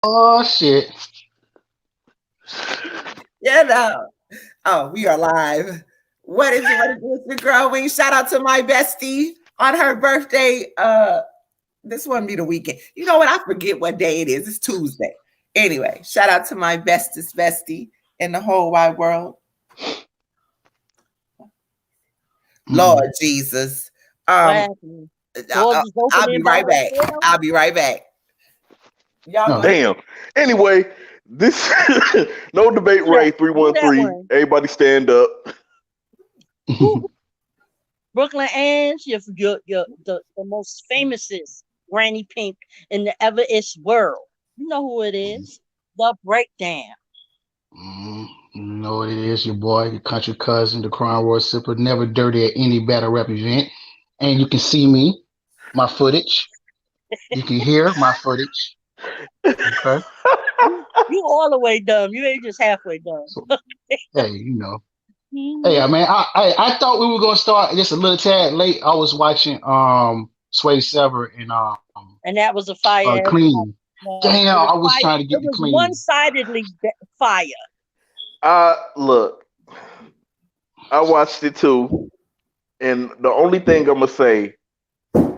Oh shit. You know. Oh, we are live. What is the growing? Shout out to my bestie on her birthday. This one be the weekend. You know what? I forget what day it is. It's Tuesday. Anyway, shout out to my bestest bestie in the whole wide world. Mm-hmm. Lord Jesus. What Um, happened? Doors I, is I'll opening be by right back. herself. I'll be right back. Y'all go No. ahead. Damn. Anyway, this no debate Who that? Ray three Who one that three. one? Everybody stand up. Who? Brooklyn Ange, the most famousest Granny Pink in the ever-ish world. You know who it is? The Breakdown. You know what it is, your boy, your country cousin, the Crown Royal Sipper, never dirty at any battle rap event. And you can see me, my footage. You can hear my footage. Okay. You all the way dumb. You ain't just halfway dumb. So hey, you know. Hey, Mhm. man, I thought we were gonna start just a little tad late. I was watching Sway Sever and And that was a fire ass Clean. one. Damn, It I was was fire. trying to get It the was Clean. one-sidedly fire. Look, I watched it too, and the only thing I'm gonna say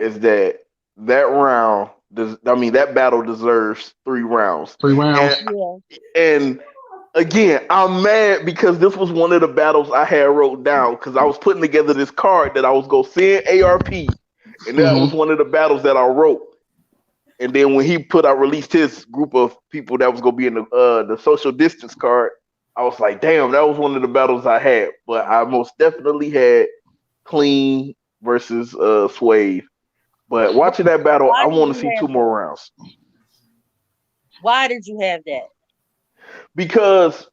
is that that round does. I mean, that battle deserves 3 rounds, Three and rounds. Yeah. and again, I'm mad because this was one of the battles I had wrote down because I was putting together this card that I was gonna send ARP, and that was Mm-hmm. one of the battles that I wrote. And then when he put out released his group of people that was gonna be in the social distance card, I was like, damn, that was one of the battles I had. But I most definitely had Clean versus Swave. But watching that battle, Why I did want to you see two have more that? rounds Why did you have that? because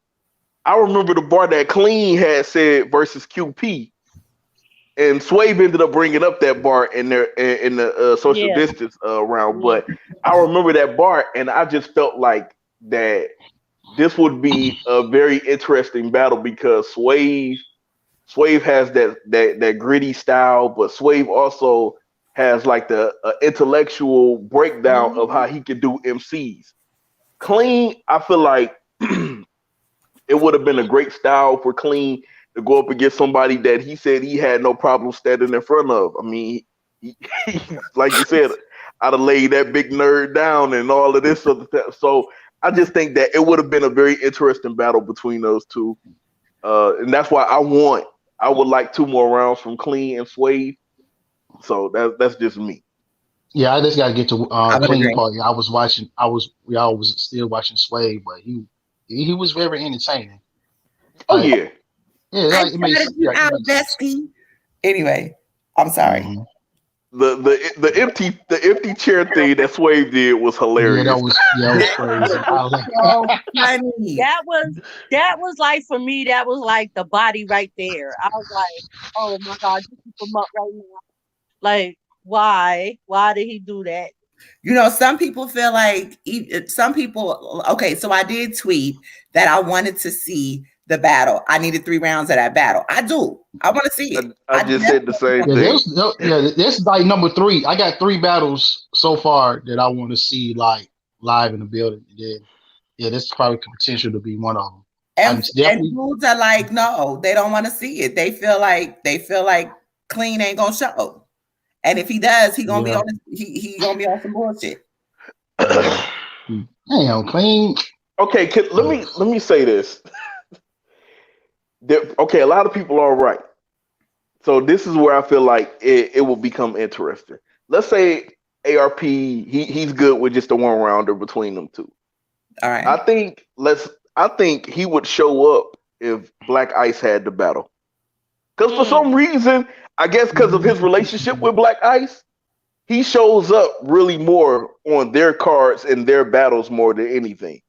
I remember the bar that Clean had said versus QP, and Swave ended up bringing up that bar in the social Yeah. distance round. Yeah. But I remember that bar, and I just felt like that this would be a very interesting battle because Swave has that gritty style, but Swave also has like the intellectual breakdown of how Mhm. he can do MCs. Clean, I feel like it would have been a great style for Clean to go up against somebody that he said he had no problem standing in front of. I mean, like you said, I'd have laid that big nerd down and all of this other stuff. So I just think that it would have been a very interesting battle between those two, and that's why I would like 2 more rounds from Clean and Swave. So that's just me. Yeah, I just gotta get to I would Clean agree. part. Yeah, I was watching. I was still watching Sway, but he was very entertaining. Oh Like yeah, yeah, I like, shouted you it out, makes sense. bestie. Anyway, I'm sorry. Hmm. the empty chair thing that Swave did was Yeah, hilarious. that was It crazy. was I like. so funny. That was like for me, that was like the body right there. I was like, oh my God, you keep him up right now. Like, why? Why did he do that? You know, some people feel like some people. Okay, so I did tweet that I wanted to see the battle. I needed 3 rounds of that battle. I do. I want to see it. I I just said the definitely same want Yeah, to see thing. it. this is like number three. I got three battles so far that I want to see like live in the building. Yeah, yeah, this is probably potential to be one of them. I'm And definitely. dudes are like, no, they don't want to see it. They feel like Clean ain't gonna show. And if he does, he gonna be Yeah, on he gonna be on some bullshit. yeah. Damn, Clean. Okay, let me say this. Okay, a lot of people are right. So this is where I feel like it will become interesting. Let's say ARP he's good with just a 1 rounder between them two. All I right. think I think he would show up if Black Ice had the battle. Because for some Mm. reason, I guess because of his relationship with Black Ice, he shows up really more on their cards and their battles more than anything.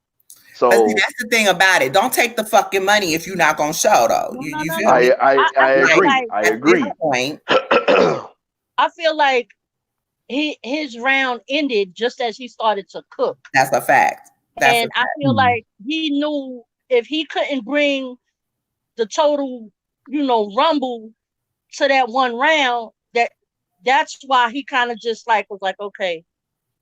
But see, So that's the thing about it. Don't take the fucking money if you're not gonna show though. No, You no, you no, feel no. me? I I feel Like agree. like I at this agree. point, I feel like his round ended just as he started to cook. that's a fact. That's a And I fact. feel like he knew if he couldn't bring the total, rumble to that one round, that's why he kind of just like was like, okay,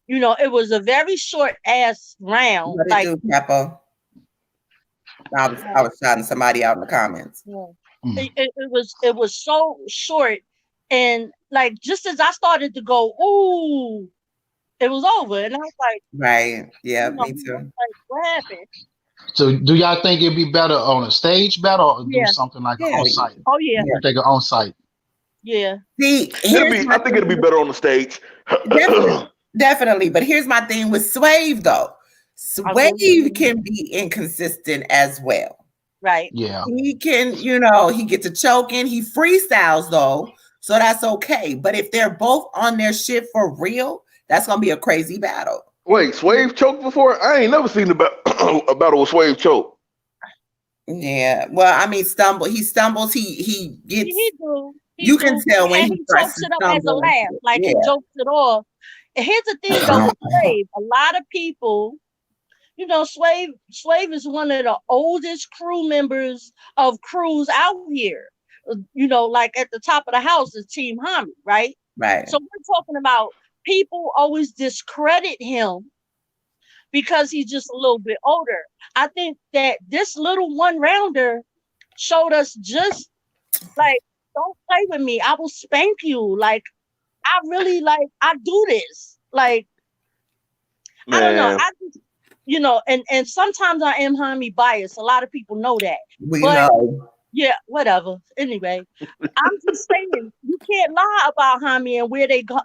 You know, it was a very short ass round. What it Like do, Capo? I was shouting somebody out in the comments. yeah. Mm. It was so short, and like just as I started to go, ooh, it was over, and I was like, Right. Yeah, you know, me too. like what happened? So, do y'all think it'd be better on a stage battle or do Yeah. something like Yeah. on site? Oh yeah, You think on site? yeah. See, It'll here's be. my I think it'll be thing. better on the stage. Definitely. But here's my thing with Swave, though. Swave can be inconsistent as well. Right. Yeah. He can, he gets to choking. He freestyles, though. So that's okay. But if they're both on their shit for real, that's going to be a crazy battle. Wait, Swave choked before? I ain't never seen a battle with Swave choke. Yeah. Well, I mean, He stumbles. He gets. He do. You can tell when and he he starts chokes to it up as a stumble. laugh, like he jokes it off. And here's the thing, though, with Swave, a lot of people, you know, Swave is one of the oldest crew members of crews out here. You know, like at the top of the house is Team Hami, right? Right. So we're talking about people always discredit him because he's just a little bit older. I think that this little one rounder showed us just like, don't play with me. I will spank you. Like, I really I do this. Like, Man. I don't know. I just, you know, and sometimes I am Hami biased. A lot of people know that. We know. Yeah, whatever. Anyway, I'm just saying you can't lie about Hami and where they go,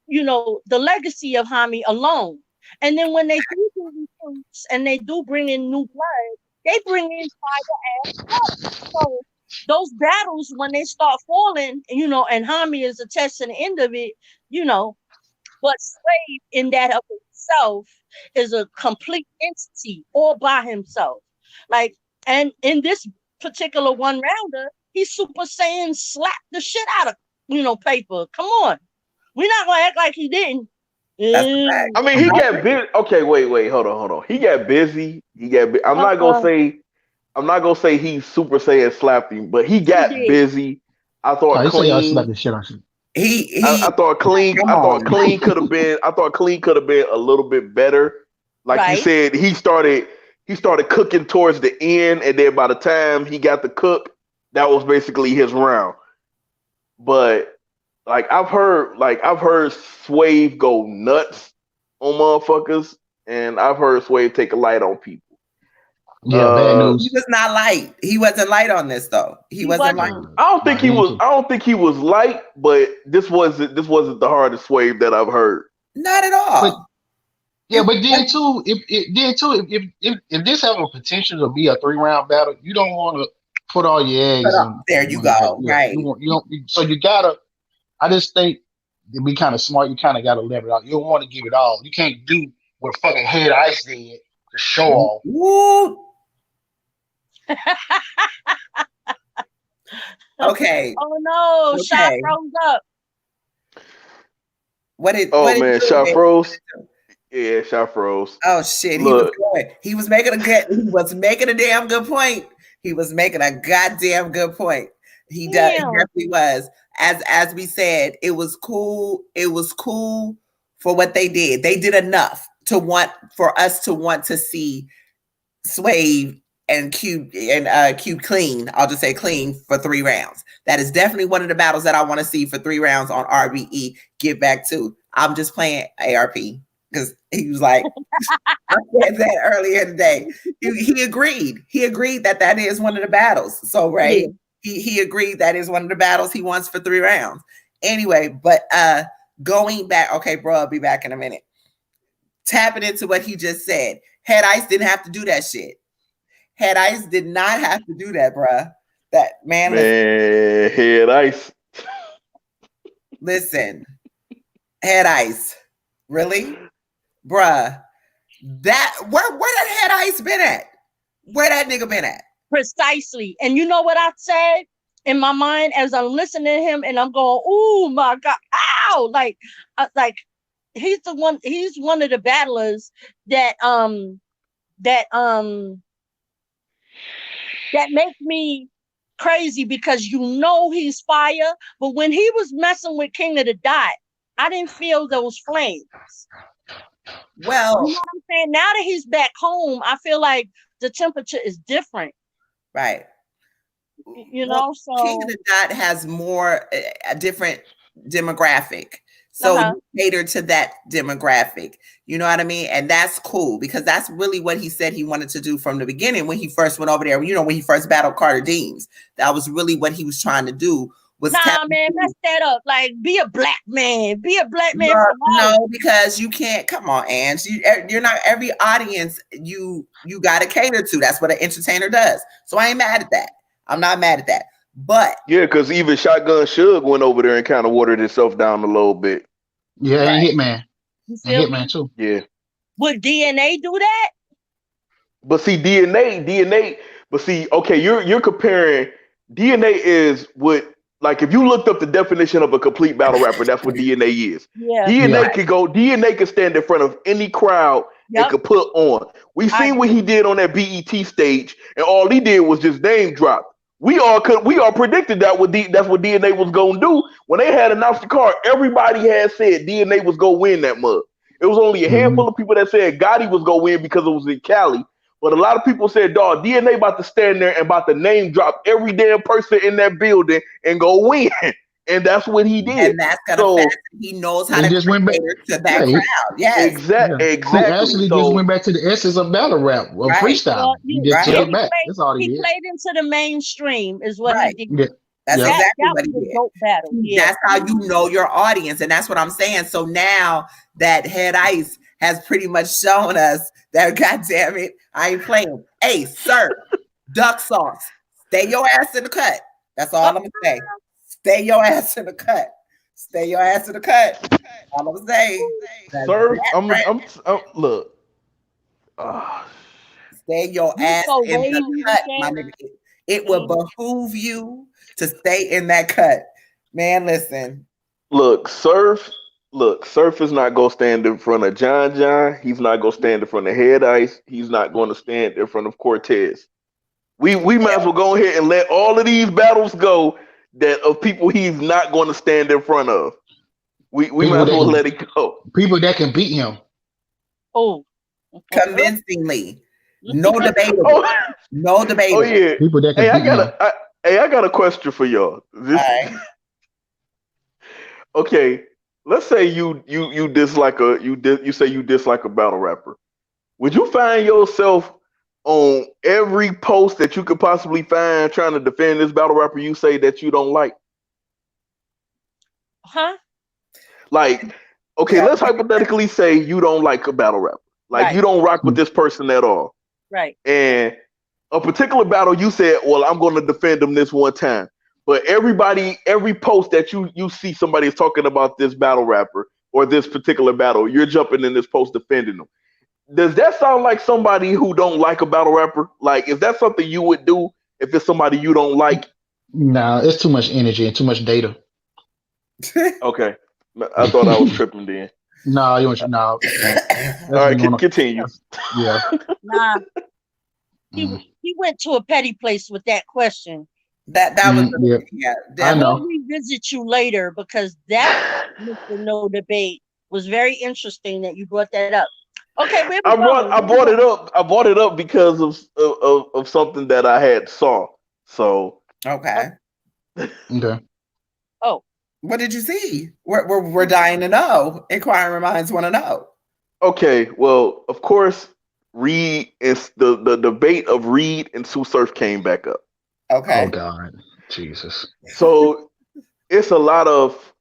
the legacy of Hami alone. And then when they do recruits and they do bring in new blood, they bring in fire ass blood. So those battles, when they start falling, and Hami is attached to the end of it, but Slave in that of itself is a complete entity all by himself. Like, and in this particular one rounder, he Super Saiyan slapped the shit out of, paper. Come on. We're not gonna act like he didn't. I mean, he got busy. Okay, wait, hold on. He got busy. I'm not gonna say he Super Saiyan slapped him, but he got busy. I thought clean. The shit on you. I thought clean. I thought clean could have been. I thought clean could have been a little bit better. Like you said, he started cooking towards the end, and then by the time he got the cook, that was basically his round. But like I've heard Swave go nuts on motherfuckers, and I've heard Swave take a light on people. Yeah, bad news. He was not light. He wasn't light on this though. He wasn't light. I don't think he was light, but this wasn't the hardest Swave that I've heard. Not at all. But then too, if this have a potential to be a 3-round battle, you don't want to put all your eggs in. There you go. Right. You don't. So you gotta. I just think to be kind of smart, you kind of gotta level it out. You don't want to give it all. You can't do what fucking Head Ice did to show off. Woo. Okay. Oh no, Shot froze up. Man, Shot froze. Yeah, Shot froze. Oh shit, he was good. He was making a damn good point. He was making a goddamn good point. He definitely was. As we said, it was cool. It was cool for what they did. They did enough for us to want to see Swave and Cube clean. I'll just say clean for 3 rounds. That is definitely one of the battles that I want to see for 3 rounds on RBE. Get back to. I'm just playing ARP because he was like, I said that earlier today. He agreed. He agreed that is one of the battles. So right, he agreed that is one of the battles he wants for 3 rounds. Anyway, but going back, okay, bro, I'll be back in a minute. Tapping into what he just said. Head Ice didn't have to do that shit. Head Ice did not have to do that, bruh. That man. Head Ice. Listen, Head Ice, really, bruh. That where that Head Ice been at? Where that nigga been at? Precisely. And you know what I said in my mind as I'm listening to him, and I'm going, "Oh my god, ow!" Like he's one of the battlers that makes me crazy because he's fire. But when he was messing with King of the Dot, I didn't feel those flames. Well, You know what I'm saying? Now that he's back home, I feel like the temperature is different. right. You Well, know, King so of the Dot has more a different demographic. So you cater to that demographic. You know what I mean? And that's cool because that's really what he said he wanted to do from the beginning when he first went over there. You know, when he first battled Carter Deems, that was really what he was trying to do. Was nah, man, mess that up. Like, be a black man. Be a black man no, from Harlem. no, because you can't. Come on, Ange. You're not every audience you got to cater to. That's what an entertainer does. So I ain't mad at that. I'm not mad at that. But Yeah, because even Shotgun Suge went over there and kind of watered itself down a little bit. Yeah, and Hitman. You And feel Hitman me? too. Yeah. Would DNA do that? But see, DNA. But see, okay, you're comparing. DNA is what, like, if you looked up the definition of a complete battle rapper, that's what DNA is. Yeah. DNA could go. DNA could stand in front of any crowd and Yep. could put on. We I seen what he did on that BET stage, and all he did was just name drop. We all predicted that that's what DNA was gonna do when they had announced the card. Everybody had said DNA was gonna win that mug. It was only a handful of people that said Gotti was gonna win because it was in Cali. But a lot of people said, dog, DNA about to stand there and about to name drop every damn person in that building and go win. And that's what he did. And that's gonna fact. He knows how to just went back to that crowd. Yes. Exactly. He actually just went back to the essence of battle rap, of freestyle. Well, he just took it back. That's all he did. played into the mainstream, is what he did. Yeah. That's exactly what he was did. a dope battle. Yeah. That's how you know your audience, and that's what I'm saying. So now that Head Ice has pretty much shown us that, God damn it, I ain't playing. Hey, sir, duck sauce, stay your ass in the cut. That's all I'm gonna say. Stay your ass in the cut. Stay your ass in the cut. All I'm gonna say. Sir, I'm look. Stay your ass in the cut, my nigga. It will behoove you to stay in that cut. Man, listen. Look, Surf is not gonna stand in front of John. He's not gonna stand in front of Head Ice. He's not gonna stand in front of Cortez. We might as well go ahead and let all of these battles go that of people he's not going to stand in front of. We might as well let it go. People that can beat him. Oh. Convincingly. No debatable. No debatable. Oh yeah. People that can beat him. I got a question for y'all. Okay, let's say you dislike you say you dislike a battle rapper. Would you find yourself on every post that you could possibly find trying to defend this battle rapper you say that you don't like? Huh? Like, okay, let's hypothetically say you don't like a battle rapper. Like, you don't rock with this person at all. Right. And a particular battle, you said, well, I'm going to defend them this one time. But every post that you see somebody is talking about this battle rapper or this particular battle, you're jumping in this post defending them. Does that sound like somebody who don't like a battle rapper? Like, is that something you would do if it's somebody you don't like? No, it's too much energy and too much data. Okay. I thought I was tripping then. No, you want no. All right, continue. Yeah. Nah. He went to a petty place with that question. That was I know. We'll revisit you later because that Mr. No Debate was very interesting that you brought that up. Okay, I brought it up because of something that I had saw. So okay. Oh, what did you see? We're dying to know. Inquiring minds want to know. Okay, well, of course, Reed is the debate of Reed and Sue Surf came back up. Okay. Oh God, Jesus. So it's a lot of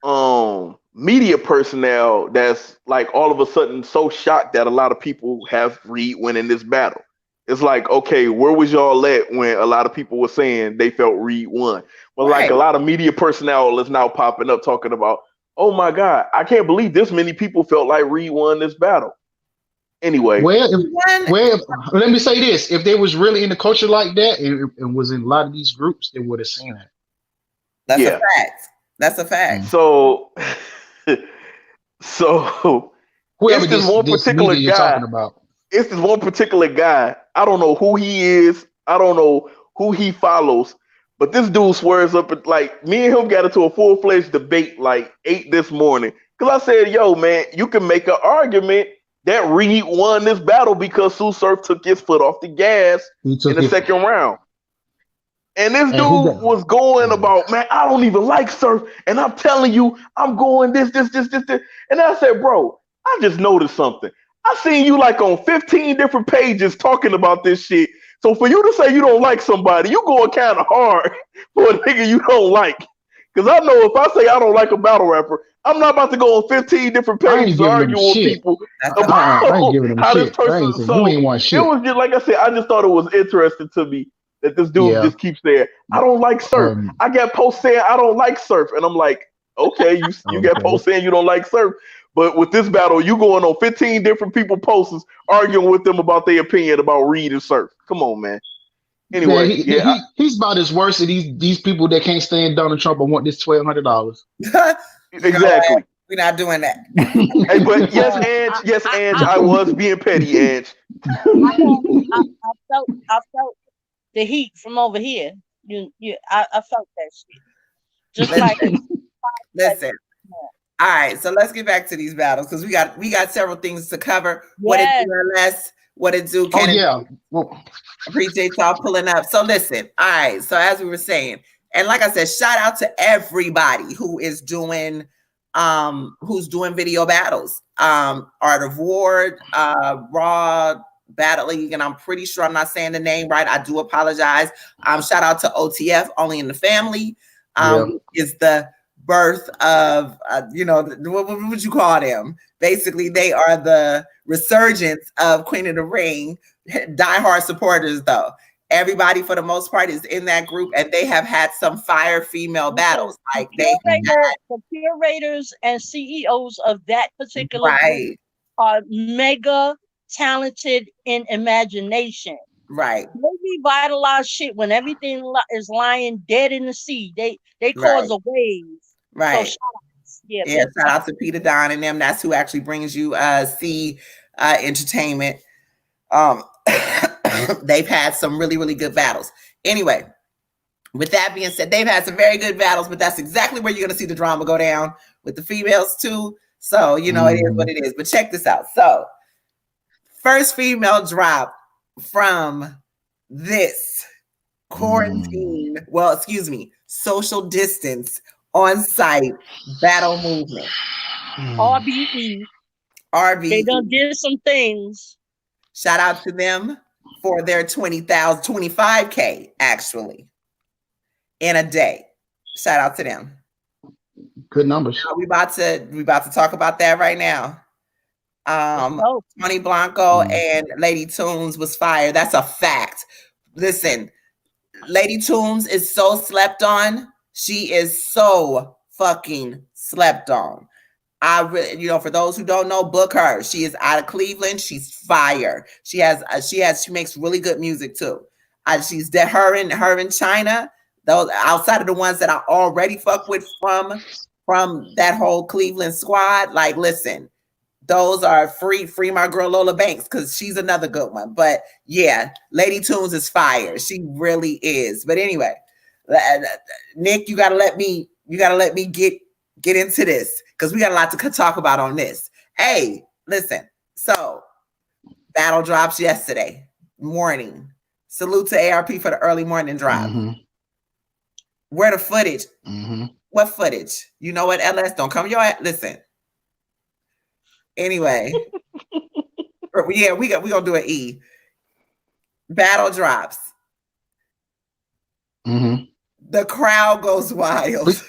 media personnel that's like all of a sudden so shocked that a lot of people have Reed winning this battle. It's like, okay, where was y'all at when a lot of people were saying they felt Reed won? But like a lot of media personnel is now popping up talking about, oh my God, I can't believe this many people felt like Reed won this battle. Anyway. Well, let me say this. If they was really in the culture like that and was in a lot of these groups, they would have seen that. That's a fact. That's a fact. So whoever it's this one particular guy talking about. It's this one particular guy. I don't know who he is. I don't know who he follows. But this dude swears up, like, me and him got into a full-fledged debate like 8 this morning. Because I said, yo, man, you can make an argument that Reed won this battle because Sue Surf took his foot off the gas in the second round. And this dude was going about, man, I don't even like Surf, and I'm telling you, I'm going this. And I said, bro, I just noticed something. I seen you like on 15 different pages talking about this shit. So for you to say you don't like somebody, you going kind of hard for a nigga you don't like. Because I know if I say I don't like a battle rapper, I'm not about to go on 15 different pages arguing with people about how this person. So it was just, like I said, I just thought it was interesting to me that this dude just keeps saying, I don't like Surf. I got posts saying I don't like Surf. And I'm like, okay, you got posts saying you don't like Surf. But with this battle, you going on 15 different people posts arguing with them about their opinion about Reed and Surf. Come on, man. Anyway, he's about as worse as these people that can't stand Donald Trump and want this $1,200. Exactly. We're not doing that. Hey, but yes, Ange, I was being petty, Ange. I felt the heat from over here. I felt that shit. Just listen. All right, so let's get back to these battles because we got several things to cover. What it do, LS? What it do? Appreciate y'all pulling up. So listen, all right. So as we were saying, and like I said, shout out to everybody who is doing video battles. Art of War, Raw, Battle League, and I'm pretty sure I'm not saying the name right. I do apologize. Shout out to OTF, Only in the Family. Is the birth of what would you call them? Basically, they are the resurgence of Queen of the Ring. Diehard supporters, though. Everybody, for the most part, is in that group, and they have had some fire female battles. Like the curators and CEOs of that particular group are mega talented in imagination. Right. They revitalize shit when everything is lying dead in the sea. They cause a wave. Right. So shout out to Peter Don and them. That's who actually brings you entertainment. They've had some really, really good battles. Anyway, with that being said, they've had some very good battles, but that's exactly where you're going to see the drama go down with the females too. So, it is what it is. But check this out. So, first female drop from this quarantine, social distance on-site battle movement. RBE. They done did some things. Shout out to them for their 25K actually in a day. Shout out to them. Good numbers. We about to talk about that right now. Tony Blanco and Lady Tunes was fired. That's a fact. Listen, Lady Tunes is so slept on. She is so fucking slept on. For those who don't know, book her. She is out of Cleveland. She's fire. She makes really good music too. She's her and China. Those outside of the ones that I already fuck with from that whole Cleveland squad. Like, listen, those are free my girl Lola Banks because she's another good one. But yeah, Lady Tunes is fire. She really is. But anyway, Nick, you gotta let me get into this because we got a lot to talk about on this. Hey, listen. So, battle drops yesterday morning. Salute to ARP for the early morning drop. Where the footage? What footage? You know what, LS? Don't come your ass. Listen. Anyway, we gonna do an E. Battle drops. The crowd goes wild.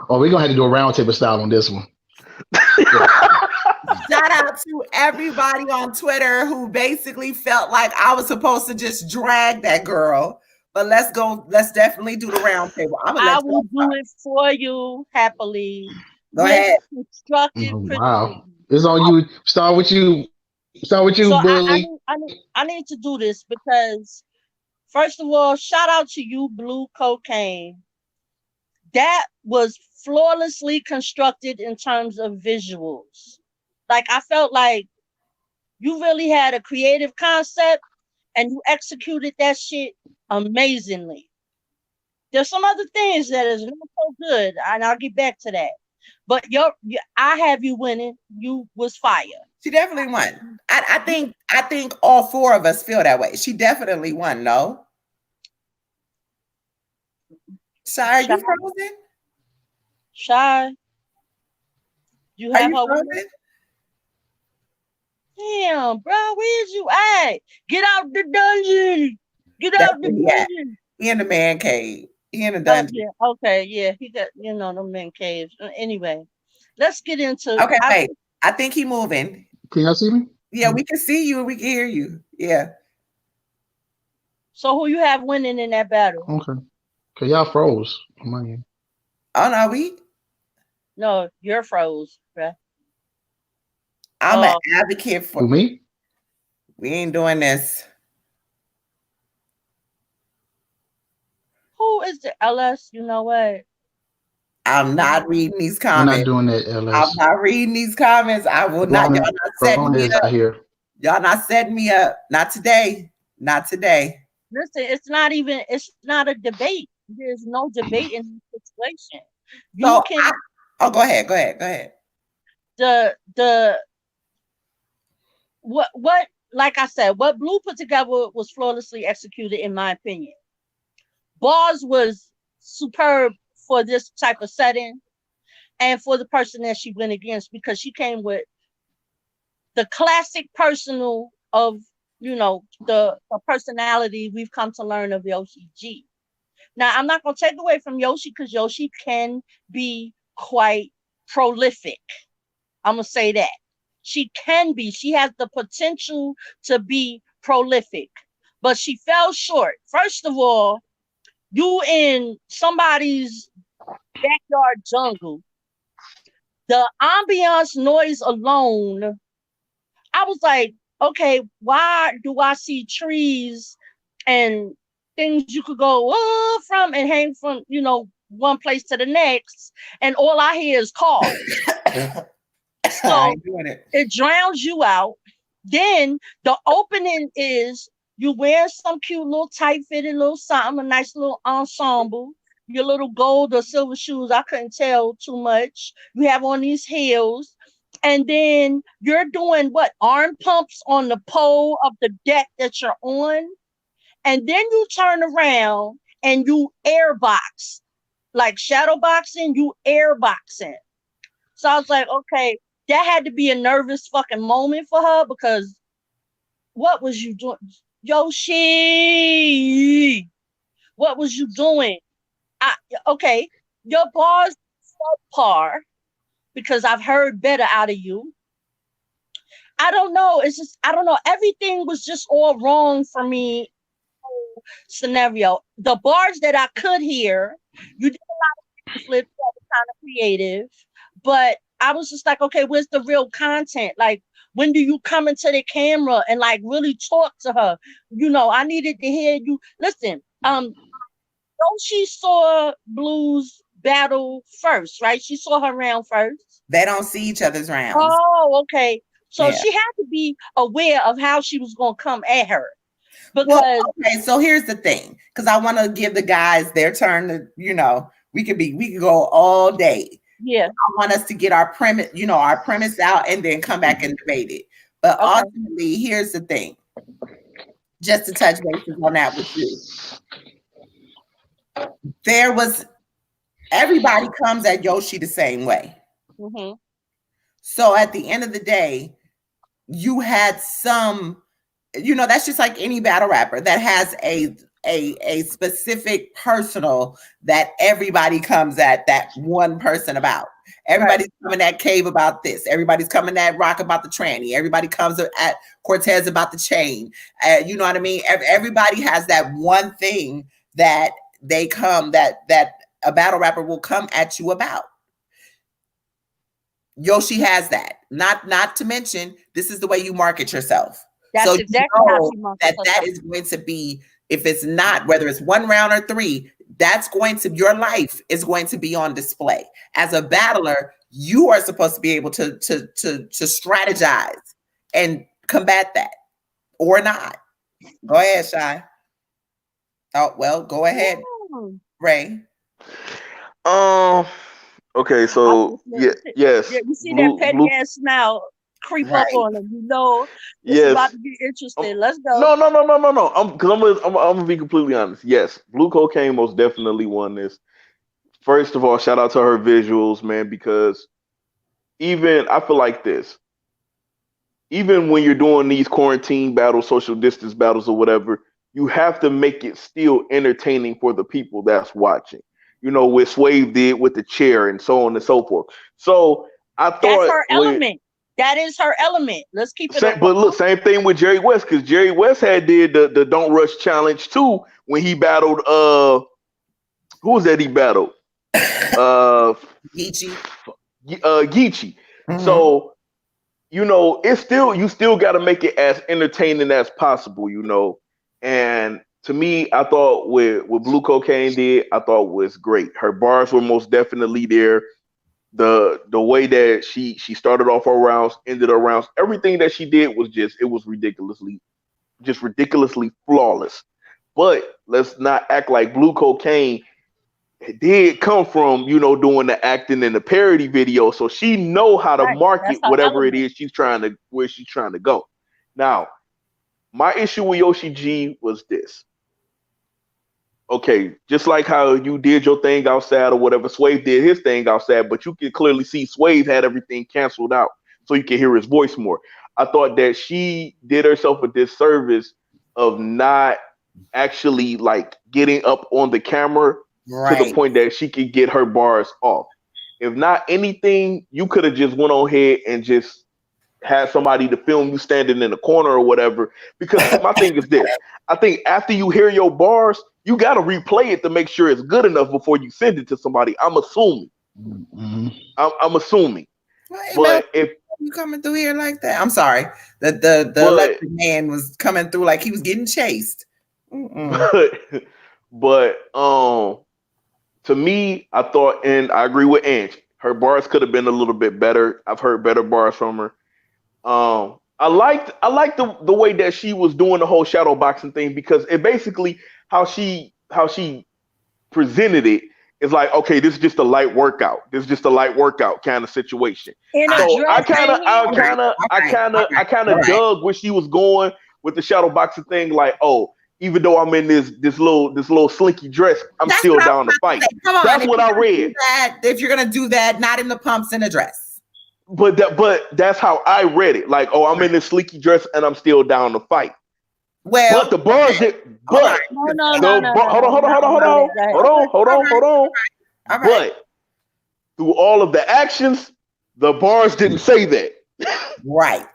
We're gonna have to do a roundtable style on this one. Shout out to everybody on Twitter who basically felt like I was supposed to just drag that girl. But let's go. Let's definitely do the roundtable. I will do it for you happily. Go ahead. Wow. It's on you. Start with you, Bully. I need to do this because, first of all, shout out to you, Blue Cocaine. That was flawlessly constructed in terms of visuals. Like, I felt like you really had a creative concept and you executed that shit amazingly. There's some other things that is not so good, and I'll get back to that. But I have you winning. You was fire. She definitely won. I think all four of us feel that way. She definitely won. No, Shy, are Shy, you frozen? Shy, you Are have you her winning. frozen? Damn, bro, where's you at? Get out the dungeon. Get That's out the where he at. dungeon. He in the man cave. He in the Oh dungeon. yeah, okay, yeah. He got the men caves. Anyway, let's get into. Okay, wait. I think he moving. Can y'all see me? Yeah, we can see you and we can hear you. Yeah. So who you have winning in that battle? Okay. Okay, y'all froze. On my end. Oh no, we. No, you're froze, bruh. I'm an advocate Who, for. me? We ain't doing this. Who is the LS? You know what? I'm not reading these We're not comments. doing that, I'm LS. not reading these comments. I will not. Y'all not setting me Is up. out here. Y'all not setting me up. Not today. Not today. Listen, it's not even. It's not a debate. There's no debate in this situation. You So, can go ahead. Go ahead. Go ahead. the what like I said, what Blue put together was flawlessly executed in my opinion. Bars was superb for this type of setting and for the person that she went against because she came with the classic personal of the personality we've come to learn of Yoshi G. Now I'm not gonna take away from Yoshi because Yoshi can be quite prolific. I'm gonna say that. She can be, she has the potential to be prolific, but she fell short. First of all, you in somebody's backyard jungle. The ambiance noise alone, I was like, okay, why do I see trees and things you could go from and hang from, one place to the next, and all I hear is cars. So it drowns you out. Then the opening is you wear some cute little tight fitted little something, a nice little ensemble, your little gold or silver shoes. I couldn't tell too much. You have on these heels. And then you're doing what? Arm pumps on the pole of the deck that you're on. And then you turn around and you airbox. Like shadow boxing, you airboxing. So I was like, okay, that had to be a nervous fucking moment for her because what was you doing? Yoshi, what was you doing? Okay, your bars subpar because I've heard better out of you. I don't know. It's just, I don't know. Everything was just all wrong for me. Scenario. The bars that I could hear, you did a lot of flips that were kind of creative, but I was just like, okay, where's the real content? Like, when do you come into the camera and like really talk to her? I needed to hear you. Listen, she saw Blue's battle first, right? She saw her round first. They don't see each other's rounds. Oh, okay. So she had to be aware of how she was going to come at her. Because okay, so here's the thing, because I want to give the guys their turn to, we could go all day. Yeah. I want us to get our premise out and then come back and debate it. But ultimately, here's the thing. Just to touch bases on that with you. Everybody comes at Yoshi the same way. Mm-hmm. So at the end of the day, you had some, that's just like any battle rapper that has a specific personal that everybody comes at that one person about. Everybody's coming at Cave about this. Everybody's coming at Rock about the tranny. Everybody comes at Cortez about the chain. You know what I mean? Everybody has that one thing that they come that a battle rapper will come at you about. Yoshi has that. Not to mention, this is the way you market yourself. That's so exactly how she markets herself. That is going to be, if it's not, whether it's 1 round or 3, that's going to, your life is going to be on display. As a battler, you are supposed to be able to strategize and combat that, or not. Go ahead, Shy. Oh, well, go ahead, Ray. Okay, I so just wanted to- yes, Yeah, you see that petty blue, ass smile creep up Right. on him. You know it's about yes. to be Um, interesting. Let's go. no. Because I'm gonna be completely honest. Yes, blue cocaine most definitely won this. First of all, shout out to her visuals, man, because even I feel like this. Even when you're doing these quarantine battles, social distance battles, or whatever, you have to make it still entertaining for the people that's watching. You know, what Swave did with the chair and so on and so forth. So I That's thought her with element. That is her element. Let's keep it a but look, same thing with Jerry West, because Jerry West had did the Don't Rush challenge too when he battled who was that he battled? Uh Geechee. Geechee. Mm-hmm. So you know, it's still you still got to make it as entertaining as possible, you know. And to me, I thought with Blue Cocaine did, I thought was great. Her bars were most definitely there. The way that she started off her rounds, ended her rounds, everything that she did was just it was ridiculously flawless. But let's not act like Blue Cocaine did come from doing the acting and the parody video, so she know how to right. market That's her whatever it element. is she's trying to where she's trying to go. Now, my issue with Yoshi G was this. Okay, just like how you did your thing outside or whatever, Swave did his thing outside, but you can clearly see Swave had everything canceled out so you can hear his voice more. I thought that she did herself a disservice of not actually like getting up on the camera to the Right. point that she could get her bars off. If not anything, you could have just went on ahead and just had somebody to film you standing in the corner or whatever. Because my thing is this: I think after you hear your bars, you got to replay it to make sure it's good enough before you send it to somebody. I'm assuming. Mm-hmm. I'm assuming. Hey, Mel, But if you coming through here like that? I'm sorry. The but electric man was coming through like he was getting chased. Mm-mm. but but to me, I thought, and I agree with Ange. Her bars could have been a little bit better. I've heard better bars from her. I liked the way that she was doing the whole shadow boxing thing because it basically how she presented it is like, okay, this is just a light workout. This is just a light workout kind of situation. In I, a So I dress kind of and I all heels. right, kind of all I right, kind all of right, I kind all of right. dug where she was going with the shadow boxing thing. Like, oh, even though I'm in this little slinky dress, I'm That's still what I was down to about to fight. say. Come on, That's if what you're I gonna do read. that, if you're gonna do that, not in the pumps in a dress. But that's how I read it. Like, oh, I'm in Right. this slinky dress and I'm still down to fight. But Well, the bars okay. did. All right. But No, All no, no, the no, bar, no, hold on, no. hold on, Go hold on, hold ahead, on, go ahead. hold on, hold right. on, hold on. All right. But through all of the actions, the bars didn't say that. Right.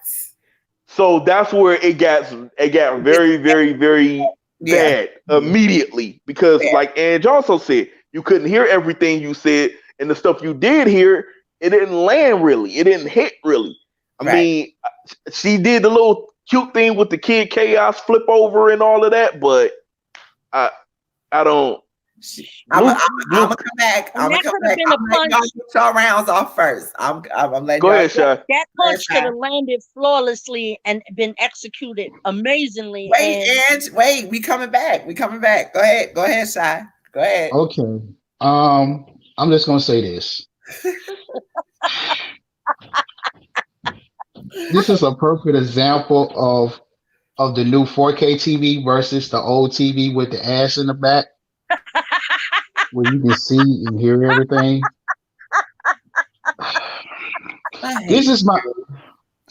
So that's where it got very, very, very Yeah. bad immediately because, Yeah. like Ange also said, you couldn't hear everything you said, and the stuff you did hear, it didn't land really. It didn't hit really. I Right. mean, she did the little cute thing with the Kid Chaos flip over and all of that, but I I don't I'm blue blue. gonna come back. And I'm gonna that come could have back. been a I'm letting y'all punch. get y'all rounds off first. I'm letting Go y'all ahead, Shy. That go ahead, punch could Shy. have landed flawlessly and been executed amazingly. Wait, And Ange, wait, we coming back. We coming back. Go ahead. Go ahead, Shy. Go ahead. Okay. I'm just gonna say this. This is a perfect example of the new 4K TV versus the old TV with the ass in the back, where you can see and hear everything. I This hate is my you.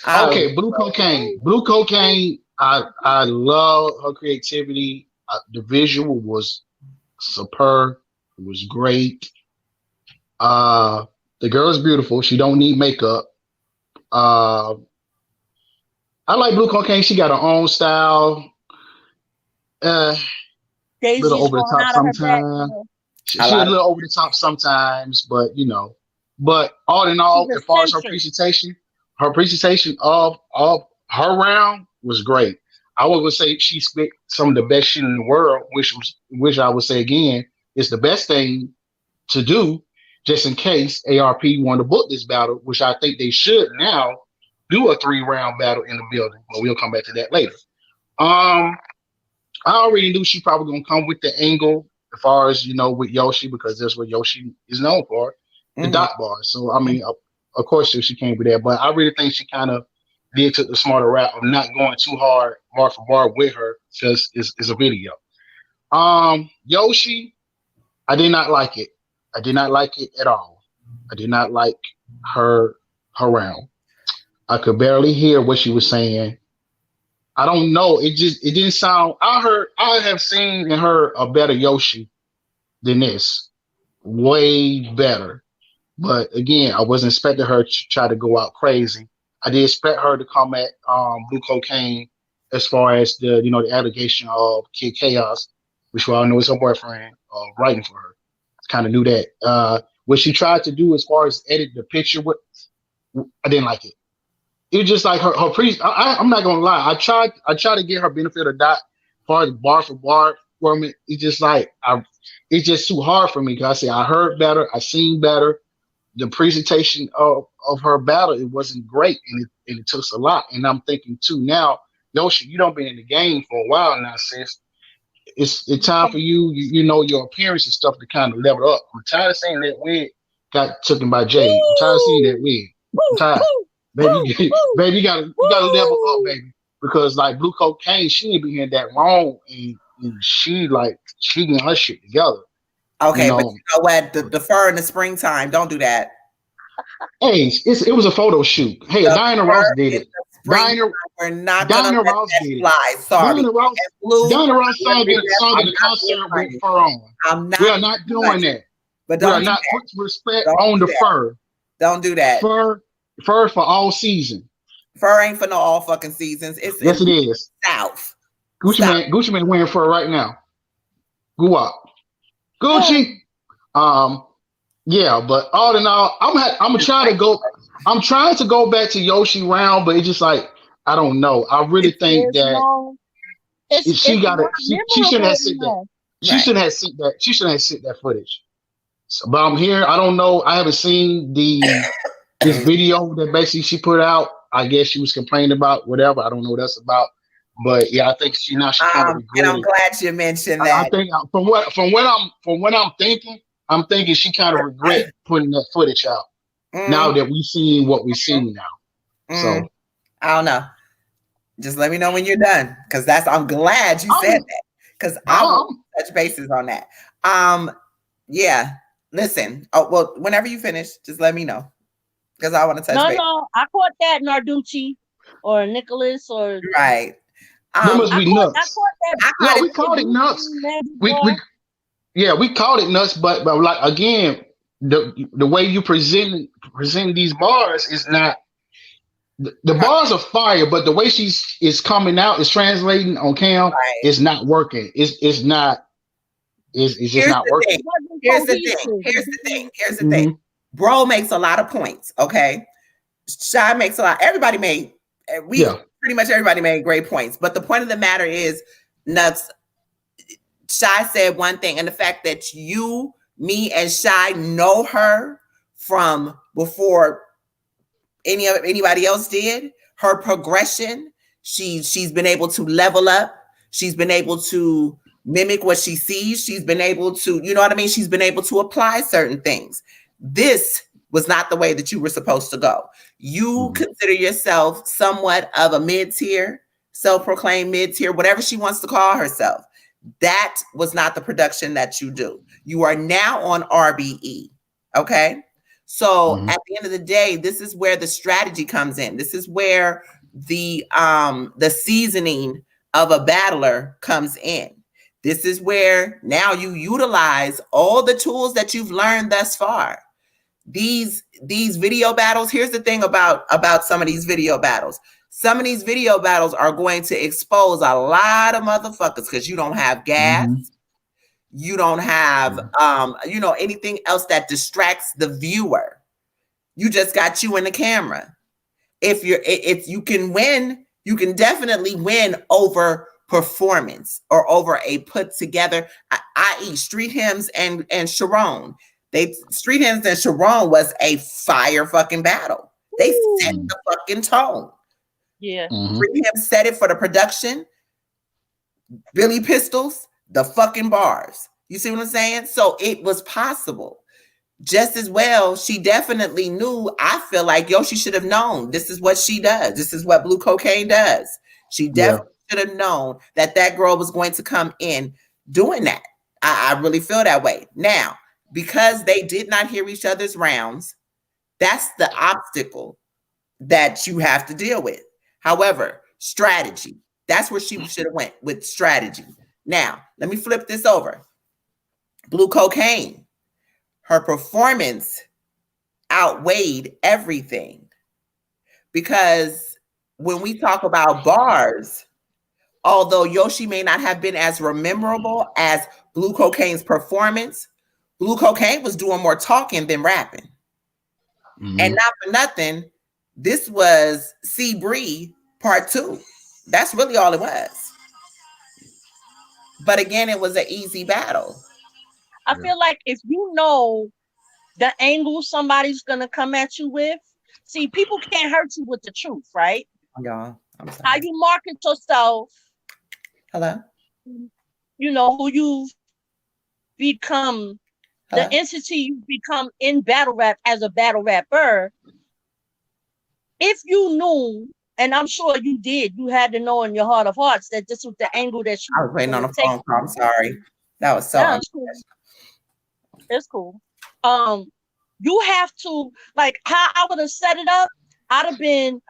I okay. Blue cocaine. Blue cocaine. I love her creativity. The visual was superb. It was great. Uh, the girl is beautiful. She don't need makeup. Uh, I like Blue Cocaine. She got her own style. A little Daisy's over the growing top out of her back. sometimes. a She a lot of little over the top sometimes, but you know. But all in She's all, as far as eccentric. her presentation of her round was great. I would say she spit some of the best shit in the world, which I would say again is the best thing to do, just in case ARP want to book this battle, which I think they should now do a 3-round battle in the building. But we'll come back to that later. Um, I already knew she probably gonna come with the angle as far as with Yoshi because that's what Yoshi is known for. the dot bars. So I mean, of course she came with that, but I really think she kind of did took the smarter route of not going too hard bar for bar with her because it's a video. Yoshi, I did not like it. I did not like it at all. I did not like her round. I could barely hear what she was saying. I don't know. It didn't sound. I have seen and heard a better Yoshi than this. Way better. But again, I wasn't expecting her to try to go out crazy. I did expect her to come at Blue Cocaine as far as the allegation of Kid Chaos, which we all know is her boyfriend, writing for her. Kind of knew that. What she tried to do as far as edit the picture, I didn't like it. It was just like her pre. I'm not gonna lie. I tried to get her benefit of doubt, as far as bar for bar for me. It's just like it's just too hard for me because I heard better, I seen better. The presentation of her battle, it wasn't great, and it took a lot. And I'm thinking too now, Yoshi, you don't been in the game for a while now, sis. It's time for you, your appearance and stuff to kind of level up. I'm tired of saying that wig got taken by Jade. I'm tired of seeing that wig. I'm tired. Baby, baby, you gotta level up, baby. Because like Blue Cocaine, she ain't been here that long, and she getting her shit together. Okay, but you know what? The fur in the springtime, don't do that. Hey, it was a photo shoot. Hey, Diana Ross did it. We're not gonna let Ross that did fly. Sorry. Diana Ross song at the concert with fur on. We are not doing that. But we are not putting respect on the fur. Don't do that. Fur for all season. Fur ain't for no all fucking seasons. Yes, it is. South. Gucci Man wearing fur right now. Gucci. Yeah, but all in all, I'm trying to go back to Yoshi round, but it's just like I don't know. I really think that she shouldn't have sent that. She shouldn't have sent that. She shouldn't have sent that footage. So, but I'm here. I don't know. I haven't seen this video that basically she put out. I guess she was complaining about whatever. I don't know what that's about. But yeah, I think she kind of regretted. And I'm glad you mentioned that. I think from what I'm thinking, she kind of regret putting that footage out. Now that we've seen what we've seen now. So I don't know. Just let me know when you're done. Because I'm glad you said that. Because I will touch bases on that. Yeah. Listen. Oh, well, whenever you finish, just let me know. Because I want to touch base. No, I caught that Narducci or Nicholas or right. That must be nuts. I caught that. We called it nuts. We called it nuts, but like again, the way you present these bars is not the bars are fire, but the way is coming out is translating on cam is not working. It's just not working. Here's the thing. Bro makes a lot of points. Okay, Shy makes a lot. Everybody made. Pretty much everybody made great points. But the point of the matter is, Nuts, Shy said one thing, and the fact that you, me, and Shy know her from before anybody else did, her progression, she's been able to level up. She's been able to mimic what she sees. She's been able to, you know what I mean? She's been able to apply certain things. This was not the way that you were supposed to go. You consider yourself somewhat of a mid-tier, self-proclaimed mid-tier, whatever she wants to call herself. That was not the production that you do. You are now on RBE, okay? So at the end of the day, this is where the strategy comes in. This is where the seasoning of a battler comes in. This is where now you utilize all the tools that you've learned thus far. These video battles, here's the thing about some of these video battles. Some of these video battles are going to expose a lot of motherfuckers because you don't have gas. You don't have anything else that distracts the viewer. You just got you in the camera. If you can win, you can definitely win over performance or over a put together, i.e. Street Hymns and Sharon. Street Hymns and Sharon was a fire fucking battle. They set the fucking tone. Yeah. Street Hymns set it for the production. Billy Pistols, the fucking bars. You see what I'm saying? So it was possible. just as well, she definitely knew. I feel like Yoshi should have known this is what she does. This is what blue cocaine does. She Yeah. definitely should have known that that girl was going to come in doing that. I really feel that way. Now, because they did not hear each other's rounds, that's the obstacle that you have to deal with. However, strategy. That's where she should have went with strategy. Now, let me flip this over. Blue cocaine. Her performance outweighed everything because when we talk about bars, although Yoshi may not have been as memorable as Blue Cocaine's performance, Blue Cocaine was doing more talking than rapping. Mm-hmm. And not for nothing, this was C Bree part 2. That's really all it was. But again, it was an easy battle. I feel like if you know the angle somebody's gonna come at you with, see, people can't hurt you with the truth, right? Y'all, I'm sorry. How you market yourself, Hello? you know, who you've become, Hello? the entity you've become in battle rap as a battle rapper. If you knew, and I'm sure you did, you had to know in your heart of hearts that this was the angle that I was waiting on a phone call. I'm sorry. That was so it's cool. It's cool. You have to, like, how I would have set it up, I'd have been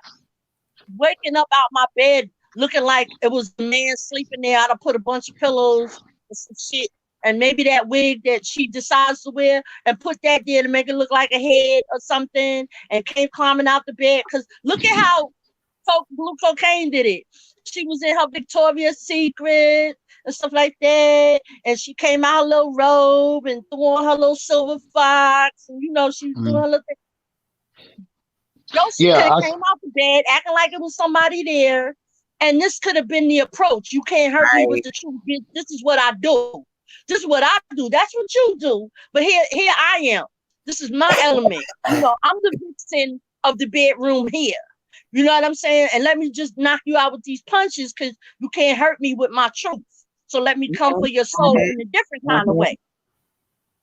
waking up out my bed looking like it was a man sleeping there. I'd have put a bunch of pillows and some shit, and maybe that wig that she decides to wear, and put that there to make it look like a head or something, and came climbing out the bed. Because look at how Blue Cocaine did it. She was in her Victoria's Secret and stuff like that, and she came out her little robe and threw on her little silver fox, and you know she was doing her little thing. Yoshi could have came out the bed acting like it was somebody there, and this could have been the approach. You can't hurt me with the truth, bitch. This is what I do. This is what I do. That's what you do. But here I am. This is my element. You know, I'm the vixen of the bedroom here. You know what I'm saying? And let me just knock you out with these punches because you can't hurt me with my truth. So let me come for your soul in a different kind of way.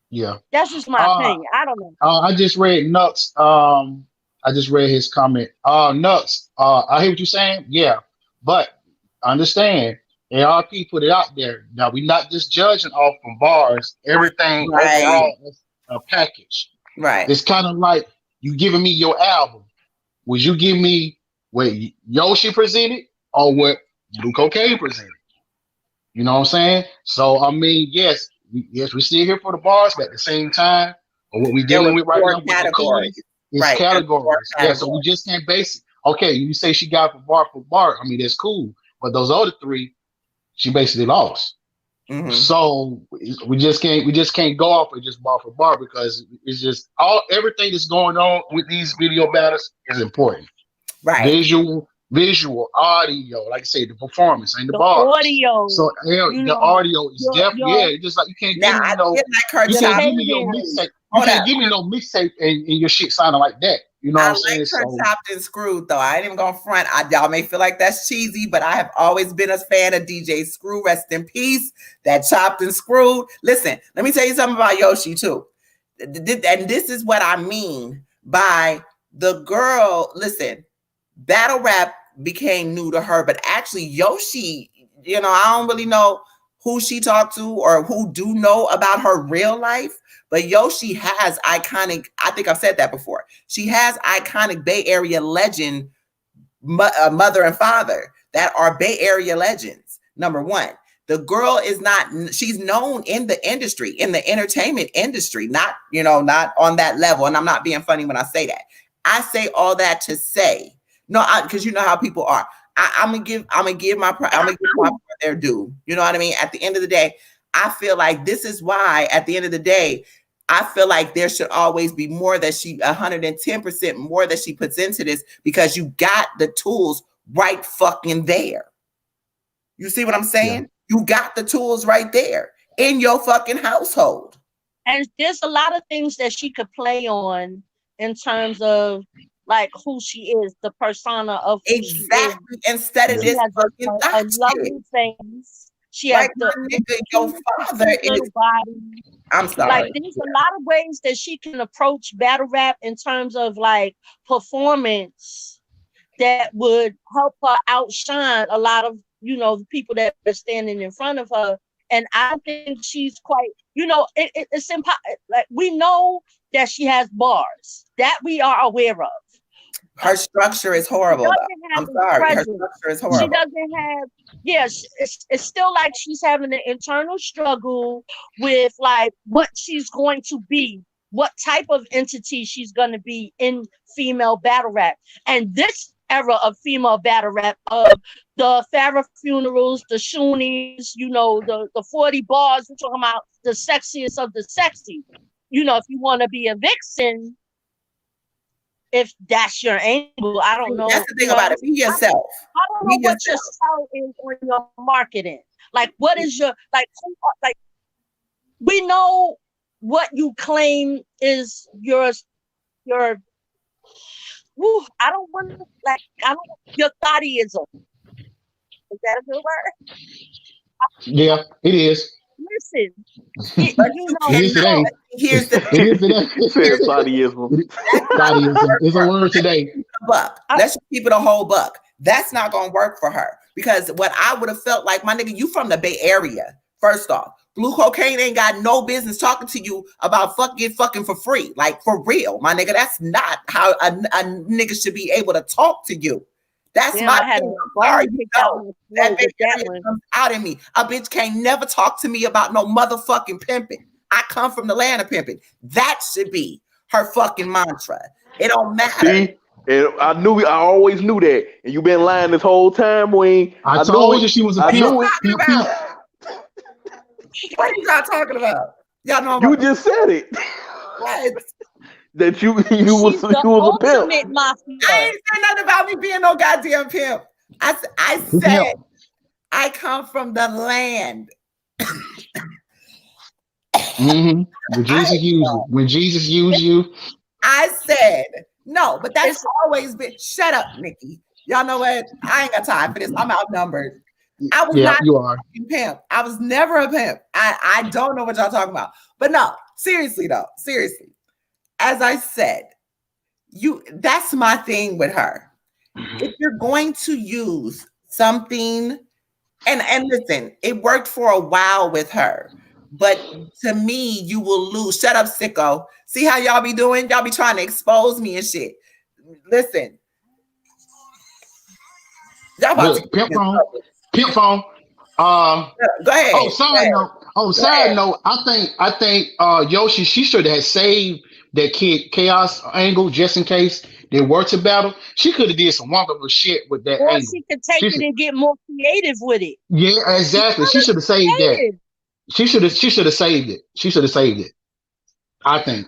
Yeah. That's just my opinion. I don't know. I just read Nux. I just read his comment. Nux, I hear what you're saying. Yeah. But understand, ARP put it out there. Now, we're not just judging off from bars. Everything overall is a package. Right. It's kind of like you giving me your album. Would you give me what Yoshi presented or what Blue Cocaine presented? You know what I'm saying? So, I mean, yes, we're still here for the bars, but at the same time, what we're dealing with right now with the cooling is categories. Yeah, so we just can't base it. Okay, you say she got for bar. I mean, that's cool. But those other 3, she basically lost. Mm-hmm. So we just can't go off with just bar for bar because it's just everything that's going on with these video battles is important. Right. Visual, audio, like I say, the performance and the bars. Audio. So the audio is definitely just like you can't give me your mixtape. You can't give me no mixtape and your shit sounding like that. You know what I'm saying? I like her chopped and screwed though. I ain't even gonna front. Y'all may feel like that's cheesy, but I have always been a fan of DJ Screw. Rest in peace. That chopped and screwed. Listen, let me tell you something about Yoshi too. And this is what I mean by the girl. Listen, battle rap became new to her, but actually Yoshi, you know, I don't really know who she talked to or who do know about her real life. But Yoshi has iconic, I think I've said that before. She has iconic Bay Area legend mother and father that are Bay Area legends. Number one, the girl is not, she's known in the industry, in the entertainment industry, not, you know, not on that level. And I'm not being funny when I say that. I say all that to say, no, because you know how people are. I'm gonna give my their due. You know what I mean? At the end of the day, I feel like this is why at the end of the day, I feel like there should always be more that 110% more that she puts into this because you got the tools right fucking there. You see what I'm saying? Yeah. You got the tools right there in your fucking household. And there's a lot of things that she could play on in terms of like who she is, the persona of who exactly. She is. Instead of this a lovely face. She has Like my nigga, your father little is. body. I'm sorry. Like there's a lot of ways that she can approach battle rap in terms of like performance that would help her outshine a lot of the people that are standing in front of her. And I think she's quite, it's impossible. Like we know that she has bars that we are aware of. Her structure is horrible, though. I'm sorry. Her structure is horrible. She doesn't have, it's still like she's having an internal struggle with like what she's going to be, what type of entity she's going to be in female battle rap. And this era of female battle rap, of the Farrah funerals, the Shoonies, the 40 bars, we're talking about the sexiest of the sexy. If you want to be a vixen, if that's your angle, I don't know. That's the thing about it. Be yourself. I don't know what your style is on your marketing. Like, what is your like? We know what you claim is your. I don't want to your bodyism. Is that a good word? Yeah, it is. Listen, it is today. Here's the it is today. Bodyism. Bodyism is a word today. Buck. Let's just keep it a whole buck. That's not gonna work for her, because what I would have felt like, my nigga, you from the Bay Area. First off, Blue Cocaine ain't got no business talking to you about fucking for free, like for real, my nigga. That's not how a nigga should be able to talk to you. That's my thing. Sorry, that Bay Area comes out in me. A bitch can't never talk to me about no motherfucking pimping. I come from the land of pimping. That should be her fucking mantra. It don't matter. See? And I always knew that. And you been lying this whole time, Wayne. I told you she was a pimp. What are you guys talking about? Y'all know you just said it. What? That you was a pimp. Mafia. I ain't said nothing about me being no goddamn pimp. I said I come from the land. Mm-hmm. When Jesus used you. I said no, but that's always been. Shut up, Nikki. Y'all know what? I ain't got time for this. I'm outnumbered. I was not a pimp. I was never a pimp. I don't know what y'all talking about. But no, seriously though, seriously. As I said, that's my thing with her. If you're going to use something, and listen, it worked for a while with her, but to me, you will lose. Shut up, sicko. See how y'all be doing? Y'all be trying to expose me and shit. Listen. Y'all about to pimp phone. Go ahead. Side note. I think Yoshi, she should have saved that kid Chaos angle just in case they were to battle. She could have did some wonderful shit with that angle. She could take it and get more creative with it. Yeah, exactly. She should have saved that. She should have saved it. She should have saved it. I think.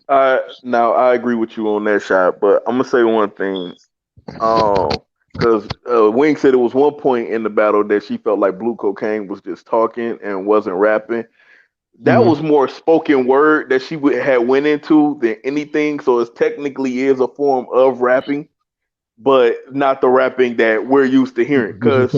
Now I agree with you on that shot, but I'm gonna say one thing. Because Wing said it was one point in the battle that she felt like Blue Cocaine was just talking and wasn't rapping. That was more spoken word that she had went into than anything. So it technically is a form of rapping, but not the rapping that we're used to hearing. Because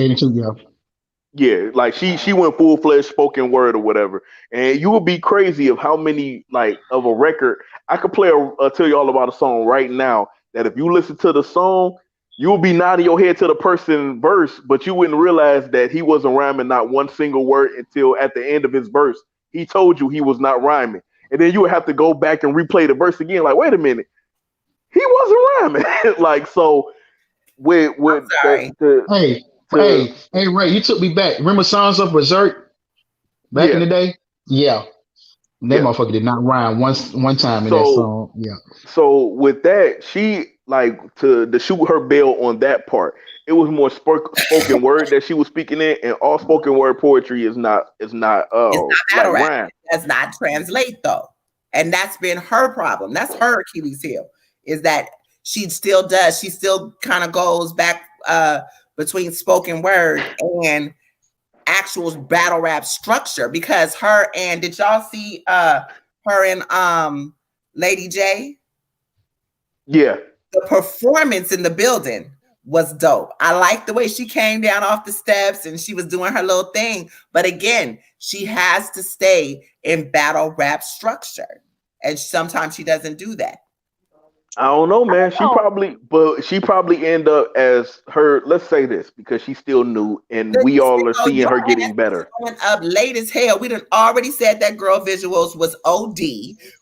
like she went full fledged spoken word or whatever, and you would be crazy of how many of a record I could play. Tell you all about a song right now that if you listen to the song, you'll be nodding your head to the person verse, but you wouldn't realize that he wasn't rhyming not one single word until at the end of his verse. He told you he was not rhyming. And then you would have to go back and replay the verse again. Like, wait a minute. He wasn't rhyming. So with Hey, Ray, you took me back. Remember Songs of Berserk back in the day? Yeah. That motherfucker did not rhyme one time in that song. Yeah. So with that, she to shoot her bell on that part. It was more spoken word that she was speaking in, and all spoken word poetry is not rhyme. Does not translate though, and that's been her problem. That's her Achilles heel, is that she still does. She still kind of goes back between spoken word and actual battle rap structure, because her and did y'all see her and Lady J? Yeah. The performance in the building was dope. I liked the way she came down off the steps and she was doing her little thing. But again, she has to stay in battle rap structure. And sometimes she doesn't do that. I don't know, man. I don't She probably end up as her. Let's say this because she's still new, and we all are seeing her getting better. Going up late as hell. We done already said that girl visuals was OD.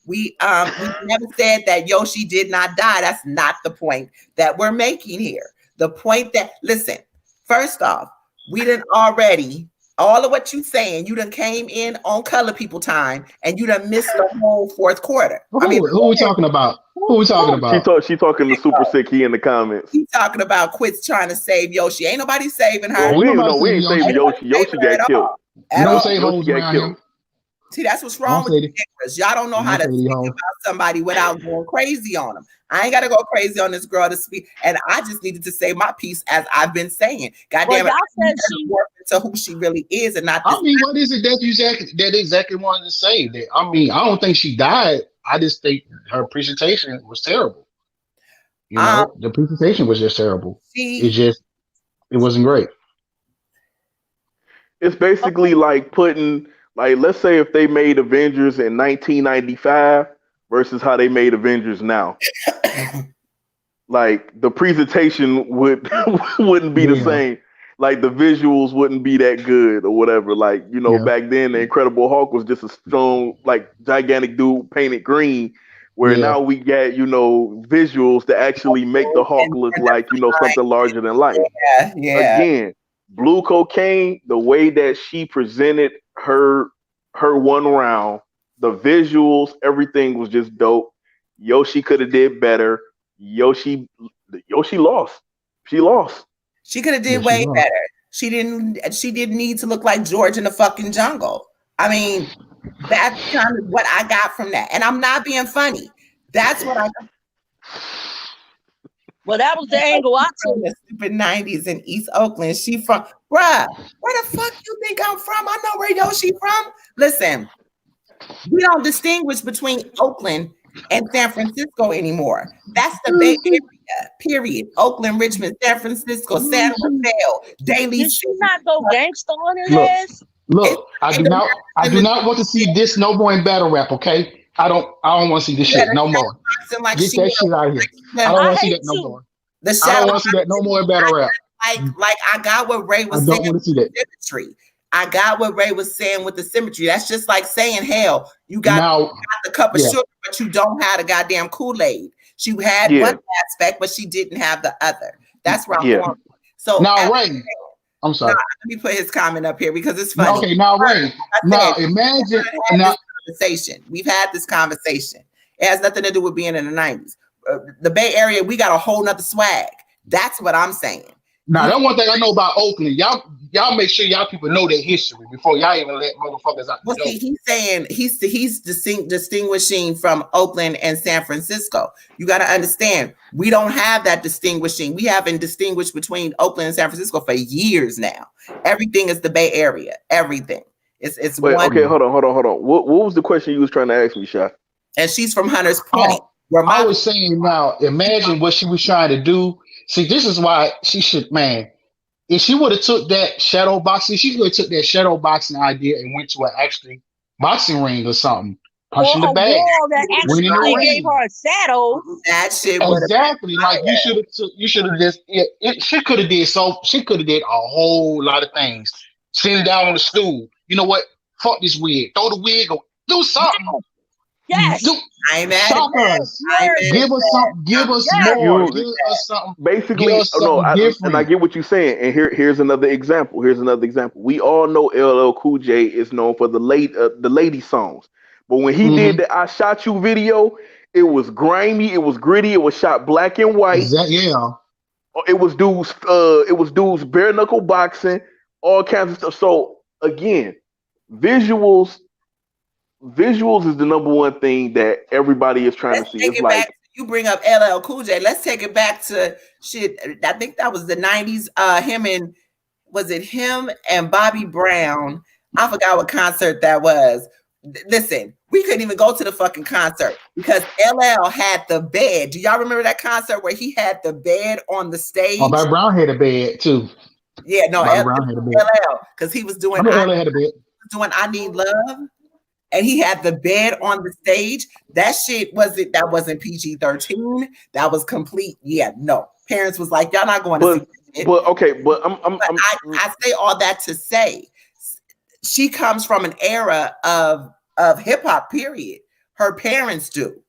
We never said that Yoshi did not die. That's not the point that we're making here. The point that listen. First off, we done already. All of what you saying, you done came in on color people time, and you done missed the whole fourth quarter. Who are we talking about? Who are we talking about? She talking to Super Sick. He in the comments. He talking about quits trying to save Yoshi. Ain't nobody saving her. Well, we ain't saving Yoshi. Yoshi got killed. You don't say hoes around him. See, that's what's wrong with niggas. Y'all don't know how to think about somebody without going crazy on them. I ain't got to go crazy on this girl to speak. And I just needed to say my piece as I've been saying. God damn it. I said she to who she really is and not. I mean, what is it that you exactly wanted to say? That I mean, I don't think she died. I just think her presentation was terrible. You know, the presentation was just terrible. It wasn't great. It's basically like putting, like, let's say if they made Avengers in 1995 versus how they made Avengers now. Like the presentation wouldn't be the same. Like the visuals wouldn't be that good or whatever. Like, you know, back then the Incredible Hulk was just a strong, like gigantic dude painted green. Where now we get, you know, visuals to actually make the Hulk look like, you know, something larger than life. Yeah. Again, Blue Cocaine, the way that she presented her one round, the visuals, everything was just dope. Yoshi could have did better. Yoshi lost. She lost. She could have did way better. She didn't need to look like George in the fucking jungle. I mean, that's kind of what I got from that. And I'm not being funny. That's what I got. Well, that was the angle I took. The stupid 90s in East Oakland. She from, bruh, where the fuck you think I'm from? I know where Yoshi from. Listen, we don't distinguish between Oakland and San Francisco anymore. That's the Bay Area, period. Oakland, Richmond, San Francisco, San Rafael, Daly. Did she not go gangsta on his ass? Look, I do not want to see this no more in battle rap, okay? I don't want to see this shit no more. Like get that shit out of here. I don't want to see that no more. I don't want to see that no more in battle rap. Like I got what Ray was saying. I don't want to see that. Symmetry. I got what Ray was saying with the symmetry. That's just like saying, hell, you got the cup of sugar, but you don't have the goddamn Kool-Aid. She had one aspect, but she didn't have the other. That's where I'm going. So now, Ray, I'm sorry. Let me put his comment up here because it's funny. Okay, now, Ray, now imagine conversation. We've had this conversation. It has nothing to do with being in the 90s. The Bay Area, we got a whole nother swag. That's what I'm saying. Now, that's one thing I know about Oakland. Y'all make sure y'all people know their history before y'all even let motherfuckers out. Well, see, he's saying he's distinguishing from Oakland and San Francisco. You got to understand, we don't have that distinguishing. We haven't distinguished between Oakland and San Francisco for years now. Everything is the Bay Area. Everything. It's Wait, one. Okay, hold on. What was the question you was trying to ask me, Sha? And she's from Hunters Point. I was saying now, imagine what she was trying to do. See, this is why she should, man. If she would have took that shadow boxing, she would have took that shadow boxing idea and went to an actually boxing ring or something. Punching the bag. That actually gave her a shadow. That shit exactly. Like you should have just she could have did a whole lot of things. Sitting down on the stool. You know what? Fuck this wig. Throw the wig or do something. Yes. I'm at Give us something. Give us more. Give us something. Basically, and I get what you're saying. And here's another example. We all know LL Cool J is known for the lady songs. But when he did the "I Shot You" video, it was grimy, it was gritty, it was shot black and white. It was dudes bare knuckle boxing, all kinds of stuff. So again, visuals is the number one thing that everybody is trying to see. It's like you bring up LL Cool J. Let's take it back to shit. I think that was the 90s. Him and Bobby Brown. I forgot what concert that was. listen, we couldn't even go to the fucking concert because LL had the bed. Do y'all remember that concert where he had the bed on the stage? Bobby Brown had a bed too. Yeah, no, Bobby Brown had a bed. LL, because he was doing I know LL had a bed. I Need Love, and he had the bed on the stage. That shit that wasn't PG-13. That was complete. Yeah, no. Parents was like, y'all not going to see it. But okay, but I say all that to say she comes from an era of hip-hop, period. Her parents do,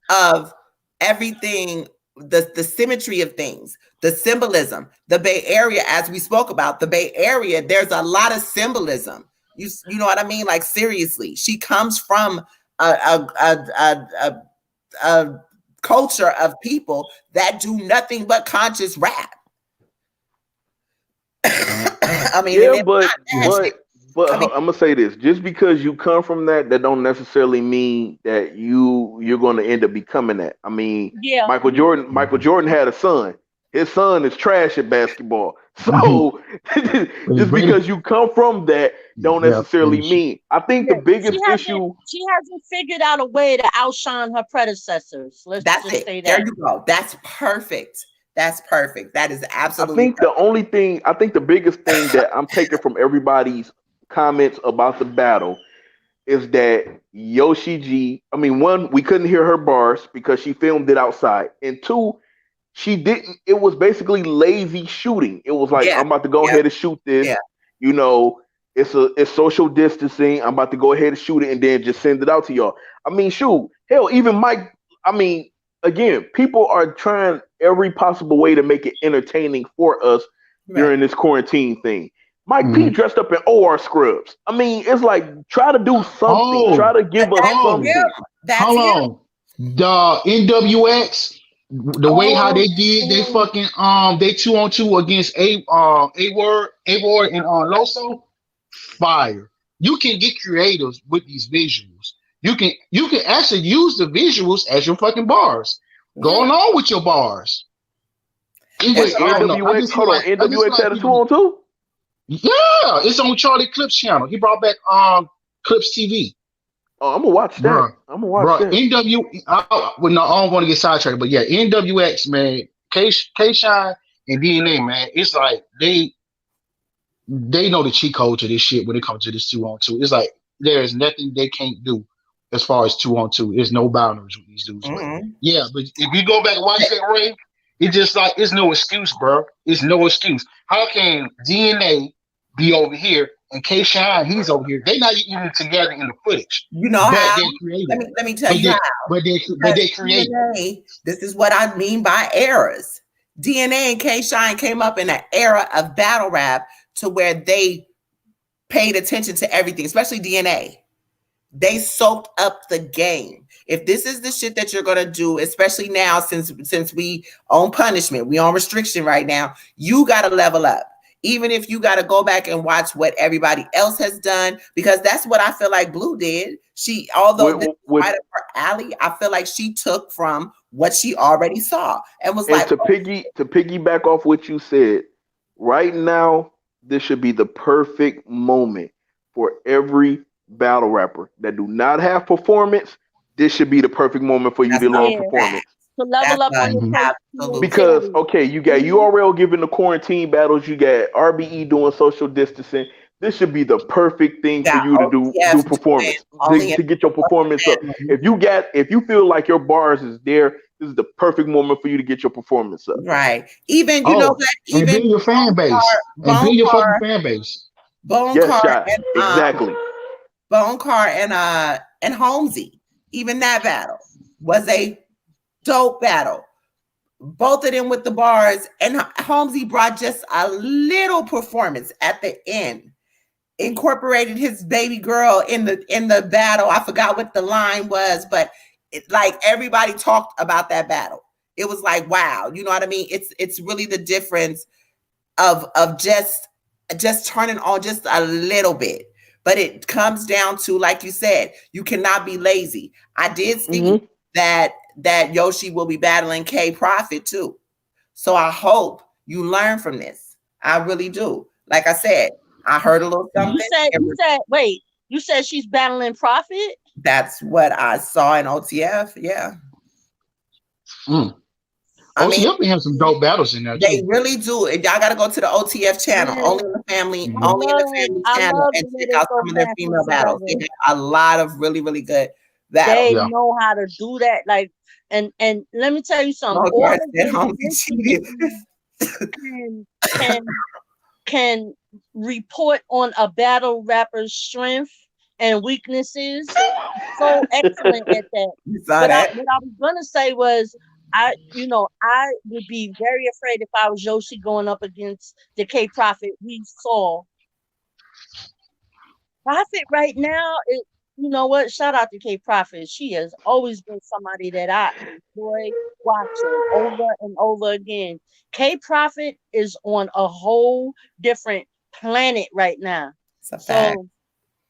of everything, the symmetry of things, the symbolism. The Bay Area, as we spoke about, the Bay Area, there's a lot of symbolism. You know what I mean? Like, seriously, she comes from a culture of people that do nothing but conscious rap. I mean, yeah, but I mean, I'm gonna say this: just because you come from that don't necessarily mean that you're going to end up becoming that. I mean, Yeah. Michael Jordan had a son. His son is trash at basketball. So just because you come from that don't necessarily mean. I think the biggest issue, she hasn't figured out a way to outshine her predecessors. Let's just say that. There you go. That's perfect. That's perfect. That is absolutely. I think the biggest thing that I'm taking from everybody's comments about the battle is that Yoshi G. I mean, one, we couldn't hear her bars because she filmed it outside, and two, she didn't. It was basically lazy shooting. It was like, I'm about to go ahead and shoot this. Yeah. You know, it's social distancing. I'm about to go ahead and shoot it and then just send it out to y'all. I mean, shoot, hell, even Mike. I mean, again, people are trying every possible way to make it entertaining for us during this quarantine thing. Mike P dressed up in OR scrubs. I mean, it's like, try to do something. Try to give us something. Hold on. The NWX, the way how they did, they fucking they 2-on-2 against A Word and Loso, fire. You can get creative with these visuals. You can actually use the visuals as your fucking bars. Go along with your bars. NWX, hold on. NWX had a 2-on-2? Yeah, it's on Charlie Clips channel. He brought back Clips TV. Oh, I'm gonna watch that. I'm gonna watch that. I don't want to get sidetracked, but yeah, NWX, man, K-Shine and DNA, man, it's like they know the cheat code to this shit when it comes to this 2-on-2. It's like there's nothing they can't do as far as 2-on-2. There's no boundaries with these dudes. Yeah, but if you go back and watch that, Ray, it's just like, it's no excuse, bro. It's no excuse. How can DNA be over here and K-Shine, he's over here? They're not even together in the footage. You know how? Let me tell you how. But they create. This is what I mean by eras. DNA and K-Shine came up in an era of battle rap to where they paid attention to everything, especially DNA. They soaked up the game. If this is the shit that you're gonna do, especially now since we on punishment, we on restriction right now, you gotta level up. Even if you gotta go back and watch what everybody else has done, because that's what I feel like Blue did. She, although this is right up her alley, I feel like she took from what she already saw and was like, to piggyback off what you said, right now, this should be the perfect moment for every battle rapper that do not have performance. This should be the perfect moment for you to learn performance. To level up on your because you got URL giving the quarantine battles, you got RBE doing social distancing. This should be the perfect thing for you to do performance to get your performance up. If you feel like your bars is there, this is the perfect moment for you to get your performance up. Right. Even you know that even your fan base and build your fucking fan base. Exactly. Bone Car and Holmesy, even that battle was a dope battle. Both of them with the bars, and Holmesy brought just a little performance at the end. Incorporated his baby girl in the battle. I forgot what the line was, but like everybody talked about that battle. It was like, wow, you know what I mean? It's really the difference of just turning on just a little bit. But it comes down to, like you said, you cannot be lazy. I did see that Yoshi will be battling K Profit too. So I hope you learn from this. I really do. Like I said, I heard a little something. You said, wait, You said she's battling Prophet? That's what I saw in OTF. Yeah. I mean, OTF have some dope battles in there they too. really do. Y'all got to go to the OTF channel, Man, only in the family, Mhm. only in the family I channel, love and the way check they out throw some of their female battles battles. They together. have a lot of really, really good They battles. Yeah. know how to do that. Like, and let me tell you something. Oh, All God, of said them Holmes cheated. eventually can report on a battle rapper's strength and weaknesses. So excellent at that. You saw that? What I was gonna say was, I would be very afraid if I was Yoshi going up against the K Prophet. We saw Prophet right now. You know what? Shout out to K Prophet. She has always been somebody that I enjoy watching over and over again. K Prophet is on a whole different planet right now. It's a fact. So,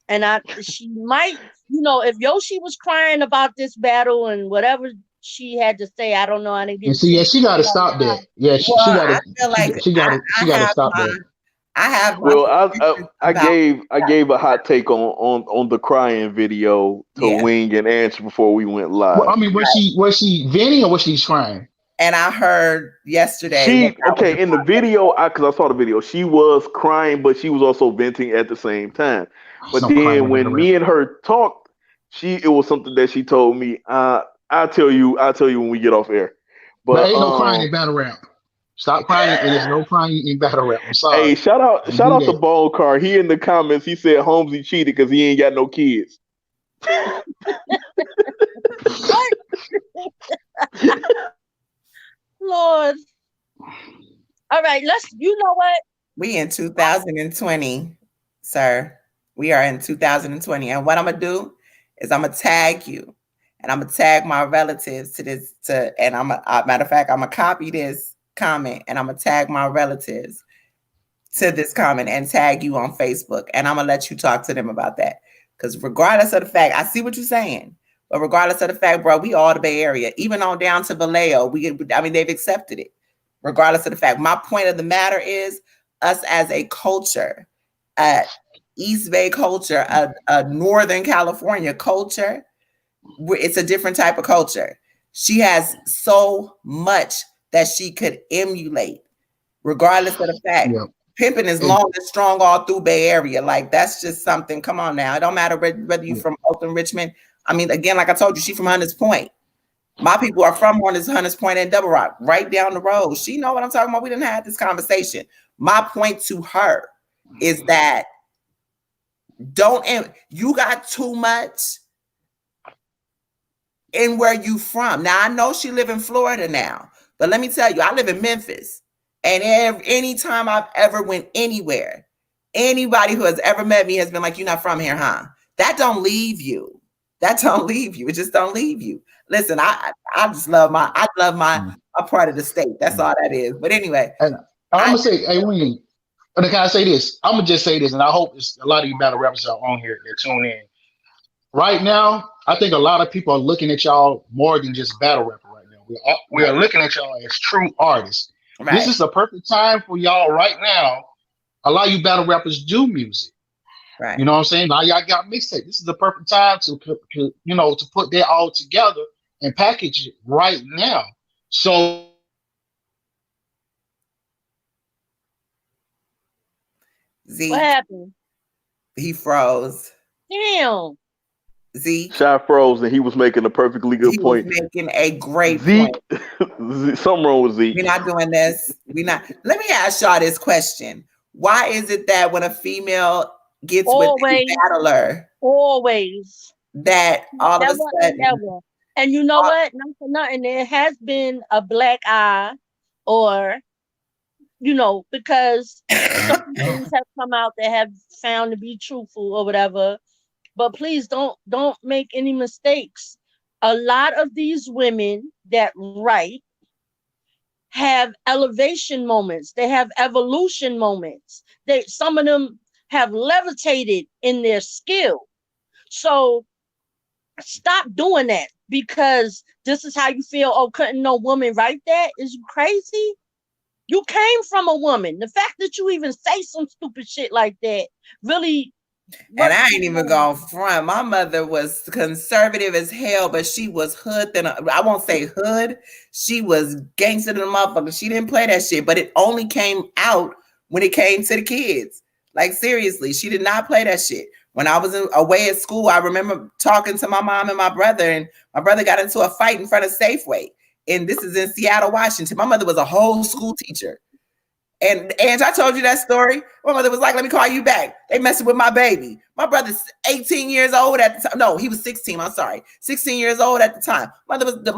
and she might, if Yoshi was crying about this battle and whatever she had to say, I don't know. I didn't get And to see, see yeah, it. she got to stop that. Yeah, Well, she got I to. feel like She got to. I She got to have stop my that. Well, suspicions I about gave a hot take on the crying video to yeah. Wing and Answer before we went Well, live. I mean, was she venting or was she crying? And I heard yesterday that She that was okay in the video because I saw the video. She was crying, but she was also venting at the same time. But Some crying then about a when me rapper. and her talked, it was something that she told me. I'll tell you when we get off air. But But ain't no crying in battle rap. Stop crying, and there's no crying in battle rap. I'm sorry. hey, Don't shout do out to that. Bone Car. He in the comments he said Holmesy cheated because he ain't got no kids. What? Lord. All right, you know what? we in 2020, sir. We are in 2020. And what I'm gonna do is I'm gonna tag you and I'm gonna tag my relatives to this and matter of fact, I'm gonna copy this comment and I'm gonna tag my relatives to this comment and tag you on Facebook. And I'm gonna let you talk to them about that. Because regardless of the fact, I see what you're saying. But regardless of the fact, bro, we all the Bay Area, even on down to Vallejo, they've accepted it. Regardless of the fact, my point of the matter is us as a culture, East Bay culture, a Northern California culture, it's a different type of culture. She has so much that she could emulate, regardless of the fact. Yeah. Pimping is long and strong all through Bay Area. Like, that's just something. Come on now. It don't matter whether you're from Oakland, Richmond. I mean, again, like I told you, she's from Hunters Point. My people are from Hunters Point and Double Rock, right down the road. She know what I'm talking about. We didn't have this conversation. My point to her is that you got too much in where you from. Now, I know she live in Florida now, but let me tell you, I live in Memphis. And anytime I've ever went anywhere, anybody who has ever met me has been like, "You're not from here, huh?" That don't leave you. That don't leave you. It just don't leave you. Listen, I love my a part of the state. That's all that is. But anyway, And I'm gonna say, hey, Wayne, can I say this? I'm gonna just say this, and I hope a lot of you battle rappers are on here that tune in. Right now, I think a lot of people are looking at y'all more than just battle rapper right now. We are looking at y'all as true artists. right. This is the perfect time for y'all right now. A lot of you battle rappers do music. Right. You know what I'm saying? Now y'all got mixtape. This is the perfect time to put that all together and package it right now. So Z, What happened? he froze. Damn. Z, Shy froze and he was making a perfectly good he point. was making a great Zeke, point. something wrong with Zeke. We're not doing this. Let me ask y'all this question. Why is it that when a female gets with a battler, always, that all of a sudden, never. And you know what? Not for nothing. There has been a black eye, or because certain things have come out that have found to be truthful or whatever. But please don't make any mistakes. A lot of these women that write have elevation moments. They have evolution moments. Some of them have levitated in their skill. So stop doing that because this is how you feel. Oh, couldn't no woman write that? Is you crazy? You came from a woman. The fact that you even say some stupid shit like that really And I ain't even gonna front. My mother was conservative as hell, but she was hood. I won't say hood. She was gangster than a motherfucker. She didn't play that shit, but it only came out when it came to the kids. Like seriously, she did not play that shit. When I was away at school, I remember talking to my mom and my brother got into a fight in front of Safeway. And this is in Seattle, Washington. My mother was a whole school teacher. And Ange, I told you that story. My mother was like, let me call you back. They messing with my baby. My brother's 18 years old at the time. No, he was 16. I'm sorry. 16 years old at the time. My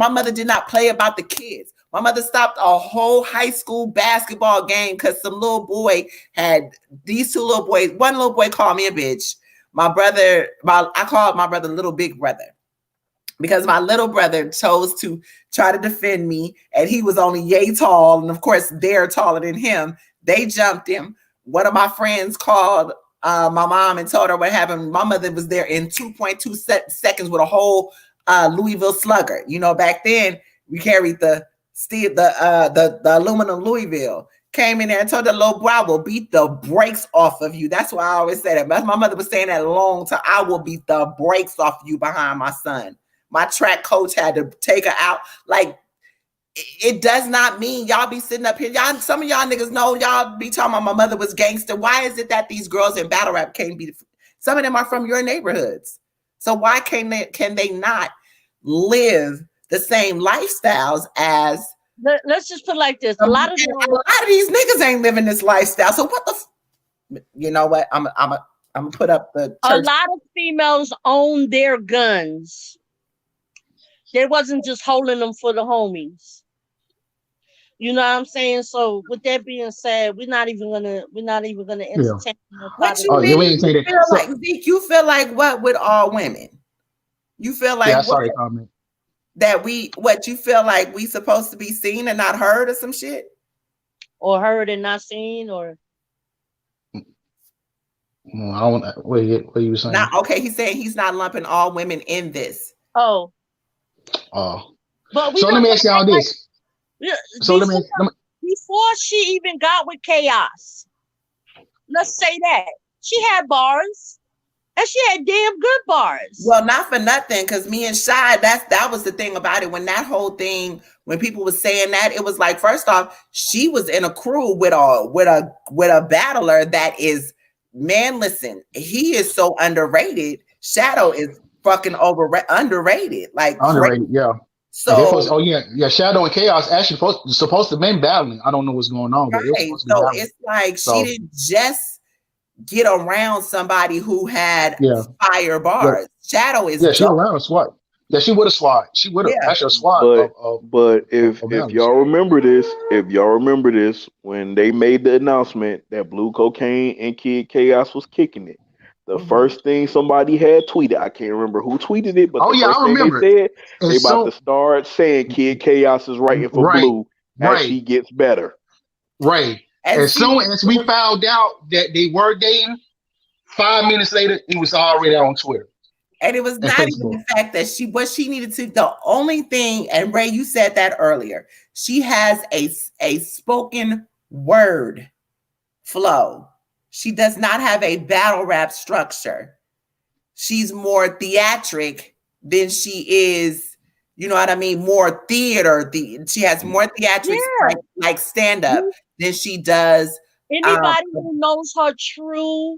mother did not play about the kids. My mother stopped a whole high school basketball game because some little boy had these two little boys. One little boy called me a bitch. I called my brother little big brother. Because my little brother chose to try to defend me, and he was only yay tall, and of course they're taller than him. They jumped him. One of my friends called my mom and told her what happened. My mother was there in 2.2 seconds with a whole Louisville Slugger. You know, back then we carried the steel, the aluminum Louisville. Came in there and told the little boy, I will beat the brakes off of you. That's why I always say that. My mother was saying that a long time. I will beat the brakes off you behind my son. My track coach had to take her out. Like, it does not mean y'all be sitting up here. Y'all, some of y'all niggas know y'all be talking about my mother was gangster. Why is it that these girls in battle rap can't be? Some of them are from your neighborhoods. So why can they not live the same lifestyles as? Let's just put it like this. A lot of these niggas ain't living this lifestyle. So what the? You know what? I'm gonna put up the. A lot of females own their guns. They wasn't just holding them for the homies. You know what I'm saying? So with that being said, we're not even gonna entertain. What you mean? You feel like Zeke? You feel like what with all women? You feel like comment. That what you feel like we supposed to be seen and not heard or some shit? Or heard and not seen, or I don't. What you saying? Not okay. He's saying he's not lumping all women in this. Oh. But so let me ask y'all this. So before she even got with Chaos, let's say that she had bars, and she had damn good bars. Well, not for nothing, because me and Shy, that was the thing about it. When that whole thing, when people were saying that, it was like, first off, she was in a crew with a battler that is, man, listen, he is so underrated. Shadow is fucking underrated, like underrated, crazy. Yeah. So Shadow and Chaos actually supposed to be battling. I don't know what's going on, but right. So it's like she didn't just get around somebody who had fire bars. Shadow is she around a SWAT. Yeah, she would have SWAT. She would have actually a SWAT. But if y'all remember this, when they made the announcement that Blue Cocaine and Kid Chaos was kicking it. The first thing somebody had tweeted, I can't remember who tweeted it, but the first thing they said, they about to start saying Kid Chaos is writing for Blue as she gets better. Right. As soon as we found out that they were dating, 5 minutes later, it was already on Twitter. And it was not even the fact that she needed to, the only thing, and Ray, you said that earlier, she has a spoken word flow. She does not have a battle rap structure. She's more theatric than she is, you know what I mean? More theater. She has more theatrics like stand-up than she does. Anybody who knows her true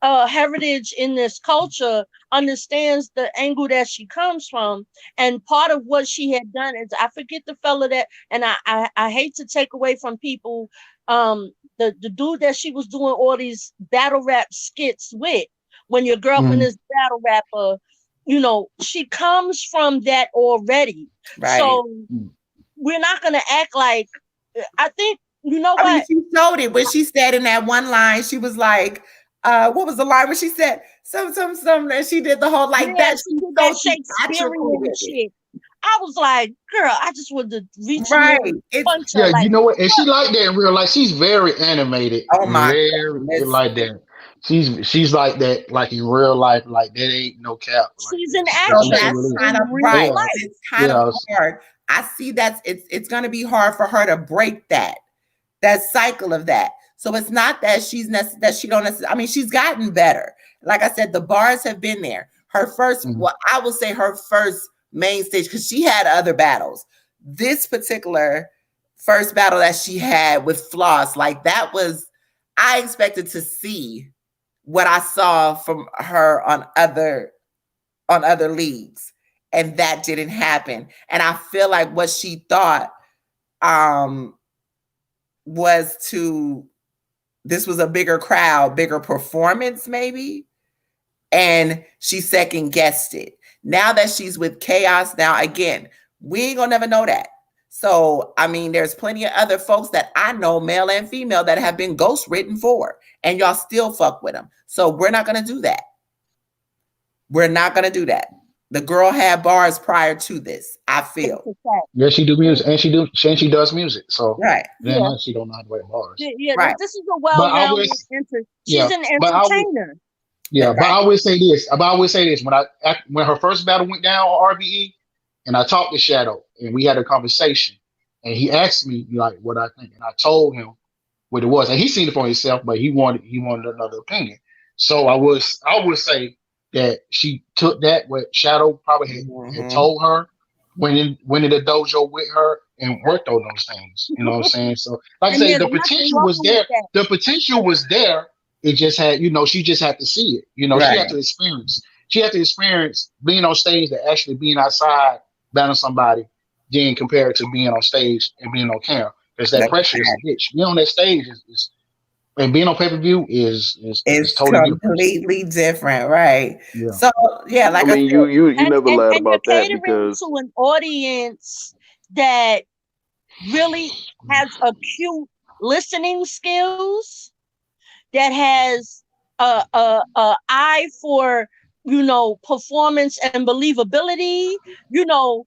heritage in this culture understands the angle that she comes from. And part of what she had done is, I forget the fella that, and I hate to take away from people, the dude that she was doing all these battle rap skits with, when your girlfriend is battle rapper, you know, she comes from that already. Right. So we're not going to act like, I think, you know what? I mean, she showed it when she said in that one line, she was like, what was the line when she said some, and she did the whole like that. She did that Shakespearean shit. I was like, girl, I just wanted to reach right. You know what? And she like that in real life. She's very animated. Oh my, very like that. She's like that, like in real life. Like that ain't no cap. She's an actress. That's kind of right. It's kind of hard. I see that it's going to be hard for her to break that cycle of that. So it's not that she don't necessarily. I mean, she's gotten better. like I said, the bars have been there. Her first, well, I will say her first main stage, because she had other battles. This particular first battle that she had with Floss, like that was, I expected to see what I saw from her on other leagues, and that didn't happen. And I feel like what she thought was this was a bigger crowd, bigger performance maybe, and she second guessed it. Now that she's with Chaos, now again, we ain't gonna never know that. So, I mean, there's plenty of other folks that I know, male and female, that have been ghost written for, and y'all still fuck with them. So we're not gonna do that. We're not gonna do that. The girl had bars prior to this, I feel. Yeah, she do music, and she does music. So right, then she don't know how to write bars. Yeah, right. This is a well-rounded she's an entertainer. But I always say this. When her first battle went down on RBE, and I talked to Shadow, and we had a conversation, and he asked me like what I think, and I told him what it was, and he seen it for himself, but he wanted another opinion. So I would say that she took that what Shadow probably had told her, went in the dojo with her and worked on those things. You know what I'm saying? So like I say, the potential was there. The potential was there. It just had, she just had to see it. She had to experience. She had to experience being on stage to actually being outside battling somebody, then compared to being on stage and being on camera. Because that pressure is a bitch. Being on that stage is and being on pay-per-view is totally completely different, right? Yeah. So yeah, like I mean, you never lied about that, because to an audience that really has acute listening skills, that has a eye for performance and believability. The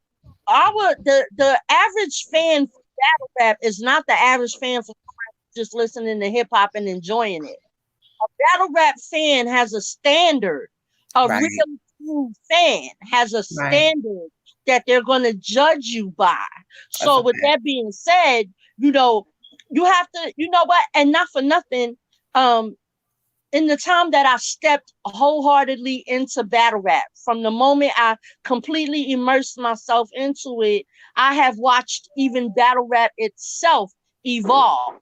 average fan for battle rap is not the average fan for just listening to hip hop and enjoying it. A battle rap fan has a standard. A real true fan has a standard that they're going to judge you by. So with that being said, you have to, and not for nothing, in the time that I stepped wholeheartedly into battle rap, from the moment I completely immersed myself into it, I have watched even battle rap itself evolve.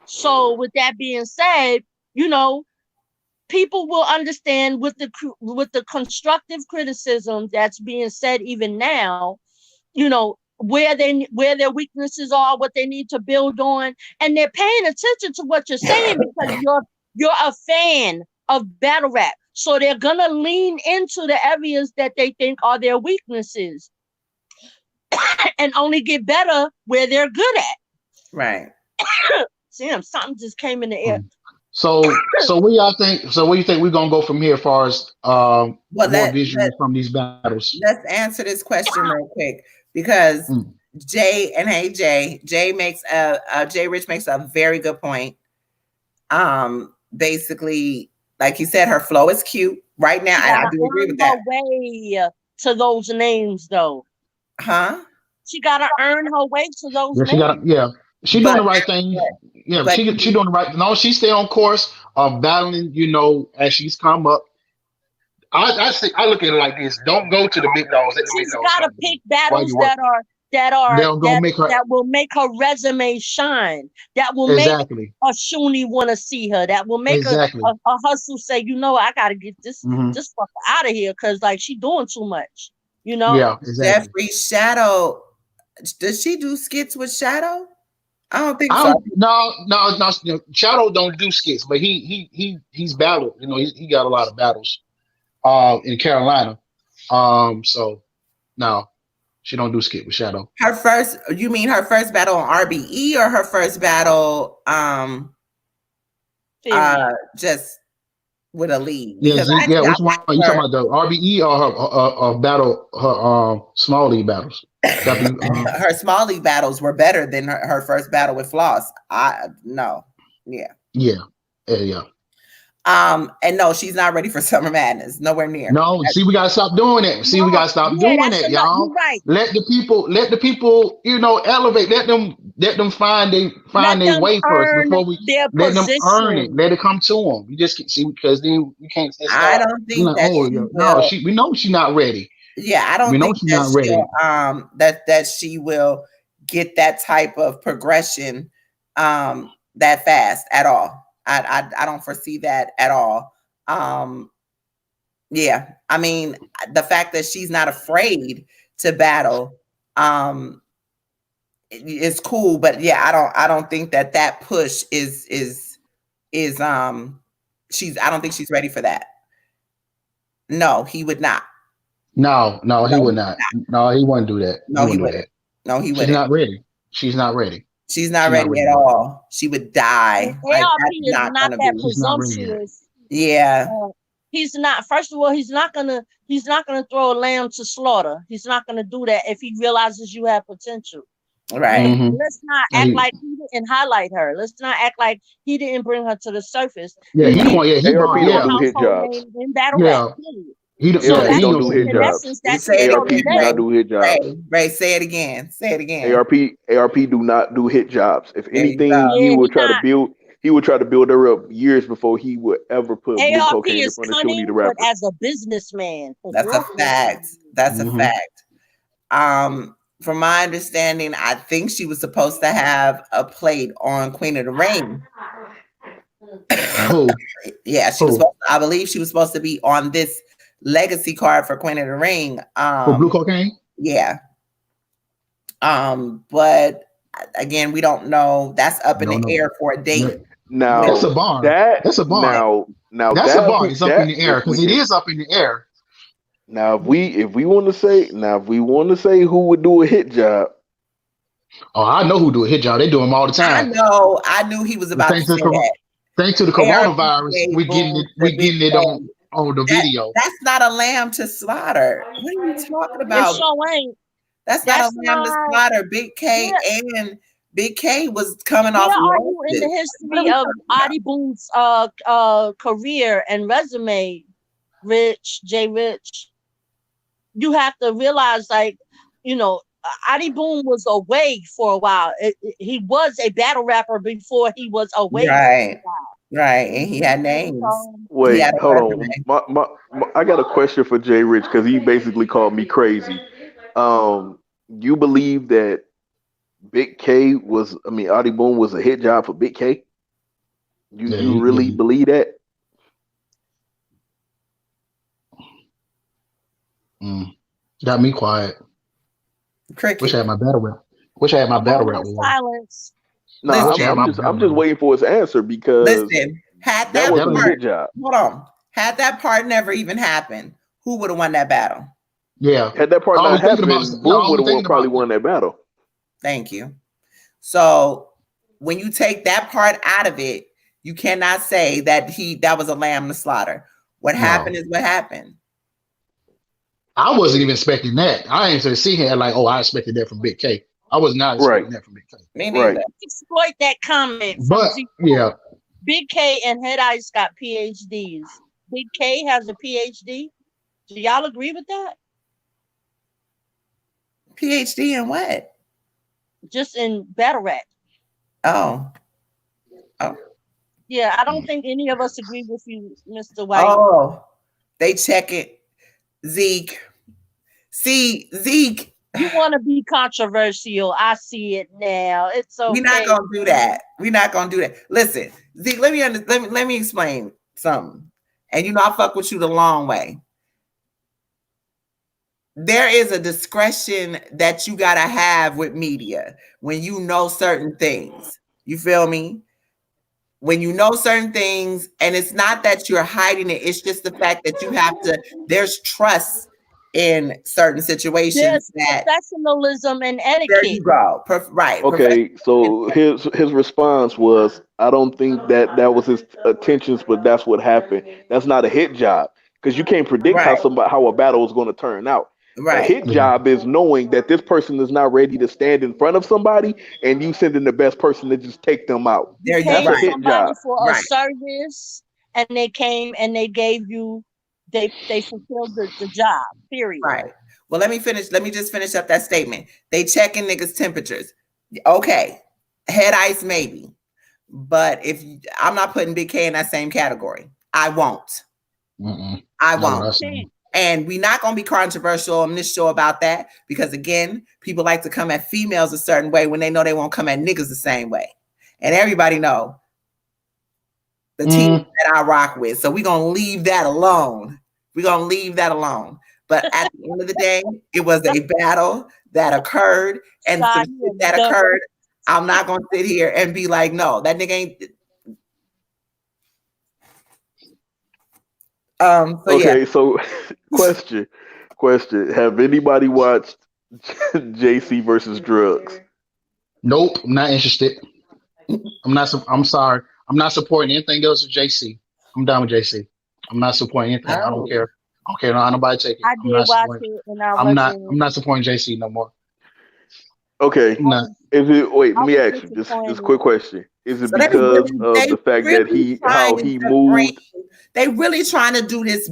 So with that being said, people will understand with the constructive criticism that's being said even now, where their weaknesses are, what they need to build on, and they're paying attention to what you're saying because you're a fan of battle rap. So they're gonna lean into the areas that they think are their weaknesses and only get better where they're good at. Right. Damn, something just came in the air. So what do y'all think? So what do you think we're gonna go from here as far as more visuals from these battles? Let's answer this question real quick, because Jay Rich makes a very good point. Basically, like you said, her flow is cute right now. I do agree with that. Way to those names, though. Huh? She gotta earn her way to those names. She doing the right thing. She doing the right. No, she stay on course of battling. As she's come up. I look at it like this: don't go to the big dogs. She's gotta pick battles that will make her resume shine. That will make a Shuni want to see her. That will make a hustle say, I gotta get this fucker out of here, because like she doing too much. Yeah, exactly. Jeffrey Shadow, does she do skits with Shadow? I don't think so. No. Shadow don't do skits, but he's battled. He got a lot of battles in Carolina. So no, she don't do skit with Shadow. You mean her first battle on RBE, or her first battle just with a lead? Which one are you talking about, the RBE or her battle, her small league battles? Her small league battles were better than her first battle with Floss. And no, she's not ready for Summer Madness. Nowhere near. No, see, we gotta stop doing it. We gotta stop doing it, y'all. Right. Let the people, elevate. Let them let them find Let their them way first earn before we their let them earn it. position. Let it come to them. You just can't see because then you can't just I start. don't You think like, that oh she yeah, no, will. we know she's not ready. Yeah, I We don't know think she's that not she'll ready. that she will get that type of progression that fast at all. I don't foresee that at all. Yeah, I mean the fact that she's not afraid to battle is cool, but yeah, I don't think that push is I don't think she's ready for that. No, he would not. No, he No, would he would not. not. No, he wouldn't do that. He No, he wouldn't do wouldn't. that. No, he She's wouldn't. not ready. She's not ready. She's not She's not ready ready at yet. all. She would die. Like ARP that's is not not gonna that be. She's not ready yet. presumptuous. Yeah. He's not. First of all, he's not gonna throw a lamb to slaughter. He's not gonna do that if he realizes you have potential. Right. Mm-hmm. Let's not act like he didn't highlight her. Let's not act like he didn't bring her to the surface. Yeah, he He point. Yeah, he ARP brought. don't a Yeah, do hit household jobs. name in battle rap. yeah. He don't. So Yeah, ARP that's he don't don't do say hit in that. jobs. essence, that's Say his it ARP again, do not Ray. do hit jobs. Ray, say it again. Say it again. ARP do not do hit jobs. If There you anything, go. Yeah, he not. he would try to build her up years before he would ever put blue ARP cocaine in is front of Tony the cunning, but rapper. as a businessman, That's a fact. That's a Mm-hmm. fact. From my understanding, I think she was supposed to have a plate on Queen of the Ring. Who? Yeah, she was. I believe she was supposed to be on this legacy card for Queen of the Ring. For blue cocaine? Yeah. But again, we don't know. That's up in the air for a date. Now That's a bar. That's a bar. Now That's that a bar. It's up in the air because it is up in the air. Now if we want to say who would do a hit job. Oh, I know who do a hit job. They do them all the time. I know. I knew he was about to say that. Thanks to the coronavirus, we getting it on the video. That's not a lamb to slaughter. What are you talking about? It sure ain't. That's not a lamb to slaughter. Big K and Big K was coming off. Where are you in the history of Adi Boom's career and resume, J. Rich? You have to realize, like, you know, Adi Boom was away for a while. He was a battle rapper before he was away. Right. Right. And he had names. Wait, hold on. I got a question for Jay Rich because he basically called me crazy. You believe that Big K Adi Boom was a hit job for Big K? You really believe that? Got me quiet. Cricket. Wish I had my battle rap. Wish I had my battle rap. Silence. No, I'm just waiting for his answer because had that was a hit job. Hold on. Had that part never even happened, who would have won that battle? Yeah. Had that part not happened, Boom would have probably won that battle. Thank you. So when you take that part out of it, you cannot say that that was a lamb to slaughter. What happened is what happened. I wasn't even expecting that. I ain't see him like, I expected that from Big K. I was not expecting that from Big K. Me neither. Right. Exploit that comment. But Big K and Head Ice got PhDs. Big K has a PhD. Do y'all agree with that? PhD in what? Just in battle rap. Oh. Yeah, I don't think any of us agree with you, Mr. White. Oh, they check it. Zeke. See, Zeke. You want to be controversial. I see it now. It's okay. We're not gonna do that. We're not gonna do that. Listen, Zeke, let me explain something. And I fuck with you the long way. There is a discretion that you gotta have with media when you know certain things. You feel me? When you know certain things, and it's not that you're hiding it, it's just the fact that you have to, there's trust in certain situations. There's professionalism and etiquette. There you go. Right. Okay, so his response was, I don't think that was his intentions, but that's what happened. That's not a hit job because you can't predict how a battle is going to turn out. Right. A hit job is knowing that this person is not ready to stand in front of somebody, and you sending the best person to just take them out. That's a hit job for a service, and they came and they gave you. They fulfilled the job. Period. Right. Well, let me just finish up that statement. They checking niggas' temperatures. Okay. Head ice, maybe. But I'm not putting Big K in that same category. I won't. I won't. And we're not going to be controversial on this show about that because, again, people like to come at females a certain way when they know they won't come at niggas the same way. And everybody know the team that I rock with. So we're going to leave that alone. We're going to leave that alone. But at the end of the day, it was a battle that occurred and some shit that occurred. I'm not going to sit here and be like, no, that nigga ain't. So question. Have anybody watched JC versus Drugs? Nope, I'm not interested. I'm sorry. I'm not supporting anything else with JC. I'm done with JC. I'm not supporting anything. I don't care. I don't care. No, nobody take it. I did watch it, and I'm not supporting JC no more. Okay. Let me ask you this quick question. Is it because of the fact that how he moved? They really trying to do this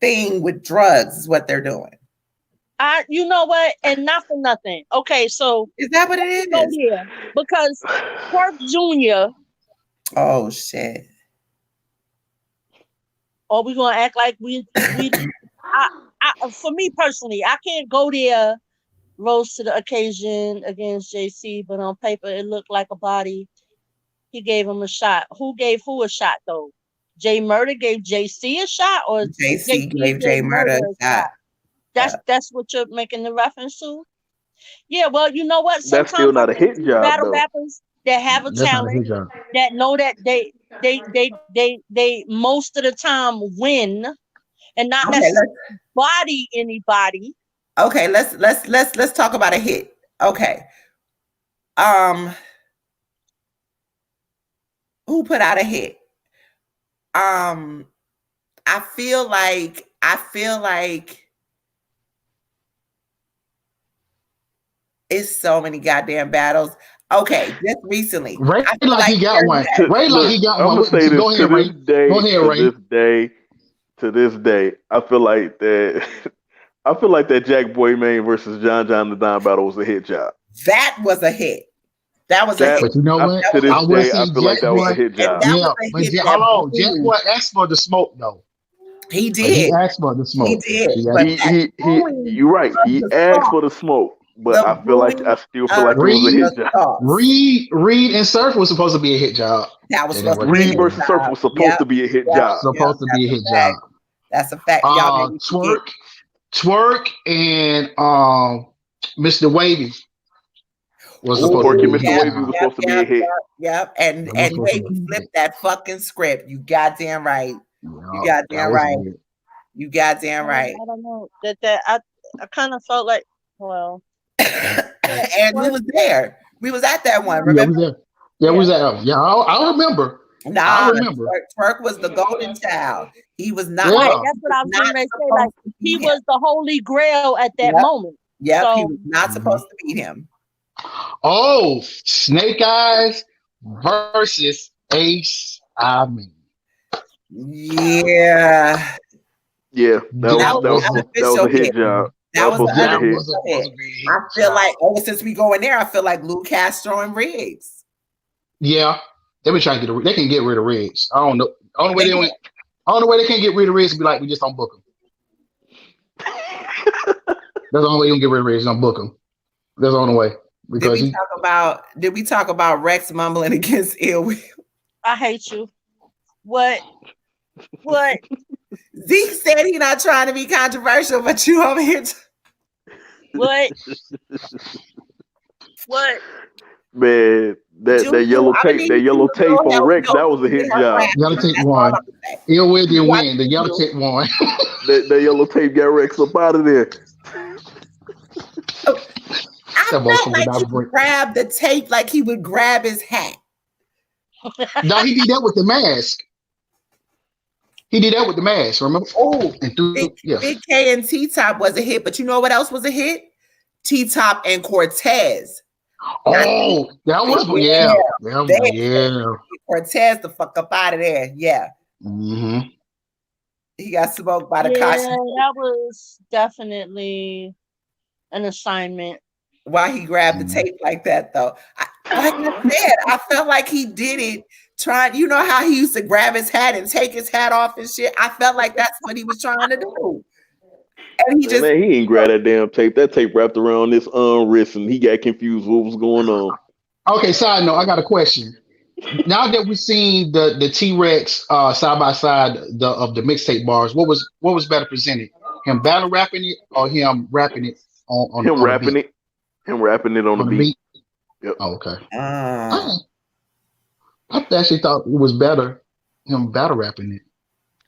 thing with drugs is what they're doing. You know what? And not for nothing. Okay, so is that what it is? Yeah, because Twerk Jr. Oh shit. Or we gonna act like we for me personally, I can't go there, rose to the occasion against JC, but on paper it looked like a body. He gave him a shot. Who gave who a shot though? Jay Murder gave JC a shot, or JC gave Jay Murder a shot? That's what you're making the reference to. Yeah, well, you know what? Sometimes that's still not a hit job. Battle rappers that have a talent, that know that they most of the time win, and not necessarily body anybody. Okay, let's talk about a hit. Okay, who put out a hit? I feel like it's so many goddamn battles. Okay, just recently. Ray like he got one. Ray like he got one. I'm gonna say this to this day. Go ahead, Ray. To this day, I feel like that Jack Boy Main versus John the Don battle was a hit job. That was a hit. That was a hit. But you know what? To this day, I feel like that was a hit job. Yeah, but hold on. Jack Boy asked for the smoke though. He did. He asked for the smoke. He did. You're right. He asked for the smoke. But I still feel like it was a hit job. Reed and Surf was supposed to be a hit job. That was Reed versus Surf was supposed to be a hit job. Supposed to be a hit job. That's a fact. Twerk and Mr. Wavy was supposed to be Mr. Wavy was supposed to be a hit. Yep. And Wavy flipped that fucking script. You goddamn right. You goddamn right. You goddamn right. I don't know that I kind of felt like, well. And we was there. We was at that one. Remember? We was at. Yeah, I remember. I remember. Twerk was the golden child. He was not. Right, that's what I was going to say. Like he was the holy grail at that moment. Yep, so, he was not supposed to beat him. Oh, Snake Eyes versus Ace. I mean, yeah. That was a hit job. That was a hit. I feel like since we go in there, I feel like Lou Castro and Riggs. Yeah, they been trying to get. They can get rid of Riggs. I don't know. Only way they can't get rid of Riggs is be like we just don't book them. That's the only way you can get rid of Riggs. Don't book them. That's the only way. Because did we talk about Rex mumbling against Ill Will? I hate you. What? Zeke said he's not trying to be controversial, but you over here. What? Man, that yellow tape on Rex, that was a hit job. Yellow tape won. Ill Will didn't win. The yellow tape won. that yellow tape got Rex up out of there. I felt like he would grab the tape like he would grab his hat. No, he did that with the mask. Remember? Oh, Big K and T-Top was a hit, but you know what else was a hit? T-Top and Cortez. Oh, that was yeah. Cortez the fuck up out of there. Yeah. Mm-hmm. He got smoked by the cops. That was definitely an assignment. why he grabbed the tape like that, though. Like I said, I felt like he did it trying. You know how he used to grab his hat and take his hat off and shit. I felt like that's what he was trying to do, and he just Man, he ain't grab that damn tape. That tape wrapped around his wrist, and he got confused what was going on. Okay, side note, I got a question. Now that we've seen the T-Rex side by side of the mixtape bars, what was better presented? Him battle rapping it or him rapping it on Him the rapping beat? it. Him rapping it on the beat. Yep. Oh, okay. uh, I actually thought it was better him battle rapping it.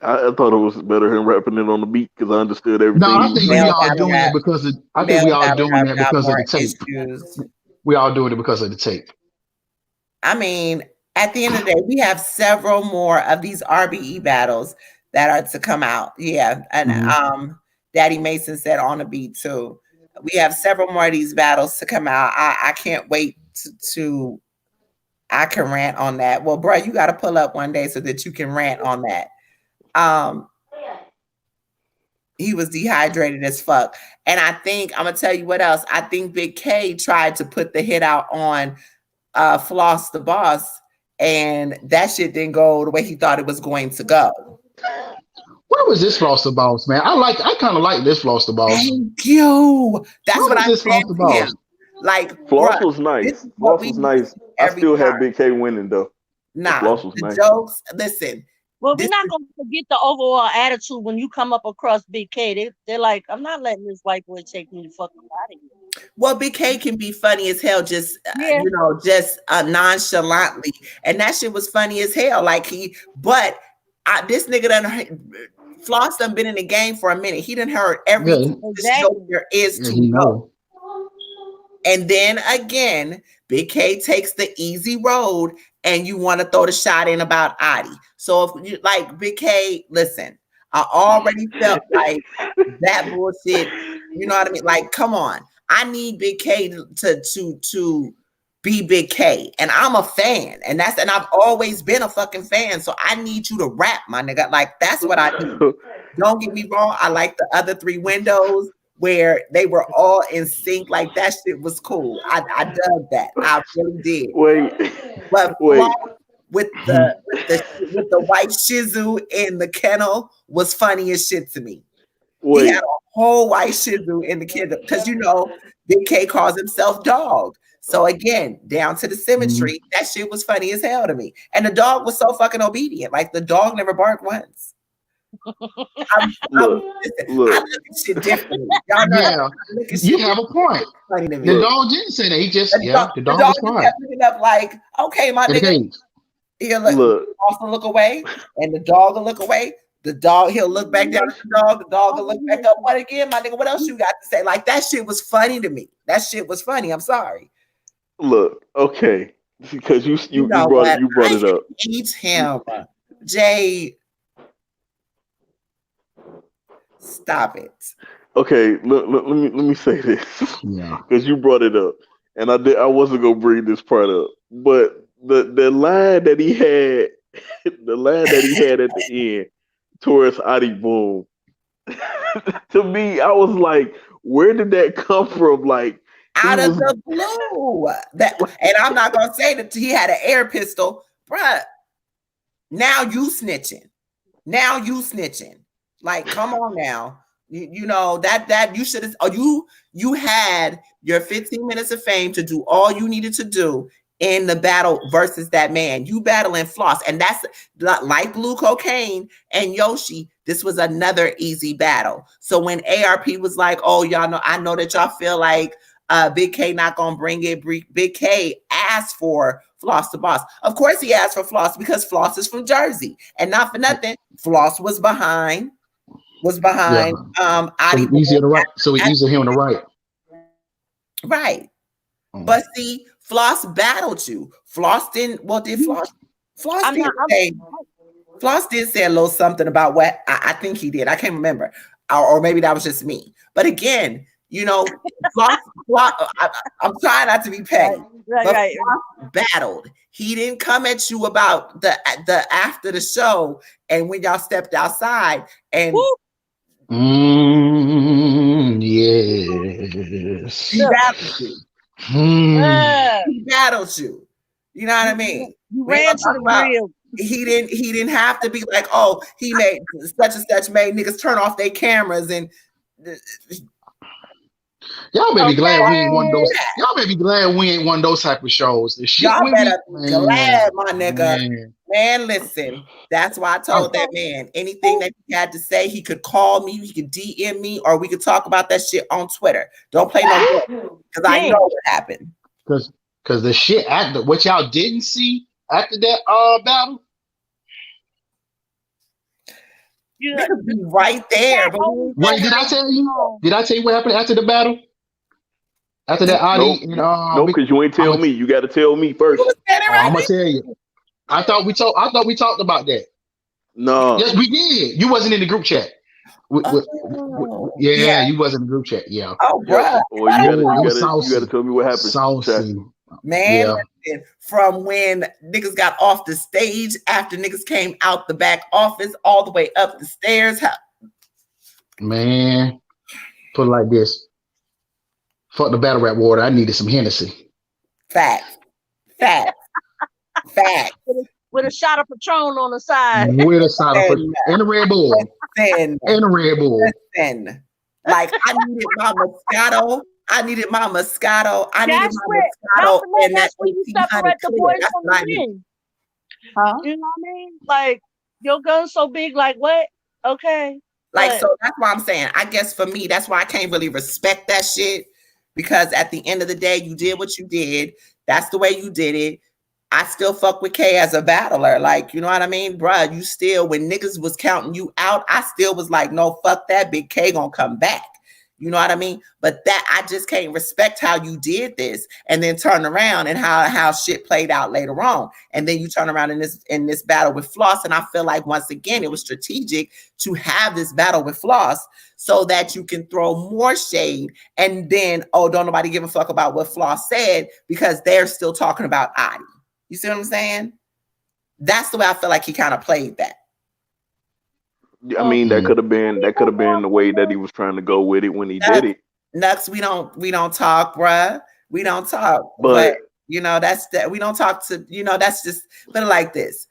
I thought it was better him rapping it on the beat because I understood No, everything I he was think saying. we male all battle doing rap, it because of. I think male we all battle doing rap that got because of more the tape. issues. We all doing it because of the tape. I mean, at the end of the day, we have several more of these RBE battles that are to come out. Yeah, and Daddy Mason said on the beat too. We have several more of these battles to come out. I can't wait to I can rant on that. Well, bro, you got to pull up one day so that you can rant on that. He was dehydrated as fuck. And I think, I'm going to tell you what else. I think Big K tried to put the hit out on Floss the Boss, and that shit didn't go the way he thought it was going to go. Where was this Floss the Boss, man? I kind of like this Floss the Boss. Thank you. That's Where what was I this said Floss the to Boss? him. Like, Floss bruh, was nice. this is what Floss we was do nice. I every still time. had Big K winning though. Nah, Floss was the nice. jokes. Listen, Well, we're this not is gonna forget the overall attitude when you come up across Big K. They're like, I'm not letting this white boy take me the fuck out of here. well, Big K can be funny as hell, just Yeah. just nonchalantly, and that shit was funny as hell. Like this nigga done Floss done been in the game for a minute. He done heard every Yeah, Exactly. there is yeah, to he know. know. And then again, Big K takes the easy road, and you want to throw the shot in about Adi. So if you like Big K, listen, I already felt like that bullshit. You know what I mean? Like, come on. I need Big K to be Big K. And I'm a fan. And I've always been a fucking fan. So I need you to rap, my nigga. Like, that's what I do. Don't get me wrong. I like the other three windows where they were all in sync. Like, that shit was cool. I dug that. I really did. Wait. But Wait. with the white shizu in the kennel was funny as shit to me. Wait. He had a whole white shizu in the kennel because Big K calls himself Dog. So again, down to the symmetry, that shit was funny as hell to me. And the dog was so fucking obedient. Like, the dog never barked once. I look at shit differently. Y'all know Yeah, you have a point. funny to me. The dog didn't say that. He just the dog was just quiet. kept picking up like, okay, my nigga. He'll also look away, and the dog will look away. The dog, he'll look back down at the dog will look back up. What again, my nigga? What else you got to say? Like, that shit was funny to me. That shit was funny. I'm sorry. Look, okay. Because you brought it up. Eat him. Jay. Stop it. Okay, let me say this. Yeah. Because you brought it up. And I wasn't gonna bring this part up. But the line that he had, the line that he had at the end towards Adi Boom, to me, I was like, where did that come from? Like, out of the blue. And I'm not gonna say that he had an air pistol, bruh. Now you snitching. Like, come on now. You know that you should have. You had your 15 minutes of fame to do all you needed to do in the battle versus that man. You battling Floss, and that's like Blue Cocaine and Yoshi. This was another easy battle. So when ARP was like, "Oh, y'all know, I know that y'all feel like Big K not gonna bring it." Big K asked for Floss the Boss. Of course, he asked for Floss because Floss is from Jersey, and not for nothing, Floss was behind. Yeah. Adi so easier to write. So it's easier him to write. Right. But see, Floss battled you. Floss didn't. Well, did Floss? Floss did say a little something about what I think he did. I can't remember, or maybe that was just me. But again, you know, Floss I'm trying not to be petty. Right. Floss battled. He didn't come at you about the after the show and when y'all stepped outside and. Woo! Yes. He battles you. Yeah. He battles you. You know what I mean? You We ain't ran gonna to talk the about grill. he didn't have to be like, oh, he made such and such made niggas turn off their cameras and Y'all may be glad we ain't one of those. Okay. Y'all may be glad we ain't one of those type of shows. The shit y'all we better be, be glad, my nigga. man. Man, listen. That's why I told that man anything that he had to say, he could call me, he could DM me, or we could talk about that shit on Twitter. Don't play no game because I know what happened. Because the shit after what y'all didn't see after that battle. Niggas be right there. But Wait, did I tell you? Did I tell you what happened after the battle? After that, Nope. Adi and Nope, because you ain't tell me. You got to tell me first. I'm gonna tell you. I thought we talked about that. No. Yes, we did. You wasn't in the group chat. Yeah, you wasn't in the group chat. Yeah. Oh, bro. Well, you gotta tell me what happened. Saucy. Man, listen, from when niggas got off the stage after niggas came out the back office all the way up the stairs. Man, put it like this. Fuck the battle rap water. I needed some Hennessy. Fact. With a shot of Patron on the side. With a side of and a Red Bull. And a Red Bull. Listen. Like I needed my Moscato. I needed my Moscato. And that when you separate the boys from the men. Huh? You know what I mean? Like your gun's so big, like what? Okay. Like, so that's why I'm saying, I guess for me, that's why I can't really respect that shit. Because at the end of the day, you did what you did. That's the way you did it. I still fuck with K as a battler. Like, you know what I mean? Bruh, you still, when niggas was counting you out, I still was like, no, fuck that. Big K gonna come back. You know what I mean? But that, I just can't respect how you did this and then turn around and how shit played out later on. And then you turn around in this battle with Floss. And I feel like, once again, it was strategic to have this battle with Floss so that you can throw more shade. And then, oh, don't nobody give a fuck about what Floss said because they're still talking about Adi. You see what I'm saying? That's the way I feel like he kind of played that. I mean, that could have been the way that he was trying to go with it when he did it. Nux, we don't talk, bruh. We don't talk. But you know, that's that we don't talk to, you know, that's just put it like this.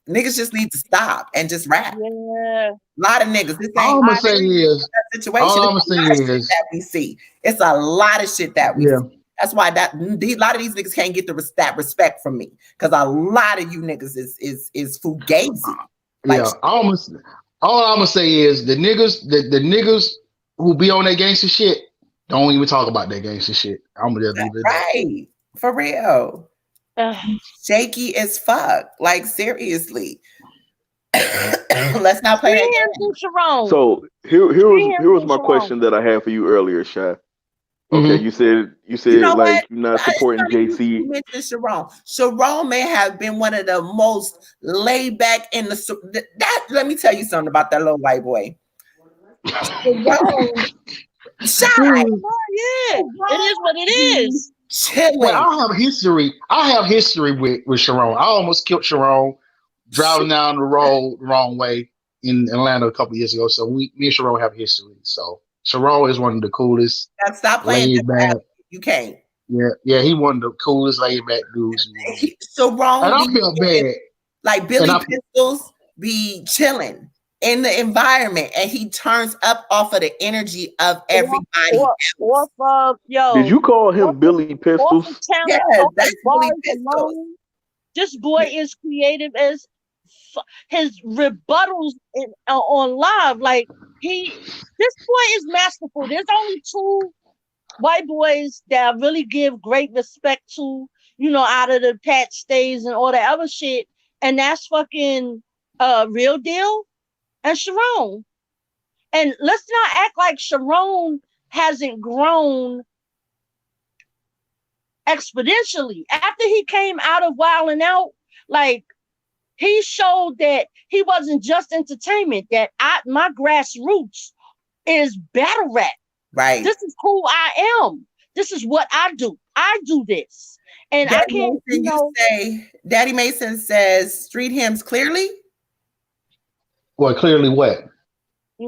Niggas just need to stop and just rap. Yeah. A lot of niggas. This ain't all I'm gonna say is situation. All I'm gonna say is that we see. It's a lot of shit that we see. That's why a lot of these niggas can't get that respect from me. Because a lot of you niggas is fugazi. Like, all I'm gonna say is the niggas who be on that gangster shit don't even talk about that gangster shit. I'm gonna just leave it right for real. Shaky as fuck. Like, seriously. Let's not play that game. So here was my question that I had for you earlier, Shy. Okay, you said you know like you're not supporting JC. You mentioned Sharon. Sharon may have been one of the most laid back in the that. Let me tell you something about that little white boy. Sharon, shy. Yeah, it is what it is. Chilling. Well, I have history with Sharon. I almost killed Sharon driving down the road the wrong way in Atlanta a couple years ago. So me and Sharon have history. So Sharon is one of the coolest. Stop playing back. You can't. Yeah, he one of the coolest laid back dudes. Sharon, and I feel bad. Like Billy Pistols be chilling in the environment, and he turns up off of the energy of everybody else. Did you call him Billy Pistols? Yeah, that's Billy Pistols. This boy is creative as his rebuttals on live. Like this boy is masterful. There's only two white boys that I really give great respect to, you know, out of the Pat Stays and all that other shit, and that's fucking Real Deal and Sharon. And let's not act like Sharon hasn't grown exponentially. After he came out of Wild 'N Out, like, he showed that he wasn't just entertainment, that my grassroots is battle rap. Right. This is who I am. This is what I do. I do this. And Daddy I can't, Mason, Daddy Mason says street hymns clearly. Well, clearly what?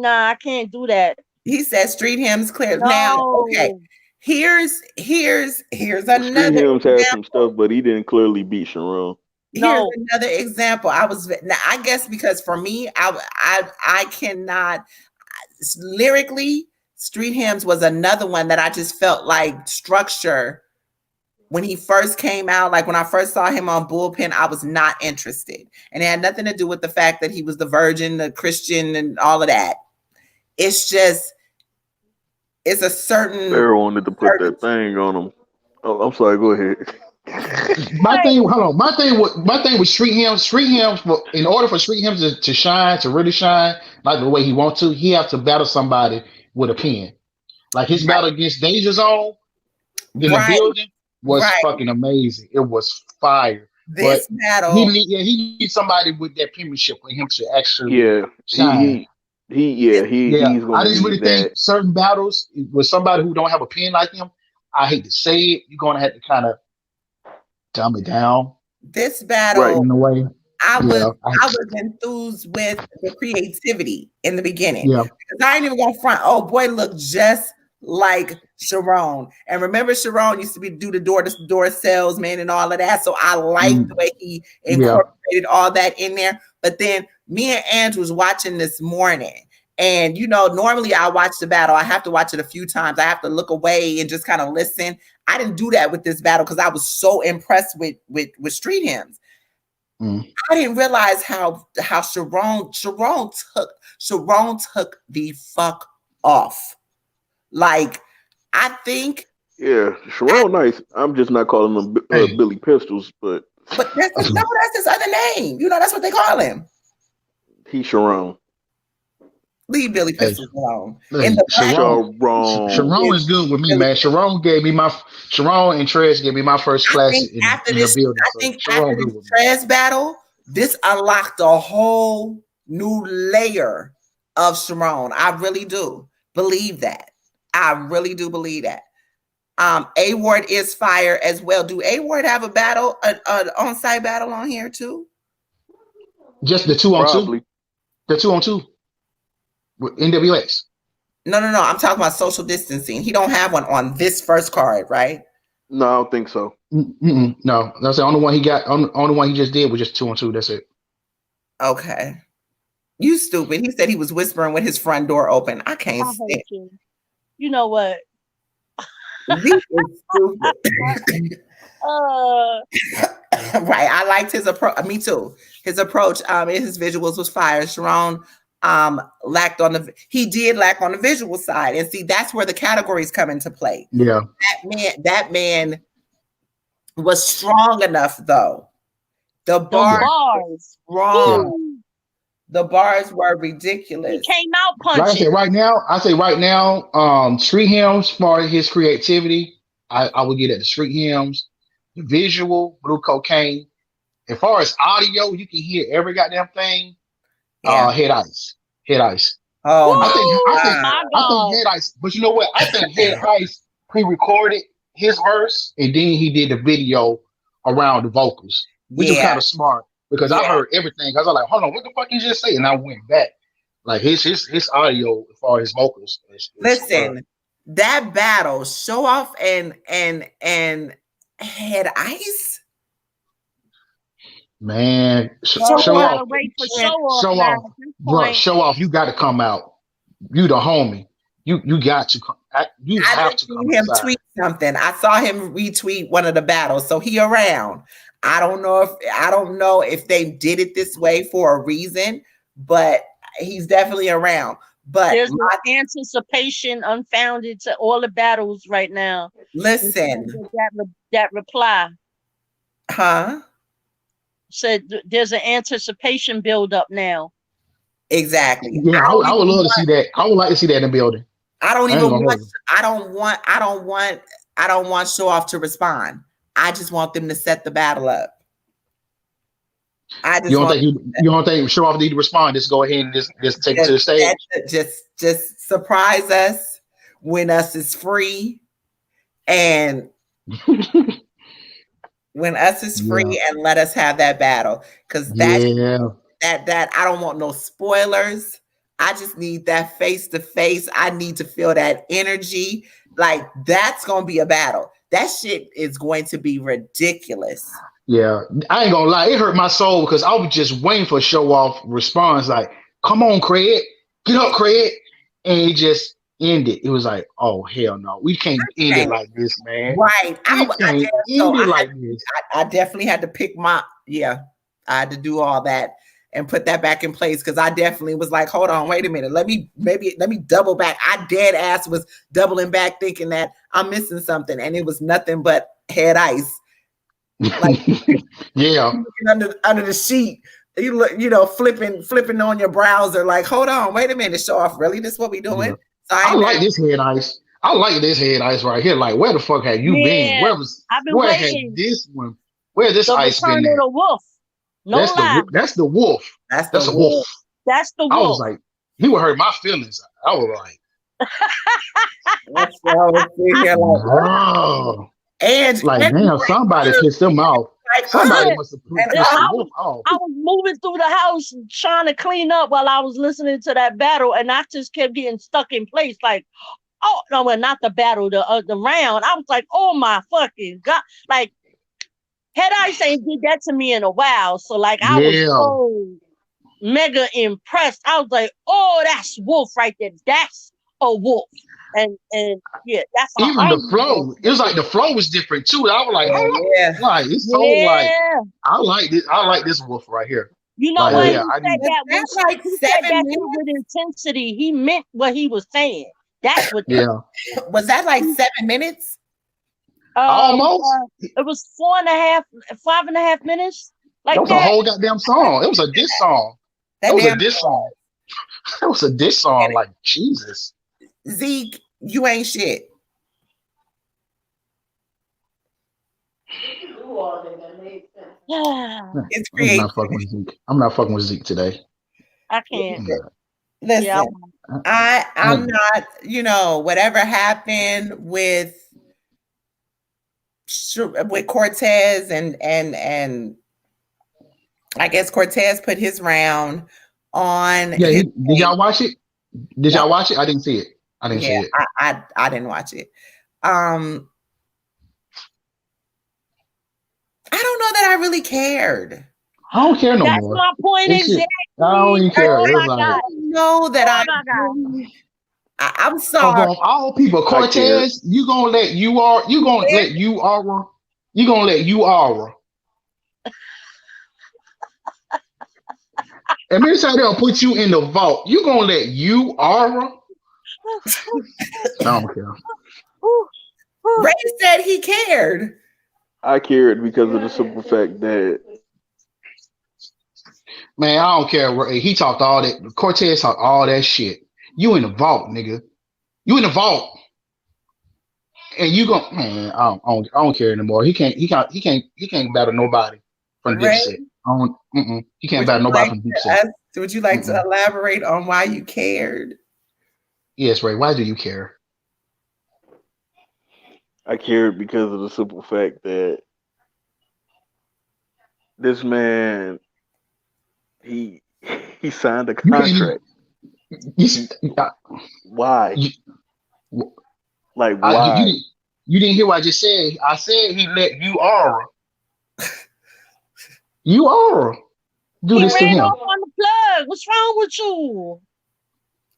Nah, I can't do that. He said street hymns clear. Now, okay. No. Here's Street another Hymns had some example. stuff, but he didn't clearly beat Sharon. Here's No. another example. Now, I guess because for me, I cannot lyrically. Street Hymns was another one that I just felt like structure when he first came out. Like when I first saw him on Bullpen, I was not interested, and it had nothing to do with the fact that he was the virgin, the Christian, and all of that. It's just it's a certain. Pharaoh wanted to put that thing on him. Oh, I'm sorry. Go ahead. My thing, hold on. My thing with Street Hymns, in order for Street Hymns to shine, to really shine, like the way he wants to, he have to battle somebody with a pen. Like his battle against Danger Zone in the building was fucking amazing. It was fire. This battle, he needs somebody with that penmanship for him to actually shine. He's I just really think certain battles with somebody who don't have a pen like him, I hate to say it, you're gonna have to kind of dumb it down. This battle, in a way, I was enthused with the creativity in the beginning. Yeah, because I ain't even gonna front. Oh boy, look just like Sharon. And remember, Sharon used to do the door-to-door salesman and all of that. So I liked the way he incorporated all that in there. But then me and Andrew was watching this morning. And normally I watch the battle. I have to watch it a few times. I have to look away and just kind of listen. I didn't do that with this battle because I was so impressed with Street Hymns. I didn't realize how Sharon took the fuck off. Like, I think. Yeah, Sharon nice. I'm just not calling them Billy Pistols, but that's his other name. That's what they call him. He's Sharon. Leave Billy Pistols alone. Sharon is good with me, man. Sharon and Trez gave me my first class in the building. I think after this Trez battle, this unlocked a whole new layer of Sharon. I really do believe that. I really do believe that. A-Ward is fire as well. Do A-Ward have a battle, an on-site battle on here too? Just the 2-on-2. The 2-on-2 with NWX. No. I'm talking about social distancing. He don't have one on this first card, right? No, I don't think so. No, that's the only one he got. Only one he just did was just 2-on-2. That's it. Okay. You stupid. He said he was whispering with his front door open. I can't stand you. You know what? This is stupid. Right. I liked his approach. Me too. His approach, his visuals was fire. Sharon he did lack on the visual side. And see, that's where the categories come into play. Yeah. That man was strong enough though. The bars wrong. The bars were ridiculous. He came out punching. Like I say right now, Street Hymns for his creativity, I would get at the Street Hymns, the visual, Blue Cocaine. As far as audio, you can hear every goddamn thing. Head Ice. Oh, I think Head Ice. But you know what? I think Head Ice pre-recorded his verse and then he did the video around the vocals, which is kind of smart. Because I heard everything. I was like, hold on, what the fuck you just say? And I went back. Like his audio as far as his vocals. Listen, that battle, Show Off and Head Ice. Man, show off. Bro, Show Off. You got to come out. You the homie. You got to come. You have to come him tweet something. I saw him retweet one of the battles, so he around. I don't know if they did it this way for a reason, but he's definitely around. But there's no anticipation unfounded to all the battles right now. Listen, that reply. Huh? Said there's an anticipation build up now. Exactly. Yeah, I would love to see that. I would like to see that in the building. I don't want Show Off to respond. I just want them to set the battle up. You don't think Show Off need to respond? Just go ahead and just take it to the stage. Just surprise us when us is free, and when us is free, and let us have that battle. Because that I don't want no spoilers. I just need that face to face. I need to feel that energy. Like that's gonna be a battle. That shit is going to be ridiculous. Yeah, I ain't gonna lie, it hurt my soul because I was just waiting for a show off response, like, "Come on, Craig, get up, Craig," and it just ended. It was like, "Oh hell no, we can't end it like this, man. Right. We can't end it like this." I definitely had to pick my I had to do all that and put that back in place because I definitely was like, hold on, wait a minute. Let me double back. I dead ass was doubling back thinking that I'm missing something, and it was nothing but head ice. Like yeah, under the sheet. You look, flipping on your browser, like, hold on, wait a minute, show off. Really? This is what we doing? Yeah. So I like this head ice. I like this head ice right here. Like, where the fuck have you been? I've been where waiting. had this one? Where this ice been? Return of the wolf. No lie. That's the wolf. That's a wolf. That's the wolf. I was like, he would hurt my feelings. I was like, that's what I was sitting here like, oh. And damn, somebody pissed them off. Like, somebody must have pissed the wolf off. I was moving through the house trying to clean up while I was listening to that battle, and I just kept getting stuck in place. Like, oh no, well, not the battle, the round. I was like, oh my fucking god! Like, Head Ice ain't did that to me in a while, so like I was so mega impressed. I was like, oh, that's wolf right there. That's a wolf. And yeah, that's even the flow. It was like the flow was different too. I was like, like it's so like I like this. I like this wolf right here. You know what? He said that's like 7 minutes with intensity. He meant what he was saying. That's what. Was that like 7 minutes? Almost. It was 5.5 minutes. Like that was a whole goddamn song. It was a diss song. It was a diss song. It was a diss song. Like Jesus. Zeke, you ain't shit. It's creative. I'm not fucking with Zeke today. I can't. Listen, I'm not, whatever happened with Cortez and I guess Cortez put his round on. Yeah, did y'all watch it? Did y'all watch it? I didn't see it. I didn't see it. I didn't watch it. I don't know that I really cared. I don't care no more. That's my point exactly. I don't even care. I don't know that I'm sorry. Of all people, Cortez, you gonna let you aura. And maybe they'll put you in the vault. You gonna let you aura? I don't care. Ray said he cared. I cared because of the simple fact that, man, I don't care. He talked all that. Cortez talked all that shit. You in the vault, nigga. You in the vault, and you go, man. I don't care anymore. He can't battle nobody from Dipset. He can't battle nobody from Dipset. Would you like to elaborate on why you cared? Yes, Ray. Why do you care? I cared because of the simple fact that this man, he signed a contract. Why? Why? You didn't hear what I just said. I said he let you aura. You aura. Do this to him. Off on the plug. What's wrong with you?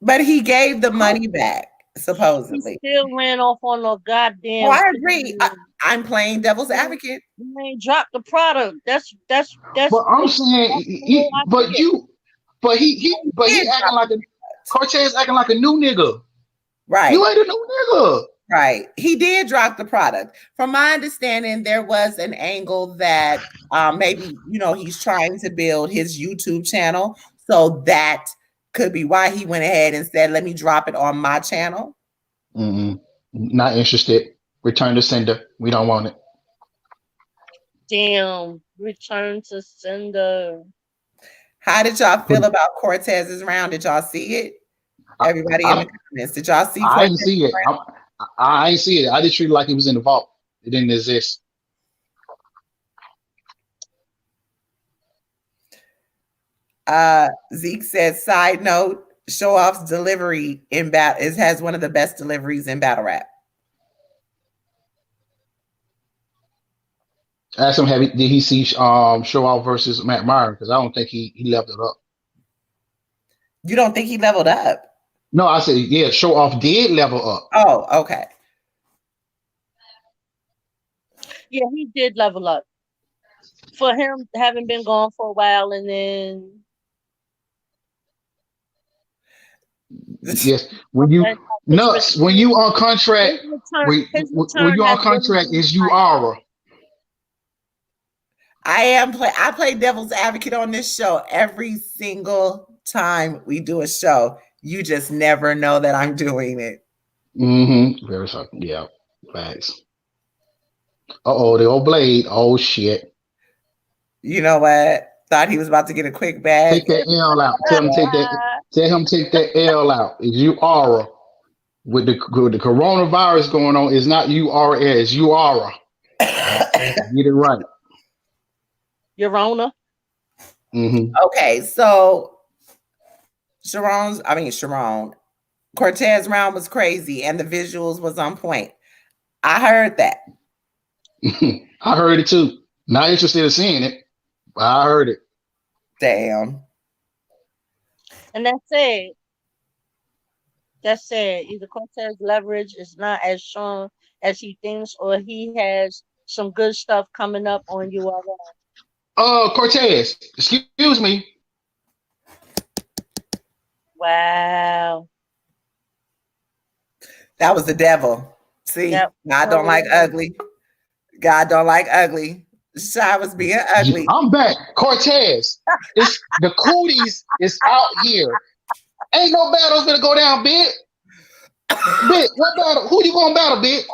But he gave the money back, supposedly. He still ran off on the goddamn. Oh, I agree. I'm playing devil's advocate. You ain't dropped the product. That's. But I'm saying, he acting like Cortez acting like a new nigga. Right. You ain't a new nigga. Right. He did drop the product. From my understanding, there was an angle that maybe, he's trying to build his YouTube channel. So that could be why he went ahead and said, let me drop it on my channel. Not interested. Return to sender. We don't want it. Damn. Return to sender. How did y'all feel about Cortez's round? Did y'all see it? Everybody in the comments. Did y'all see Cortez's I didn't see it. I ain't see it. I just treated it like it was in the vault. It didn't exist. Zeke says, side note, Show Off's delivery in battle has one of the best deliveries in battle rap. Ask him, did he see Show Off versus Matt Meyer? Because I don't think he leveled it up. You don't think he leveled up? No, I said, yeah, Show Off did level up. Oh, okay. Yeah, he did level up. For him having been gone for a while, and then yes, when you on contract, when you on contract is you aura. I play devil's advocate on this show every single time we do a show. You just never know that I'm doing it. Mm-hmm. Very sorry. Yeah. Facts. The old Blade. Oh shit. You know what? Thought he was about to get a quick bag. Take that L out. Tell him take that L out. Is you aura. With the coronavirus going on, it's not you aura, it's you aura. Get it right. Your Mm-hmm. Okay, so Sharon, Cortez round was crazy and the visuals was on point. I heard that. I heard it too. Not interested in seeing it, but I heard it. Damn. And that's it. Either Cortez leverage is not as strong as he thinks, or he has some good stuff coming up on URL. Cortez, excuse me. Wow. That was the devil. See, yep. God don't like ugly. God don't like ugly. Shy was being ugly. I'm back. Cortez. It's the cooties is out here. Ain't no battles gonna go down, Bit. Bit, what battle? Who you gonna battle, Bit?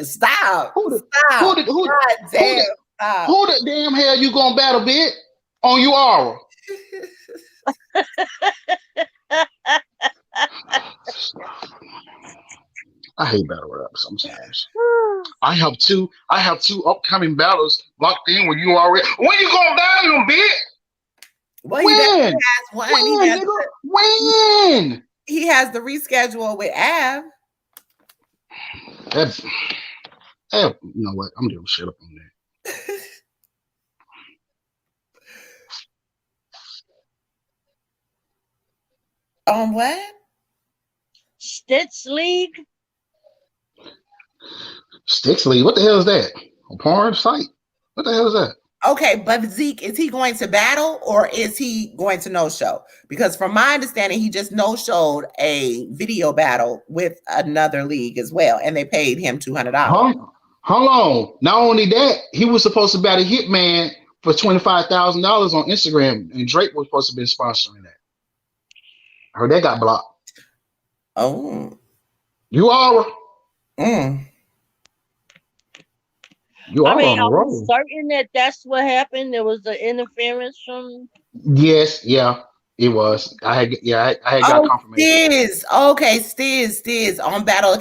Stop. Who the damn hell you gonna battle, Bit? On you aura. I hate battle rap sometimes. I have two upcoming battles locked in with you already. When you gonna battle them, Bit? Well, when? When? He has the reschedule with Av. You know what? I'm gonna shut up on that. On what? Stitch League? Stitch League? What the hell is that? A porn site? What the hell is that? Okay, but Zeke, is he going to battle or is he going to no-show? Because from my understanding, he just no-showed a video battle with another league as well, and they paid him $200. Hold on. Not only that, he was supposed to battle Hitman for $25,000 on Instagram, and Drake was supposed to be sponsoring that. I heard that got blocked. Oh. You are. You are on the road. I'm certain that that's what happened. There was the interference from. Yes, yeah, it was. I had got confirmation. Stiz on Battle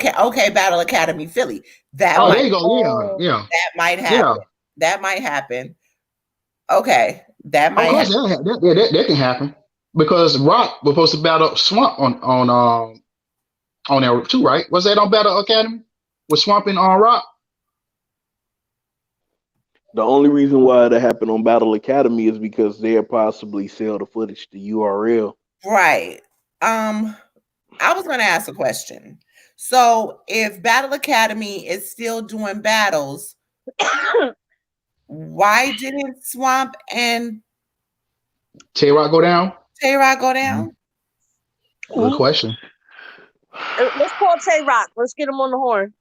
Academy Philly. There you go. Yeah. That might happen. Yeah. That might happen. Okay, that might. Of course, that can happen because Rock was supposed to battle Swamp on there too, right? Was that on Battle Academy? Was Swamp and on Rock? The only reason why that happened on Battle Academy is because they'll possibly sell the footage to URL. Right. I was going to ask a question. So if Battle Academy is still doing battles, why didn't Swamp and Tay-Rock go down? Good question. Let's call Tay-Rock. Let's get him on the horn.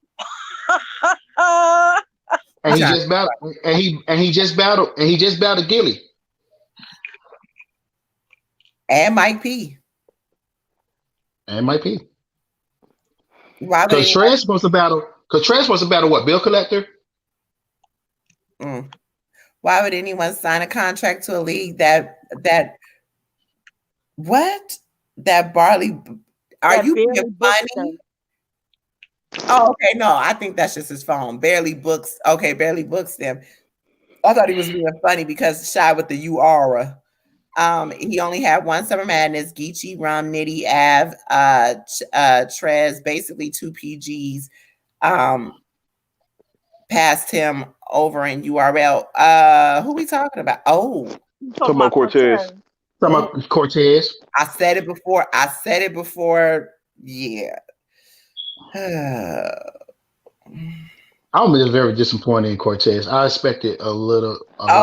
And he just battled Gilly. And Mike P. Because Trey's supposed to battle what? Bill Collector? Why would anyone sign a contract to a league that Barley? Are you being funny? Oh, okay. No, I think that's just his phone. Barely books them. I thought he was being funny because Shy with the U aura. He only had one Summer Madness. Geechee, Rum, Nitty, Av, Trez, basically two PGs. Passed him over in URL. Who we talking about? Oh, Talking about Cortez. Talking about Cortez. I said it before. Yeah. I'm just very disappointed in Cortez. I expected a lot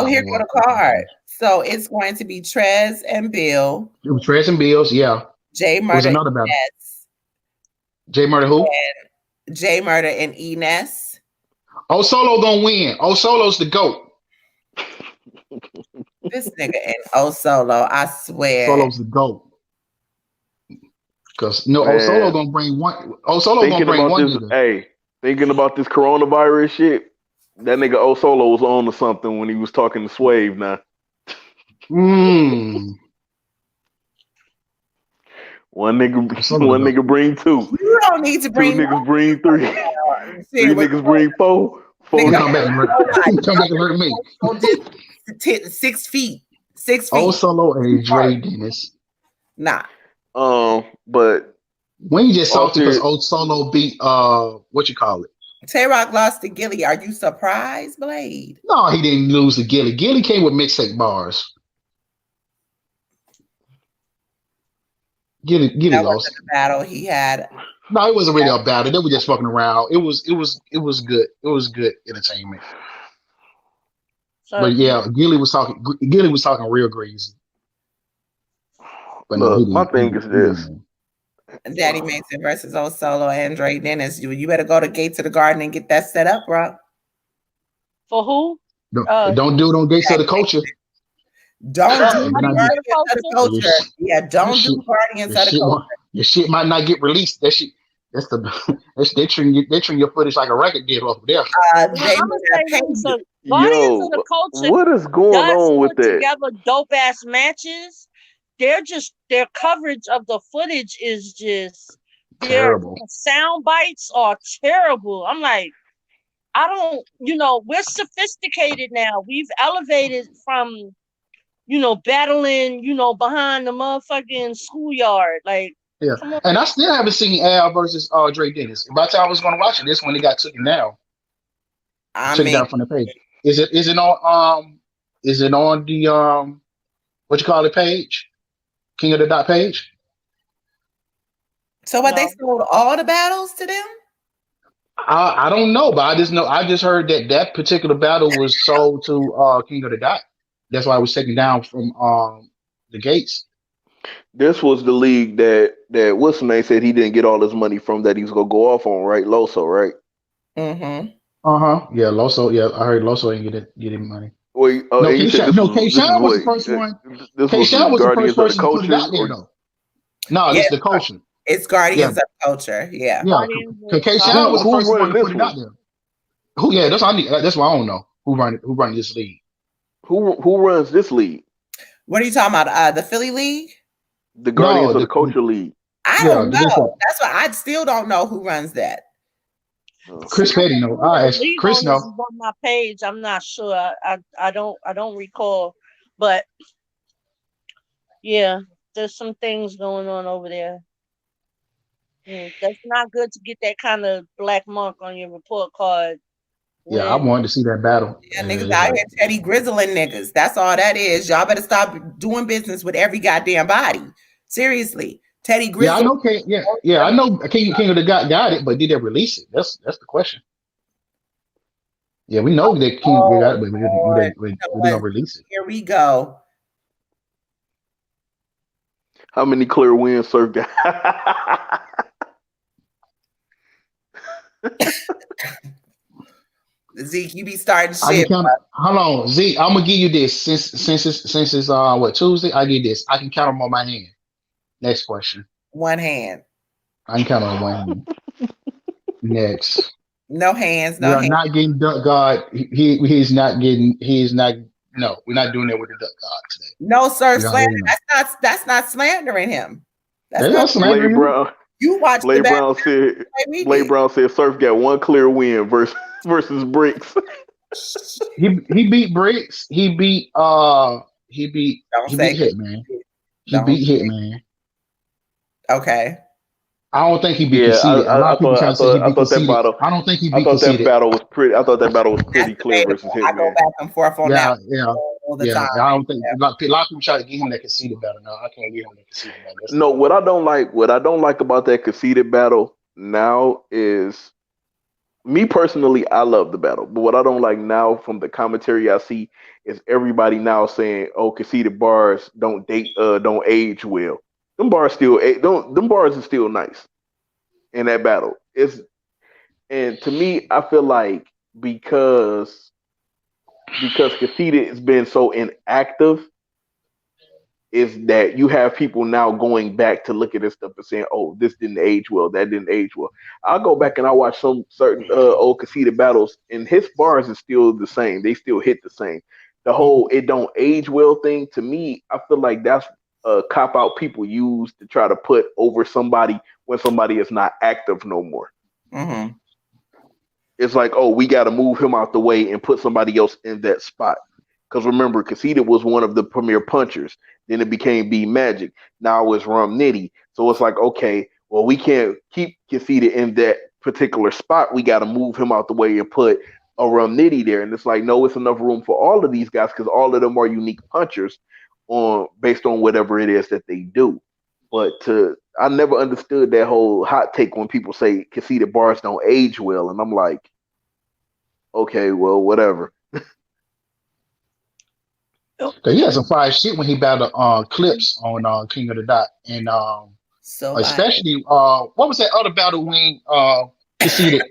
Here more. go the card. So it's going to be Trez and Bill. Trez and Bills, yeah. J Murder. Was another battle. J Murder who? And J Murder and Enes. Oh, Solo gonna win. Oh, Solo's the GOAT. This nigga and Oh Solo, I swear. Solo's the GOAT. Because Oh Solo gonna bring one. Oh Solo gonna bring one. This, hey, thinking about this coronavirus shit, that nigga O Solo was on to something when he was talking to Swave now. One nigga bring two. You don't need to bring two niggas bring three. Three niggas bring four. Come back and hurt me. 6 feet. 6 feet. O Solo and Dre Dennis. Nah. But when you just salty because O Solo beat what you call it? Tay-Rock lost to Gilly. Are you surprised, Blade? No, he didn't lose to Gilly. Gilly came with mixtape bars. Gilly lost the battle he had. No, it wasn't really a battle. They were just fucking around. It was good. It was good entertainment. So, but yeah, Gilly was talking real greasy. But look, my thing is this. Daddy Mason versus O Solo and Dre Dennis. You better go to Gates of the Garden and get that set up, bro. For who? Don't do it on Gates of the Culture. Don't do Guardians of the Culture. Yeah, don't do Guardians of the Culture. Your shit might not get released. They trim your footage like a record deal over there. Guardians of the Culture. What is going on with that? Together dope ass matches. Their coverage of the footage is just terrible. Their sound bites are terrible. I'm like, we're sophisticated now. We've elevated from, battling, behind the motherfucking schoolyard. Like, yeah. And I still haven't seen Al versus Dre Dennis. By the time I was going to watch it, this when it got taken down. Took it down from the page. Is it on the what you call it page? King of the Dot page. So what, they sold all the battles to them? I don't know, but I just heard that particular battle was sold to King of the Dot. That's why it was taken down from the Gates. This was the league that what's the name said he didn't get all his money from, that he was gonna go off on, right? Loso, right? Mm-hmm. Yeah, Loso. Yeah, I heard Loso ain't get him money. Wait, K-Shine was the first one. K-Shine was the first person to put it out there, though. No, this is the culture. It's Guardians of Culture. Yeah. Yeah. K-Shine was the first one to put it out there. Who? Yeah, that's why I don't know who run this league. Who runs this league? What are you talking about? The Philly League? The Guardians of the Culture League. I don't know. That's why I still don't know who runs that. Chris Petty, no. I asked Chris. No, on my page. I'm not sure. I don't recall, but yeah, there's some things going on over there. That's not good to get that kind of black mark on your report card. Yeah, I wanted to see that battle. Yeah, niggas out here Teddy grizzling niggas. That's all that is. Y'all better stop doing business with every goddamn body. Seriously. Teddy Grizzly. Yeah, I know. I know. King of the got it, but did they release it? That's the question. Yeah, we know that King got it, but we don't release it. Here we go. How many clear wins Surf got? Zeke, you be starting shit. Hold on, Zeke. I'm gonna give you this since it's what, Tuesday. I give you this. I can count them on my hand. Next question. One hand. I can count on one hand. Next. No hands. No. We are hands. not getting Duck God. He's not getting. He's not. No, we're not doing that with the Duck God today. No, sir. Slander. That's not slandering him. That's not slandering him. Brown. You watch Blade Brown said. Blade Brown said Surf got one clear win versus Bricks. he beat Bricks. He beat Don't he say beat Hitman. He don't beat Hitman. Okay. I don't think he beat Yeah, Conceited. A lot of people trying to say he I beat thought that Conceited. battle I don't think he I beat thought that Conceited. battle was pretty. I thought that battle was That's pretty clear versus debatable. I go Hitman. back and forth on that Yeah. all the Yeah. time. I don't think a lot of people try to give him that Conceited battle. No, I can't give him that Conceited battle. That's No, not what I don't like about that conceded battle now is me personally. I love the battle, but what I don't like now from the commentary I see is everybody now saying, "Oh, conceded bars don't age well." Them bars still don't. Them bars are still nice in that battle. It's and to me, I feel like because conceded has been so inactive is that you have people now going back to look at this stuff and saying, "Oh, this didn't age well. That didn't age well." I'll go back and I watch some certain old conceded battles, and his bars is still the same. They still hit the same. The whole "it don't age well" thing, to me, I feel like that's a cop out people use to try to put over somebody when somebody is not active no more. Mm-hmm. It's like, oh, we got to move him out the way and put somebody else in that spot. Because remember, Conceited was one of the premier punchers. Then it became B Magic. Now it's Rum Nitty. So it's like, okay, well, we can't keep Conceited in that particular spot. We got to move him out the way and put a Rum Nitty there. And it's like, no, it's enough room for all of these guys because all of them are unique punchers on based on whatever it is that they do. But I never understood that whole hot take when people say conceded bars don't age well, and I'm like, okay, well, whatever. he had some fire shit when he battled Clips on King of the Dot, and So especially what was that other battle when conceded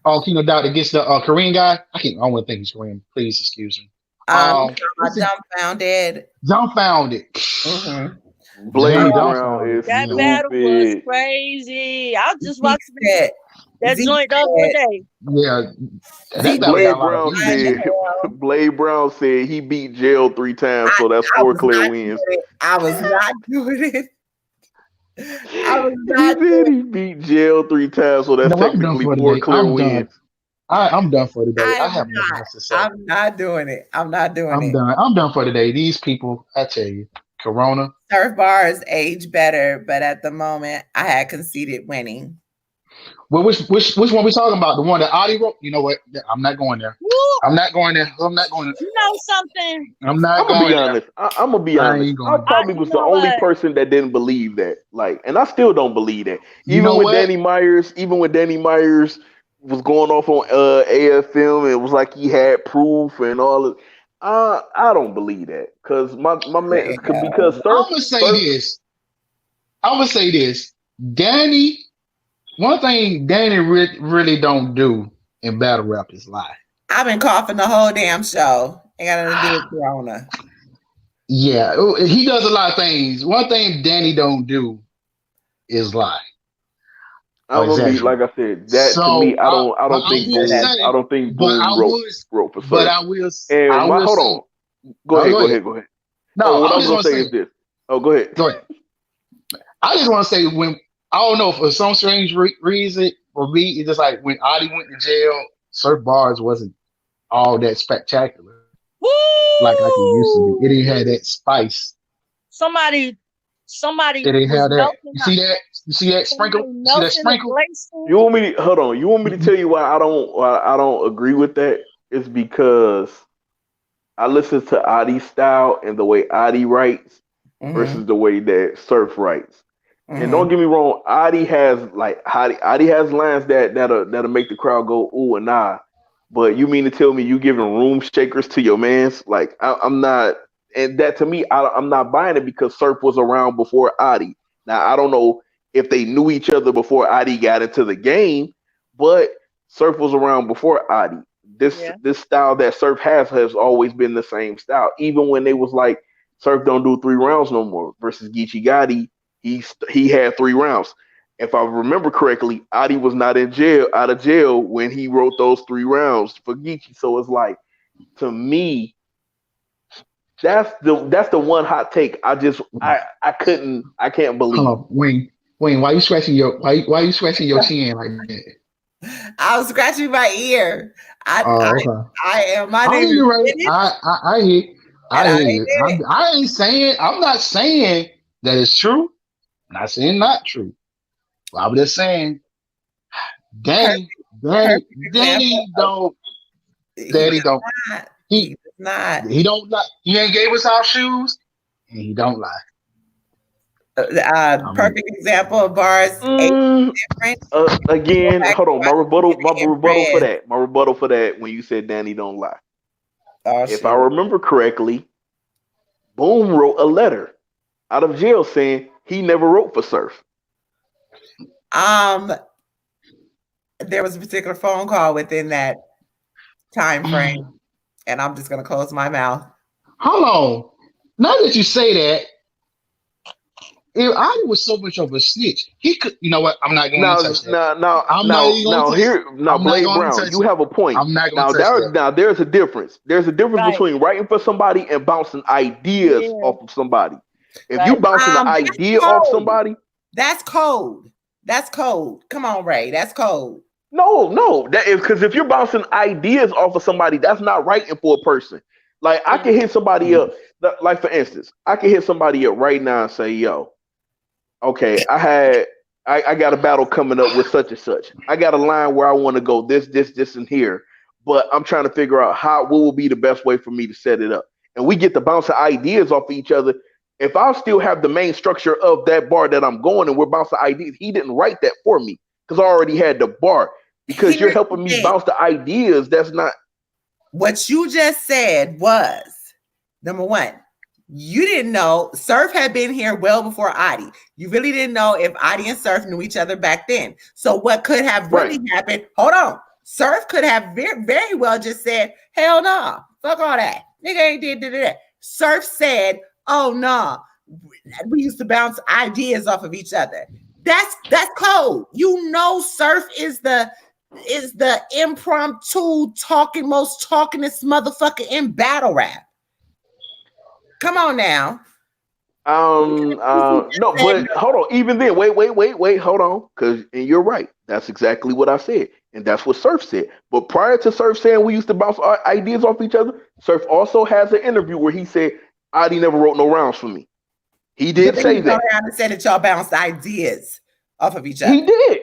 on King of the Dot against the Korean guy? I want to think he's Korean. Please excuse me. dumbfounded. Dumbfounded. Mm-hmm. Blade Damn, Brown is That yeah. battle was stupid. crazy. I was just Zeke watching said, that Zeke joint the other said, day. Yeah, that Zeke battle got Blade a lot of Brown views. said Blade Brown said he beat Jail 3 times, so that's I 4 was clear not wins. doing it. I was not doing it. I was He not said doing he beat Jail 3 times, so that's No, I'm done technically for 4 today. clear I'm done. wins. I'm done for today. I I'm have nothing not. else to say. I'm not doing it. I'm not doing I'm it. done. I'm done for today. These people, I tell you, Corona. Surf bars age better, but at the moment, I had conceded winning. Well, which one we talking about? The one that Adi wrote? You know what? I'm not going there. Woo! I'm not going there. I'm not going there. You know something? I'm not I'm gonna going be there. honest. I'm gonna be I honest. ain't I going there. probably You was the know only what? person that didn't believe that. Like, and I still don't believe that. You know what? Even when Danny Myers was going off on AFM, it was like he had proof and all of. I don't believe that because my man because I'm Surf gonna say Surf this. I'm gonna say this. Danny. One thing Danny really don't do in battle rap is lie. I've been coughing the whole damn show. Ain't got nothing to do with Corona. Yeah, he does a lot of things. One thing Danny don't do is lie. I'm gonna be like I said that to me. I don't think Boone wrote for Surf. And my hold on. Go ahead. No, Oh, what I I was just gonna want to say say. is this. Oh, go ahead. Go ahead. I just want to say when I don't know for some strange reason for me, it's just like when Adi went to jail, Surf Bars wasn't all that spectacular. Woo! Like it used to be. It didn't have that spice. Somebody It didn't have that. You see that? You see that sprinkle? You see that sprinkle? You want me to hold on? You want me to tell you why I don't agree with that? It's because I listen to Adi's style and the way Adi writes versus the way that Surf writes. And don't get me wrong, Adi has lines that'll make the crowd go ooh and nah. But you mean to tell me you giving room shakers to your mans? Like I'm not, and that to me I'm not buying it because Surf was around before Adi. Now I don't know if they knew each other before Adi got into the game, but Surf was around before Adi. This style that Surf has always been the same style. Even when they was like Surf don't do 3 rounds no more versus Geechee Gotti, he had 3 rounds. If I remember correctly, Adi was not out of jail when he wrote those 3 rounds for Geechee. So it's like, to me, that's the one hot take. I can't believe. Hold on, Wayne, why you scratching your chin like that? I was scratching my ear. I am. My name name is right. I hear. And I I hear ain't you. did it. I ain't saying. I'm not saying that it's true. I'm not saying not true. I'm just saying, Perfect, Danny, Danny, perfect example Danny of don't. he Danny does don't. not. He He does not. he don't lie. He ain't gave us our shoes, and he don't lie. I mean, Perfect example of bars age Mm, different. Go again, back hold and on. watch My Beauty and rebuttal for Friends. that. My rebuttal for that when you said Danny don't lie. Oh If I shoot. remember correctly, Boom wrote a letter out of jail saying he never wrote for Surf. Um, there was a particular phone call within that time frame, and I'm just gonna close my mouth. hold on. Now that you say that, if I was so much of a snitch, he could. You know what? I'm not going to touch that. I'm not even going to touch. Now, I'm not Blade going to Brown, touch you it. have a point. I'm not going to touch that. Now there's a difference. There's a difference Right. between writing for somebody and bouncing ideas Yeah. off of somebody. If you Right. bouncing an That's idea off cold. somebody, That's cold. That's cold. Come on, Ray. That's cold. no, that is because if you're bouncing ideas off of somebody, that's not writing for a person. Like I can hit somebody up, like for instance, I can hit somebody up right now and say, "Yo, okay, I got a battle coming up with such and such. I got a line where I want to go this, and here, but I'm trying to figure out what will be the best way for me to set it up." And we get to bouncing ideas off of each other. If I still have the main structure of that bar that I'm going and we're bouncing ideas, he didn't write that for me because I already had the bar. Because you're Here's helping the me thing. bounce the ideas. That's not What you just said was number one, you didn't know Surf had been here well before Adi. You really didn't know if Adi and Surf knew each other back then. So what could have right. really happened? Hold on. Surf could have very well just said, hell no, nah, fuck all that. Nigga ain't did that. Surf said, oh no, nah. We used to bounce ideas off of each other. That's code. You know, Surf is the impromptu most talkingest motherfucker in battle rap. Come on now. No, but hold on. Even then, wait, hold on, and you're right. That's exactly what I said, and that's what Surf said. But prior to Surf saying we used to bounce our ideas off each other, Surf also has an interview where he said Adi never wrote no rounds for me. He But did then say you that. come around and said that y'all bounced ideas off of each He other. did.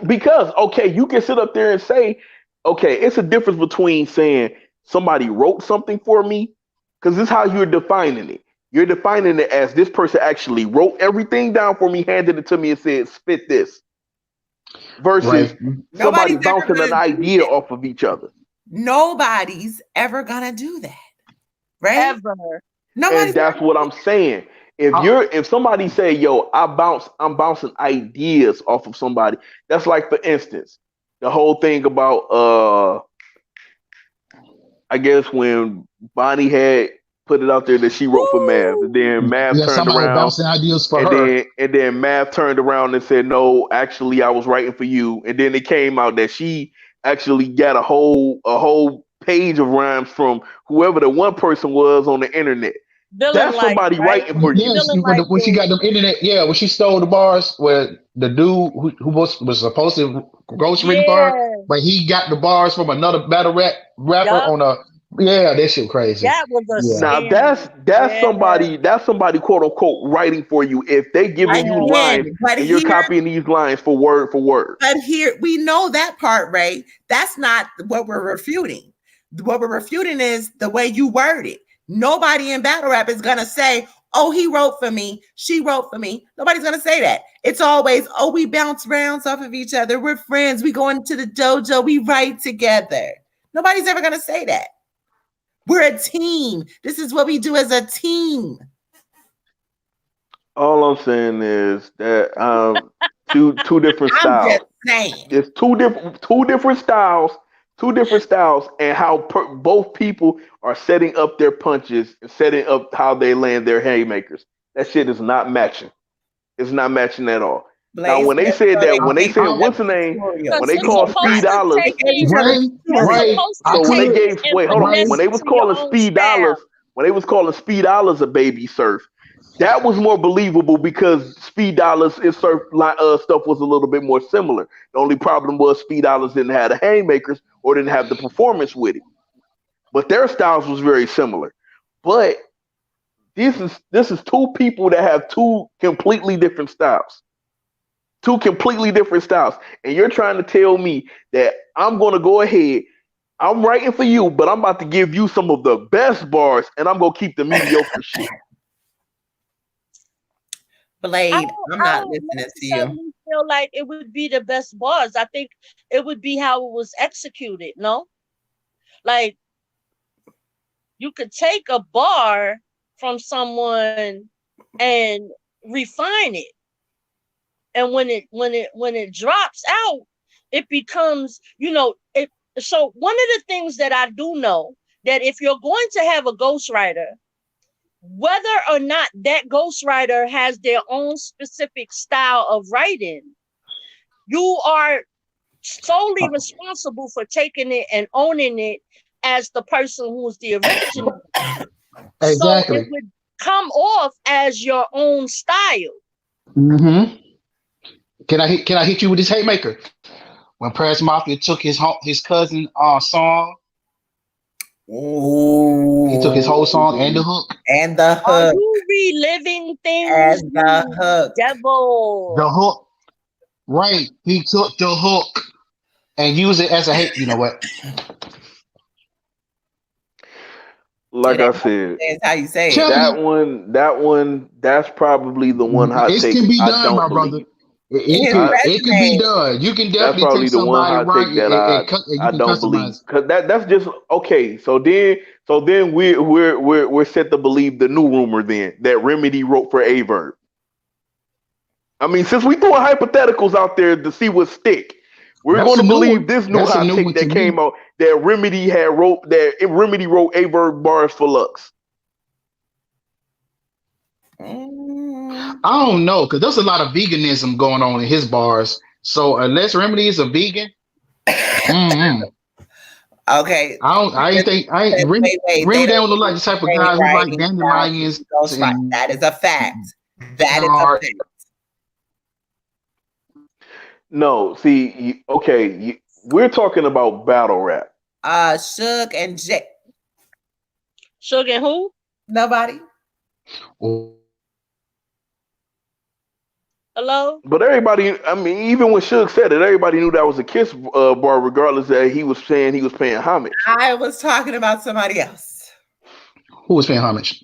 Because you can sit up there and say, okay, it's a difference between saying somebody wrote something for me, because this is how you're defining it. You're defining it as this person actually wrote everything down for me, handed it to me, and said, "Spit this." Versus Right. somebody Nobody's ever bouncing an gonna do idea that. off of each other. Nobody's ever gonna do that, right? Ever. Nobody's And that's ever what I'm saying. If somebody say, "Yo, I'm bouncing ideas off of somebody," that's like, for instance, the whole thing about I guess when Bonnie had put it out there that she wrote for Mav, and then Mav Yeah, turned somebody around, bouncing ideas for and her. then Mav turned around and said, "No, actually, I was writing for you." And then it came out that she actually got a whole page of rhymes from whoever the one person was on the internet. Villain That's like, somebody right? writing for you. Yes, Villain like when she got them internet, yeah, when she stole the bars, where the dude who was supposed to ghostwritten for her, Yeah. but he got the bars from another rapper Yup. on a, yeah, that shit crazy. That was a Yeah, Now scam. that's Yeah. somebody quote unquote writing for you if they giving you Yeah. lines again, but and you're here copying these lines for word. we know that part, Ray. That's not what we're refuting. What we're refuting is the way you word it. Nobody in battle rap is gonna say, "Oh, he wrote for me, she wrote for me." Nobody's gonna say that. It's always, "Oh, we bounce rounds off of each other. We're friends. We go into the dojo. We write together." Nobody's ever gonna say that. We're a team. This is what we do as a team. All I'm saying is that two different I'm styles. just saying. There's two different styles, and how both people are setting up their punches and setting up how they land their haymakers. That shit is not matching. It's not matching at all. Now, Blaze when they said said so that, they when they think said each I, what's the other name, tutorials. when Because they you're They called supposed Speed to Dollars, they take gave these, each other you're Ray, tutorials. supposed to I so when they take could, these gave and hold on, finesse Ray, when it they was to your calling own Speed style. Dollars, when they was calling Speed Dollars a baby Surf, that was more believable because Speed Dollars and Surf stuff was a little bit more similar. The only problem was Speed Dollars didn't have the haymakers or didn't have the performance with it, but their styles was very similar. But this is two people that have two completely different styles. Two completely different styles. And you're trying to tell me that I'm gonna go ahead, I'm writing for you, but I'm about to give you some of the best bars and I'm gonna keep the mediocre shit. Blade, I'm I not don't listening to you. necessarily feel like it would be the best bars. I think it would be how it was executed. No, like you could take a bar from someone and refine it, and when it drops out, it becomes, it. So one of the things that I do know, that if you're going to have a ghostwriter, whether or not that ghostwriter has their own specific style of writing, you are solely responsible for taking it and owning it as the person who's the original. Exactly. So it would come off as your own style. Mm-hmm. Can I hit you with this haymaker? When Press Mafia took his cousin song, he took his whole song and the hook. And the Are hook. you reliving And things, the you hook. devil? The hook. Right. He took the hook and used it as a hate. You know what? Like I said, That's how you say it. Tell that one, that's probably the one hot It take can be I done, don't my believe. brother. His It can be resume. done. You can That's definitely probably take the one somebody hot right take that and I you can don't believe, customize. because that's just okay. So then we're set to believe the new rumor then that Remedy wrote for Averb. I mean, since we throwing hypotheticals out there to see what stick, we're That's going a to new believe one. this new That's a hot new take one to that me. came out that Remedy wrote Averb bars for Lux. Mm. I don't know, because there's a lot of veganism going on in his bars. So unless Remedy is a vegan, Okay. Remedy They don't don't look like do the type of guy who like screenwriting dandelions ghostwriting. and That is a fact. That is a art. fact. No, see, we're talking about battle rap. Suge and J. Suge and who? Nobody. Hello? But everybody, I mean, even when Suge said it, everybody knew that was a Kiss bar, regardless that he was saying he was paying homage. I was talking about somebody else. Who was paying homage?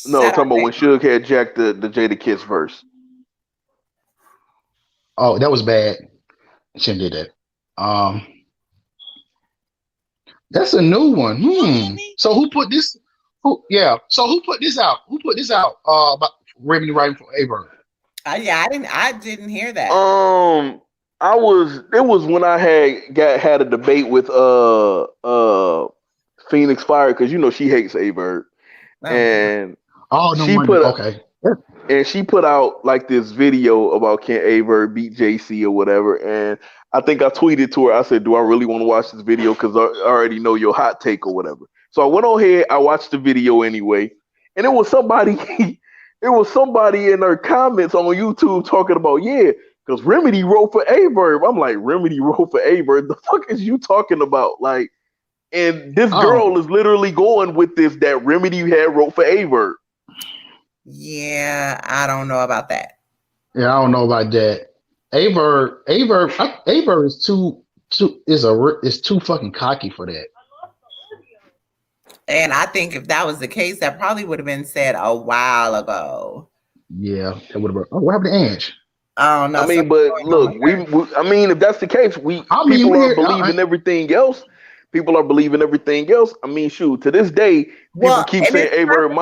No, Shut up, talking about when Suge had jacked the Jada Kiss verse. Oh, that was bad. Shouldn't did that. That's a new one. So who put this? So who put this out? Who put this out? About Remedy writing for Averb. Yeah, I didn't hear that. It was when I had a debate with Phoenix Fire, because she hates Averb. And she put out like this video about can Averb beat JC or whatever, and I think I tweeted to her. I said, "Do I really want to watch this video? Because I already know your hot take or whatever." So I went on here. I watched the video anyway, and it was somebody. It was somebody in their comments on YouTube talking about, yeah, because Remedy wrote for Averb. I'm like, Remedy wrote for Averb. The fuck is you talking about? Like, and this girl is literally going with this that Remedy had wrote for Averb. Yeah, I don't know about that. Yeah, I don't know about that. Averb is too fucking cocky for that. And I think if that was the case, that probably would have been said a while ago. Yeah, that would have been. Oh, what happened to Ange? I don't know. I mean, but look, I mean, if that's the case, people are believing everything else. People are believing everything else. I mean, shoot, to this day, people keep saying Averb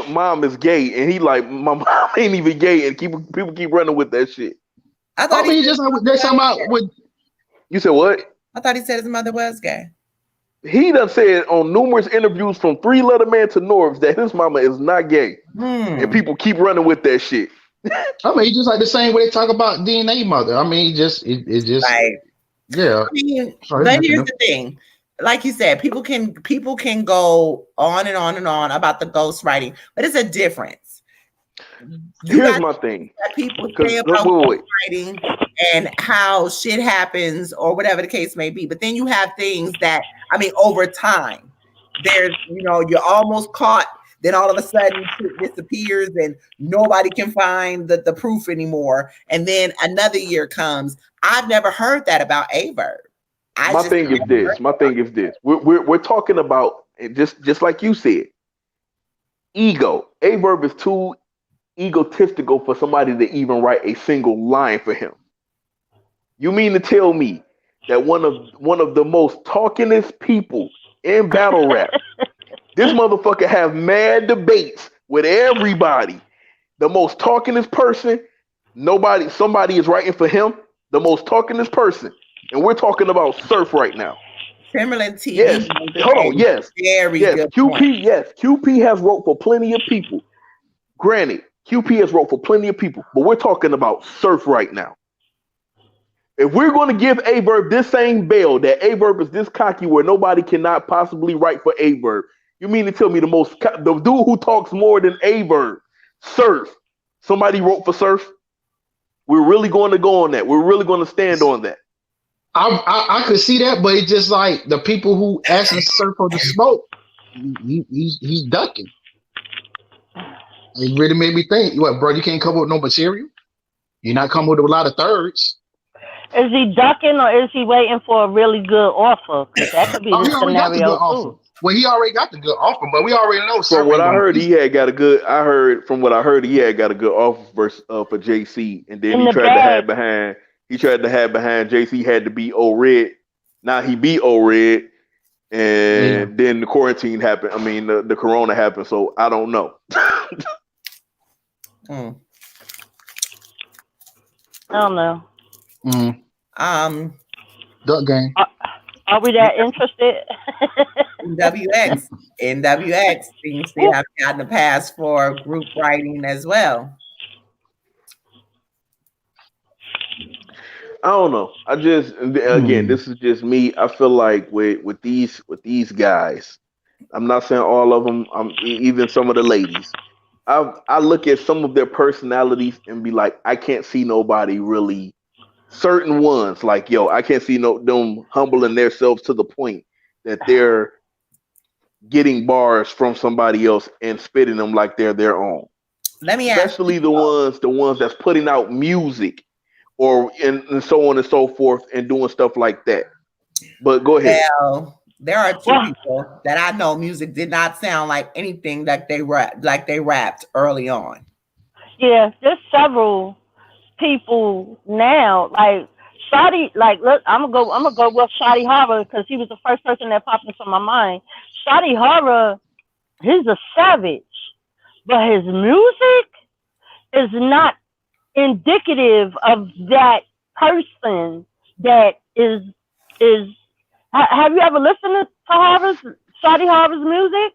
mom is gay, and he like, my mom ain't even gay, and people keep running with that shit. I thought he just they're talking about with. You said what? I thought he said his mother was gay. He done said on numerous interviews from Three Letter Man to Norbs that his mama is not gay, and people keep running with that shit. I mean, just like the same way they talk about DNA mother. I mean, it just yeah. I mean, but here's the thing. Like you said, people can go on and on and on about the ghostwriting, but it's a difference. Here's my thing. That people say about ghostwriting and how shit happens or whatever the case may be. But then you have things that, I mean, over time, there's, you're almost caught. Then all of a sudden shit disappears and nobody can find the proof anymore. And then another year comes. I've never heard that about Averb. My thing is this. We're talking about, and just like you said, ego. Averb is too egotistical for somebody to even write a single line for him. You mean to tell me that one of the most talkingest people in battle rap, this motherfucker have mad debates with everybody. The most talkingest person, somebody is writing for him. The most talkingest person, and we're talking about Surf right now. Timberland TV. Yes. Hold on. Yes. Very good QP. point. Yes. QP has wrote for plenty of people. Granted, QP has wrote for plenty of people, but we're talking about Surf right now. If we're going to give Averb this same bail that Averb is this cocky where nobody cannot possibly write for Averb, you mean to tell me the dude who talks more than Averb, Surf, somebody wrote for Surf? We're really going to go on that. We're really going to stand on that. I could see that, but it's just like the people who asking Surf for the smoke, he's ducking. It really made me think, what, bro, you can't come up with no material? You're not coming with a lot of thirds. Is he ducking or is he waiting for a really good offer? Because that could be the scenario too. Well, he already got the good offer, but we already know. From what I heard, he had got a good. From what I heard, he had got a good offer for JC, and then he tried to hide behind. He tried to hide behind JC. Had to be O-Red. Now he beat O-Red, and then the quarantine happened. I mean, the corona happened. So I don't know. I don't know. Duck game. Are we that interested? NWX seems to have gotten a pass for group writing as well. I don't know. I just again, this is just me. I feel like with these guys, I'm not saying all of them. Even some of the ladies. I look at some of their personalities and be like, I can't see nobody really. Certain ones, like, yo, I can't see them humbling themselves to the point that they're getting bars from somebody else and spitting them like they're their own. Let me ask, especially the ones that's putting out music or and so on and so forth and doing stuff like that. But go ahead. Well, there are two people that I know music did not sound like anything that they rapped early on. Yeah, there's several people now, like Shotty, like look, I'm gonna go with Shotty Horror because he was the first person that popped into my mind. Shotty Horror, he's a savage, but his music is not indicative of that person that is. Have you ever listened to Shotty Horror's music?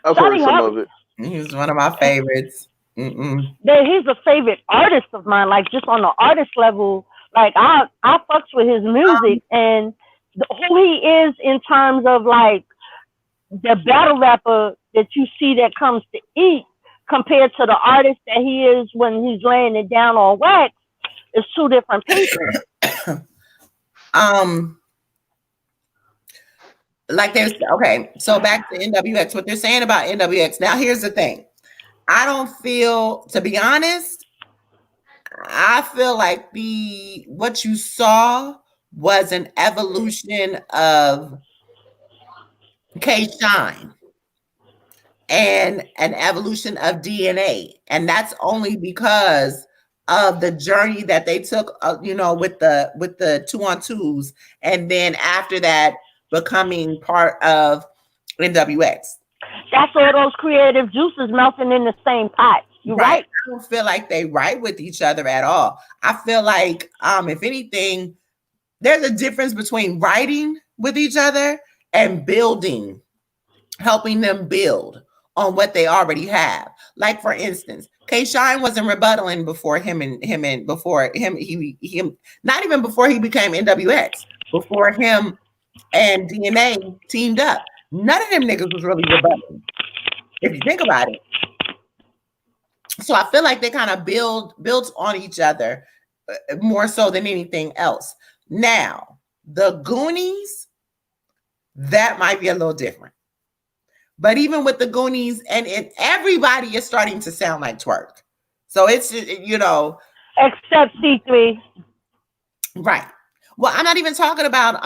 I've heard some of it. He's one of my favorites. He's a favorite artist of mine, like just on the artist level. Like I fucks with his music and who he is in terms of like the battle rapper that you see that comes to eat compared to the artist that he is when he's laying it down on wax is two different people. Like there's okay, so back to NWX, what they're saying about NWX. Now here's the thing. I don't feel, to be honest, I feel like what you saw was an evolution of K-Shine and an evolution of DNA. And that's only because of the journey that they took, with the 2-on-2s. And then after that, becoming part of NWX. That's all those creative juices melting in the same pot. You're right. I don't feel like they write with each other at all. I feel like, if anything, there's a difference between writing with each other and building, helping them build on what they already have. Like, for instance, K-Shine wasn't rebuttaling before him, not even before he became NWX, before him and DNA teamed up. None of them niggas was really rebutting, if you think about it. So I feel like they kind of built on each other more so than anything else. Now, the Goonies, that might be a little different. But even with the Goonies, and everybody is starting to sound like Twerk. So it's, you know, except C3. right. Well, I'm not even talking about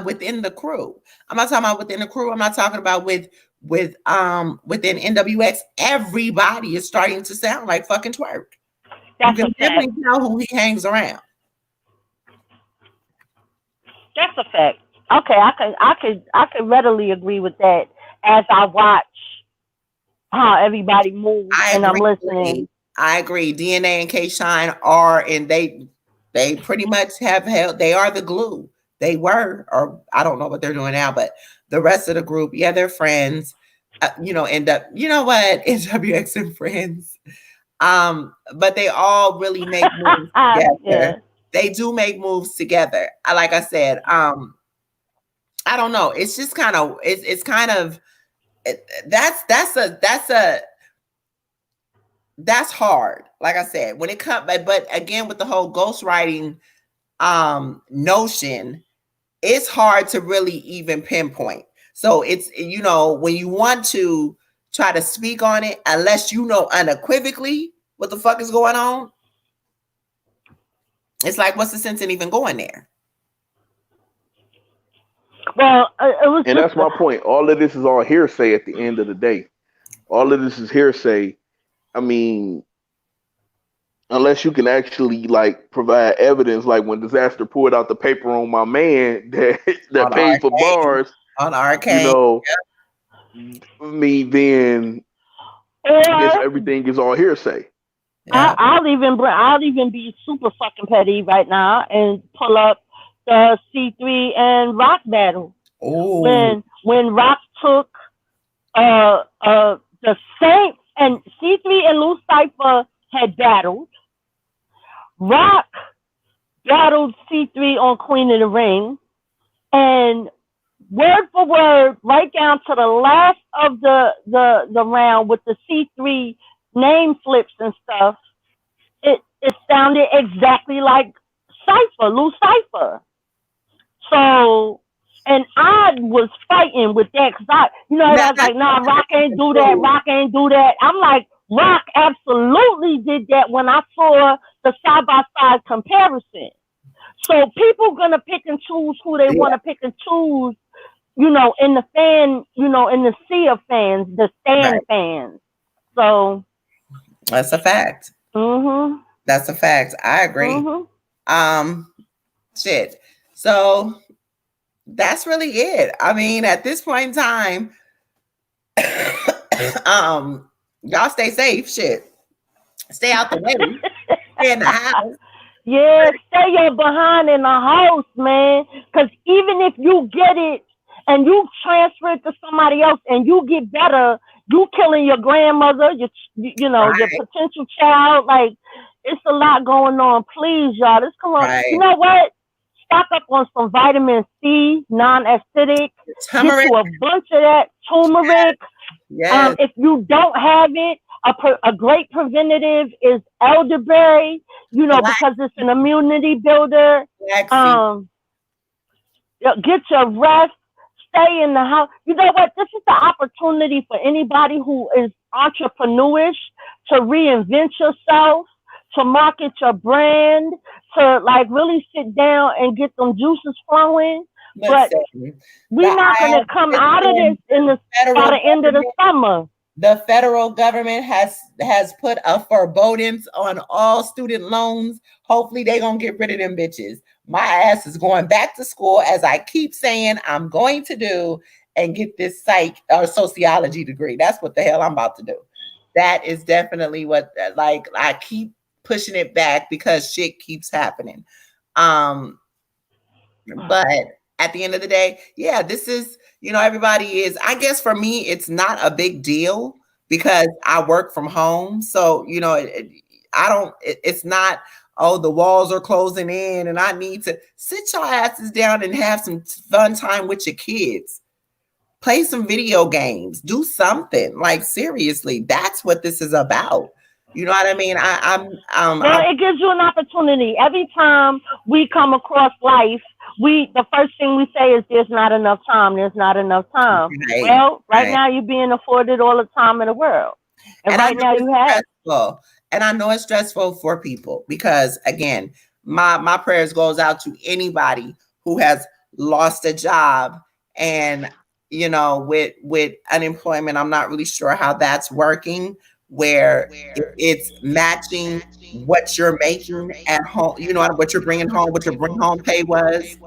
within the crew. I'm not talking about within the crew. I'm not talking about within NWX. Everybody is starting to sound like fucking Twerk. That's you can definitely tell who he hangs around. That's a fact. Okay, I could readily agree with that as I watch how everybody moves and I'm listening. I agree. DNA and K Shine are, and they pretty much have held. They are the glue. They were, or I don't know what they're doing now, but the rest of the group, yeah, they're friends. End up, you know what, NWX and friends. But they all really make moves together. Yeah. They do make moves together. Like I said, I don't know. It's just kind of that's hard. Like I said, when it comes, but again, with the whole ghostwriting notion, it's hard to really even pinpoint. So it's, when you want to try to speak on it, unless you know unequivocally what the fuck is going on, it's like, what's the sense in even going there? Well, it was, and that's my point. All of this is all hearsay at the end of the day. All of this is hearsay. I mean, unless you can actually like provide evidence, like when Disaster pulled out the paper on my man that paid for bars on Arcade, then I guess everything is all hearsay. Yeah. I'll even be super fucking petty right now and pull up the C3 and Rock battle. Ooh. When Rock took the Saints, and C3 and Lou Cypher had battled. Rock battled C3 on Queen of the Ring, and word for word, right down to the last of the round with the C3 name flips and stuff, it sounded exactly like Cypher, Lou Cypher. So, and I was fighting with that because I was like, nah, Rock ain't do that. Rock ain't do that. I'm like, Rock absolutely did that when I saw the side-by-side comparison. So people gonna pick and choose who they want to pick and choose, in the fan, in the sea of fans, the stand fans. So that's a fact. Mm-hmm. That's a fact. I agree. Mm-hmm. Shit. So that's really it. I mean, at this point in time, y'all stay safe. Shit. Stay out the way. Stay in the house. Yeah, stay your behind in the house, man. Because even if you get it and you transfer it to somebody else and you get better, you killing your grandmother, your potential child. Like, it's a lot going on. Please, y'all. This corona. You know what? Stock up on some vitamin C, non-acidic. Get you a bunch of that turmeric. Yes. If you don't have it, a great preventative is elderberry, because it's an immunity builder. Get your rest. Stay in the house. You know what? This is the opportunity for anybody who is entrepreneurish to reinvent yourself, to market your brand, to like really sit down and get them juices flowing. But we're not going to come out of this by the end of the summer. The federal government has put a forbearance on all student loans. Hopefully they gonna get rid of them bitches. My ass is going back to school, as I keep saying I'm going to do, and get this psych or sociology degree. That's what the hell I'm about to do. That is definitely what, like, I keep pushing it back because shit keeps happening. But at the end of the day, this is, everybody is, I guess for me, it's not a big deal because I work from home. So, it's not, oh, the walls are closing in and I need to sit your asses down and have some fun time with your kids. Play some video games, do something. Like, seriously, that's what this is about. You know what I mean? It gives you an opportunity. Every time we come across life, the first thing we say is there's not enough time. There's not enough time. Right, Well, right right. now you're being afforded all the time in the world, and And I right know now it's you have. stressful. And I know it's stressful for people because again, my prayers goes out to anybody who has lost a job and with unemployment. I'm not really sure how that's working, where it's matching what you're making at home, what you're bringing home, what your bring home pay was.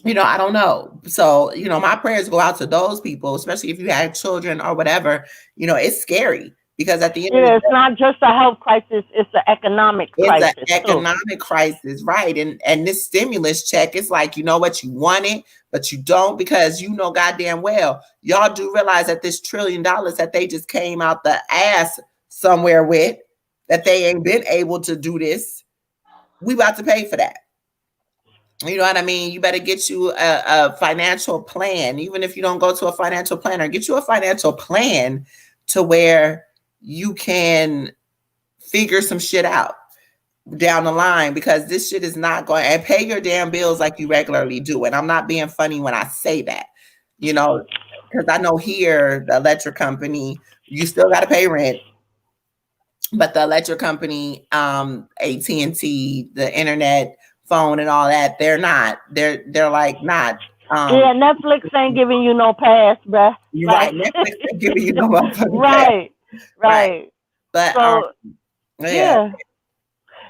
I don't know. So, my prayers go out to those people, especially if you had children or whatever. It's scary because at the end of the Yeah, day, it's not just a health crisis; it's an economic it's an crisis too. economic crisis, right? And this stimulus check, it's like, you know what, you want it, but you don't because goddamn well, y'all do realize that this $1 trillion that they just came out the ass somewhere with, that they ain't been able to do this. We about to pay for that. You know what I mean? You better get you a financial plan. Even if you don't go to a financial planner, get you a financial plan to where you can figure some shit out down the line, because this shit is not going, and pay your damn bills like you regularly do. And I'm not being funny when I say that, because I know here, the electric company, you still got to pay rent. But the electric company, AT&T, the internet, phone, and all that, they're like not. Yeah, Netflix ain't giving you no pass, bruh. You're right. Netflix ain't giving you no motherfucking right, pass. right. But So yeah.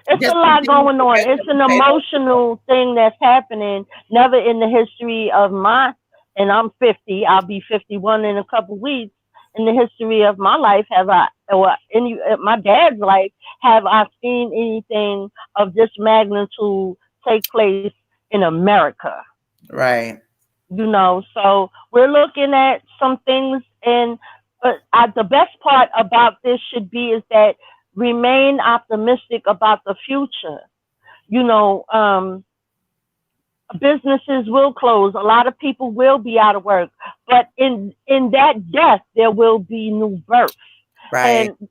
It's Just a lot continue going to on. pray It's for an the people. emotional thing that's happening. Never in the history of and I'm 50, I'll be 51 in a couple weeks. In the history of my life, have I, or in my dad's life, have I seen anything of this magnitude take place in America? Right. So we're looking at some things, and the best part about this should be is that remain optimistic about the future. Businesses will close. A lot of people will be out of work, but in that death, there will be new birth. Right. And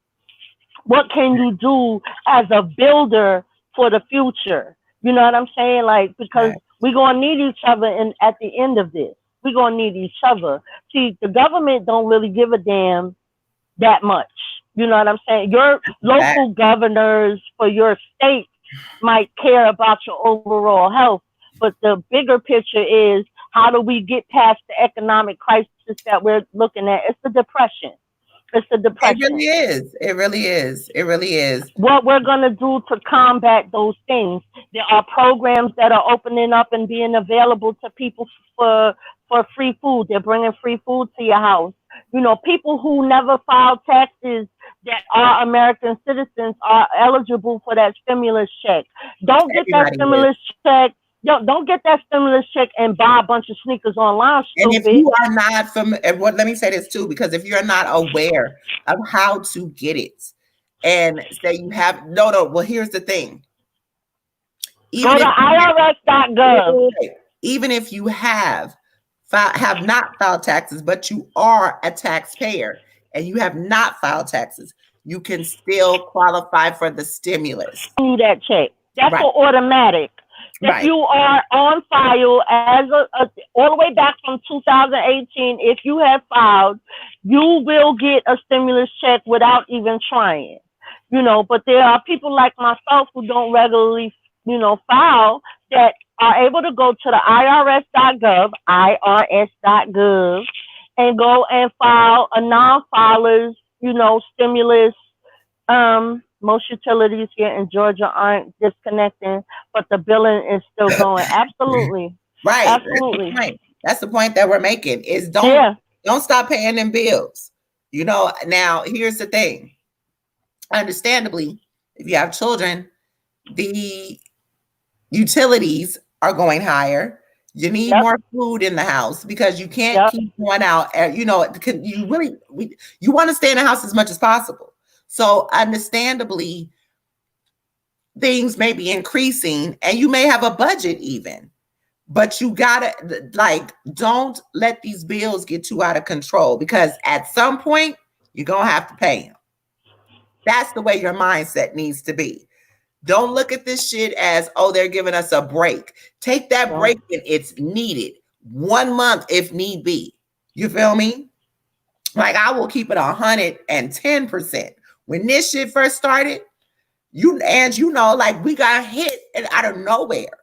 what can you do as a builder for the future? You know what I'm saying? Like, because we're going to need each other at the end of this. We're going to need each other. See, the government don't really give a damn that much. You know what I'm saying? Your local governors for your state might care about your overall health, but the bigger picture is, how do we get past the economic crisis that we're looking at? It's the depression. It's the depression. It really is. It really is. It really is. What we're going to do to combat those things. There are programs that are opening up and being available to people for free food. They're bringing free food to your house. People who never filed taxes that are American citizens are eligible for that stimulus check. Don't get that stimulus check. Don't get that stimulus check and buy a bunch of sneakers online. And if you are not let me say this too, because if you're not aware of how to get it, and say you have well, here's the thing. Go to IRS.gov. Even if you have not filed taxes, but you are a taxpayer and you have not filed taxes, you can still qualify for the stimulus. That check. That's automatic. If you are on file as all the way back from 2018, if you have filed, you will get a stimulus check without even trying. But there are people like myself who don't regularly, file, that are able to go to the IRS.gov, and go and file a non-filers, stimulus. Most utilities here in Georgia aren't disconnecting, but the billing is still going. Absolutely. Right. Absolutely. That's the point that we're making, is don't stop paying them bills. Now here's the thing. Understandably, if you have children, the utilities are going higher. You need more food in the house because you can't keep going out. You want to stay in the house as much as possible. So understandably, things may be increasing and you may have a budget even, but you gotta, don't let these bills get too out of control, because at some point you're gonna have to pay them. That's the way your mindset needs to be. Don't look at this shit as, oh, they're giving us a break. Take that break when it's needed. 1 month if need be. You feel me? Like, I will keep it 110%. When this shit first started, like, we got hit out of nowhere.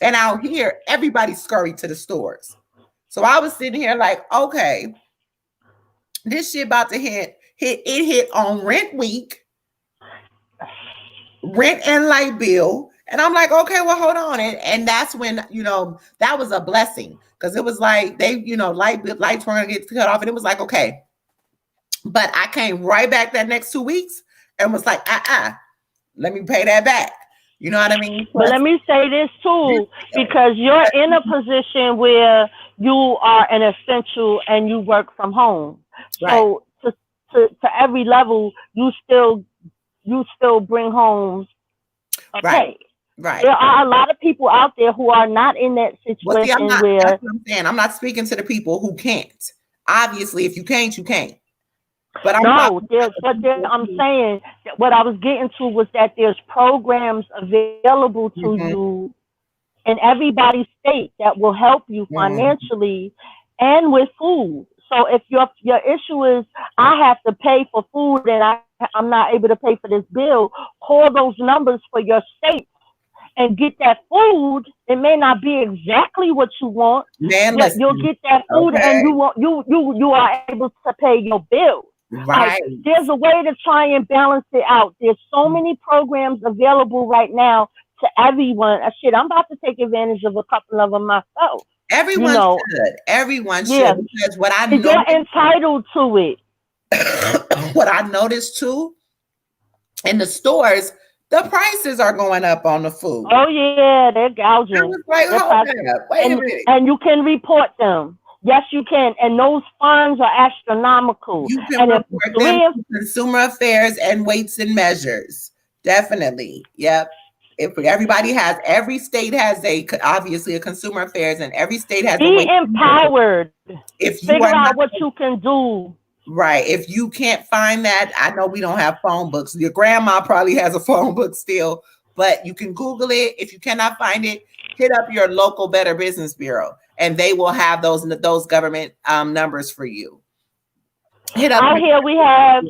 And out here, everybody scurried to the stores. So I was sitting here like, okay, this shit about to hit on rent week, rent and light bill. And I'm like, okay, well, hold on. And that's when, that was a blessing. Because it was like they, lights were going to get cut off. And it was like, okay. But I came right back that next 2 weeks and was like, let me pay that back. You know what I mean? But let me say this too, because you're in a position where you are an essential and you work from home. Right. So to every level, you still bring home a pay. Right. There are a lot of people out there who are not in that situation that's where. That's what I'm saying. I'm not speaking to the people who can't. Obviously, if you can't, you can't. But I'm saying that what I was getting to was that there's programs available to you in everybody's state that will help you financially and with food. So if your issue is I have to pay for food and I'm not able to pay for this bill, call those numbers for your state and get that food. It may not be exactly what you want. Man, you'll get that food and you are able to pay your bill. Right. Like, there's a way to try and balance it out. There's so many programs available right now to everyone. I'm about to take advantage of a couple of them myself. Everyone should. Everyone should. Because what I know, you're entitled to it. What I noticed too, in the stores, the prices are going up on the food. Oh yeah, they're gouging. I was like, hold up, wait a minute. And you can report them. Yes, you can. And those fines are astronomical. You can report them to Consumer Affairs and Weights and Measures. Definitely. Yep. Every state has obviously a Consumer Affairs, and every state has be empowered. Figure out what you can do. Right. If you can't find that, I know we don't have phone books. Your grandma probably has a phone book still, but you can Google it. If you cannot find it, hit up your local Better Business Bureau, and they will have those government numbers for you. Out here we have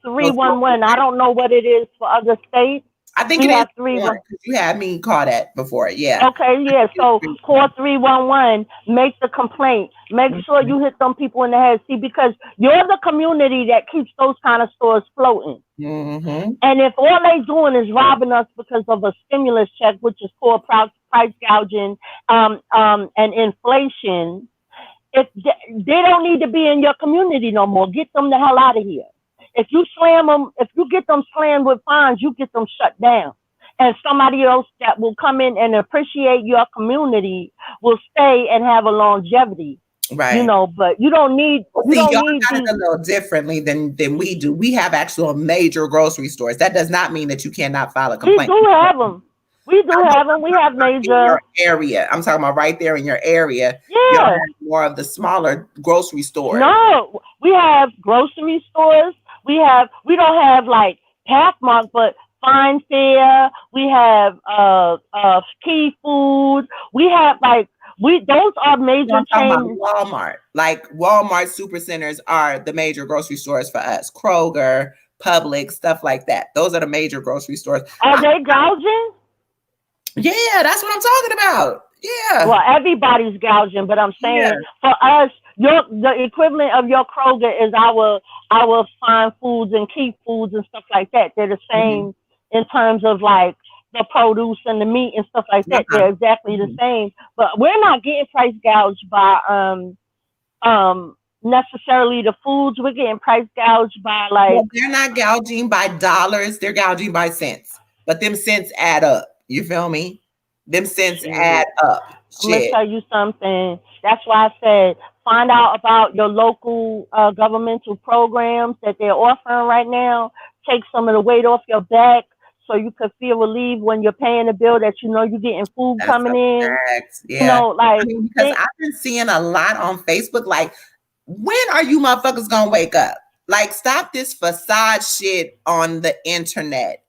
311. I don't know what it is for other states. I think it is 311. You had me call that before. Yeah. Okay. Yeah. So call 311. Make the complaint. Make sure you hit them people in the head. See, because you're the community that keeps those kind of stores floating. Mm-hmm. And if all they doing is robbing us because of a stimulus check, which is called price gouging, and inflation, if they don't need to be in your community no more, get them the hell out of here. If you get them slammed with fines, you get them shut down. And somebody else that will come in and appreciate your community will stay and have a longevity. Right. But you don't need. Y'all got it a little differently than we do. We have actual major grocery stores. That does not mean that you cannot file a complaint. We do have them. We have major area. I'm talking about right there in your area. Yeah. Y'all have more of the smaller grocery stores. No, we have grocery stores. We don't have like Pathmark, but Fine Fair. We have Key Food. We have those are major chains. Walmart, like Walmart supercenters are the major grocery stores for us. Kroger, Publix, stuff like that. Those are the major grocery stores. Are they gouging? Yeah, that's what I'm talking about. Yeah. Well, everybody's gouging, but I'm saying for us, the equivalent of your Kroger is our Fine Foods and Keep Foods and stuff like that. They're the same in terms of like the produce and the meat and stuff like that. They're exactly the same. But we're not getting price gouged by necessarily the foods. We're getting price gouged by they're not gouging by dollars, they're gouging by cents. But them cents add up. You feel me? Them cents add up. I'm gonna tell you something. That's why I said find out about your local governmental programs that they're offering right now. Take some of the weight off your back so you can feel relieved when you're paying a bill that you're getting food coming in. Yeah. Because I've been seeing a lot on Facebook, like, when are you motherfuckers gonna wake up? Like, stop this facade shit on the internet.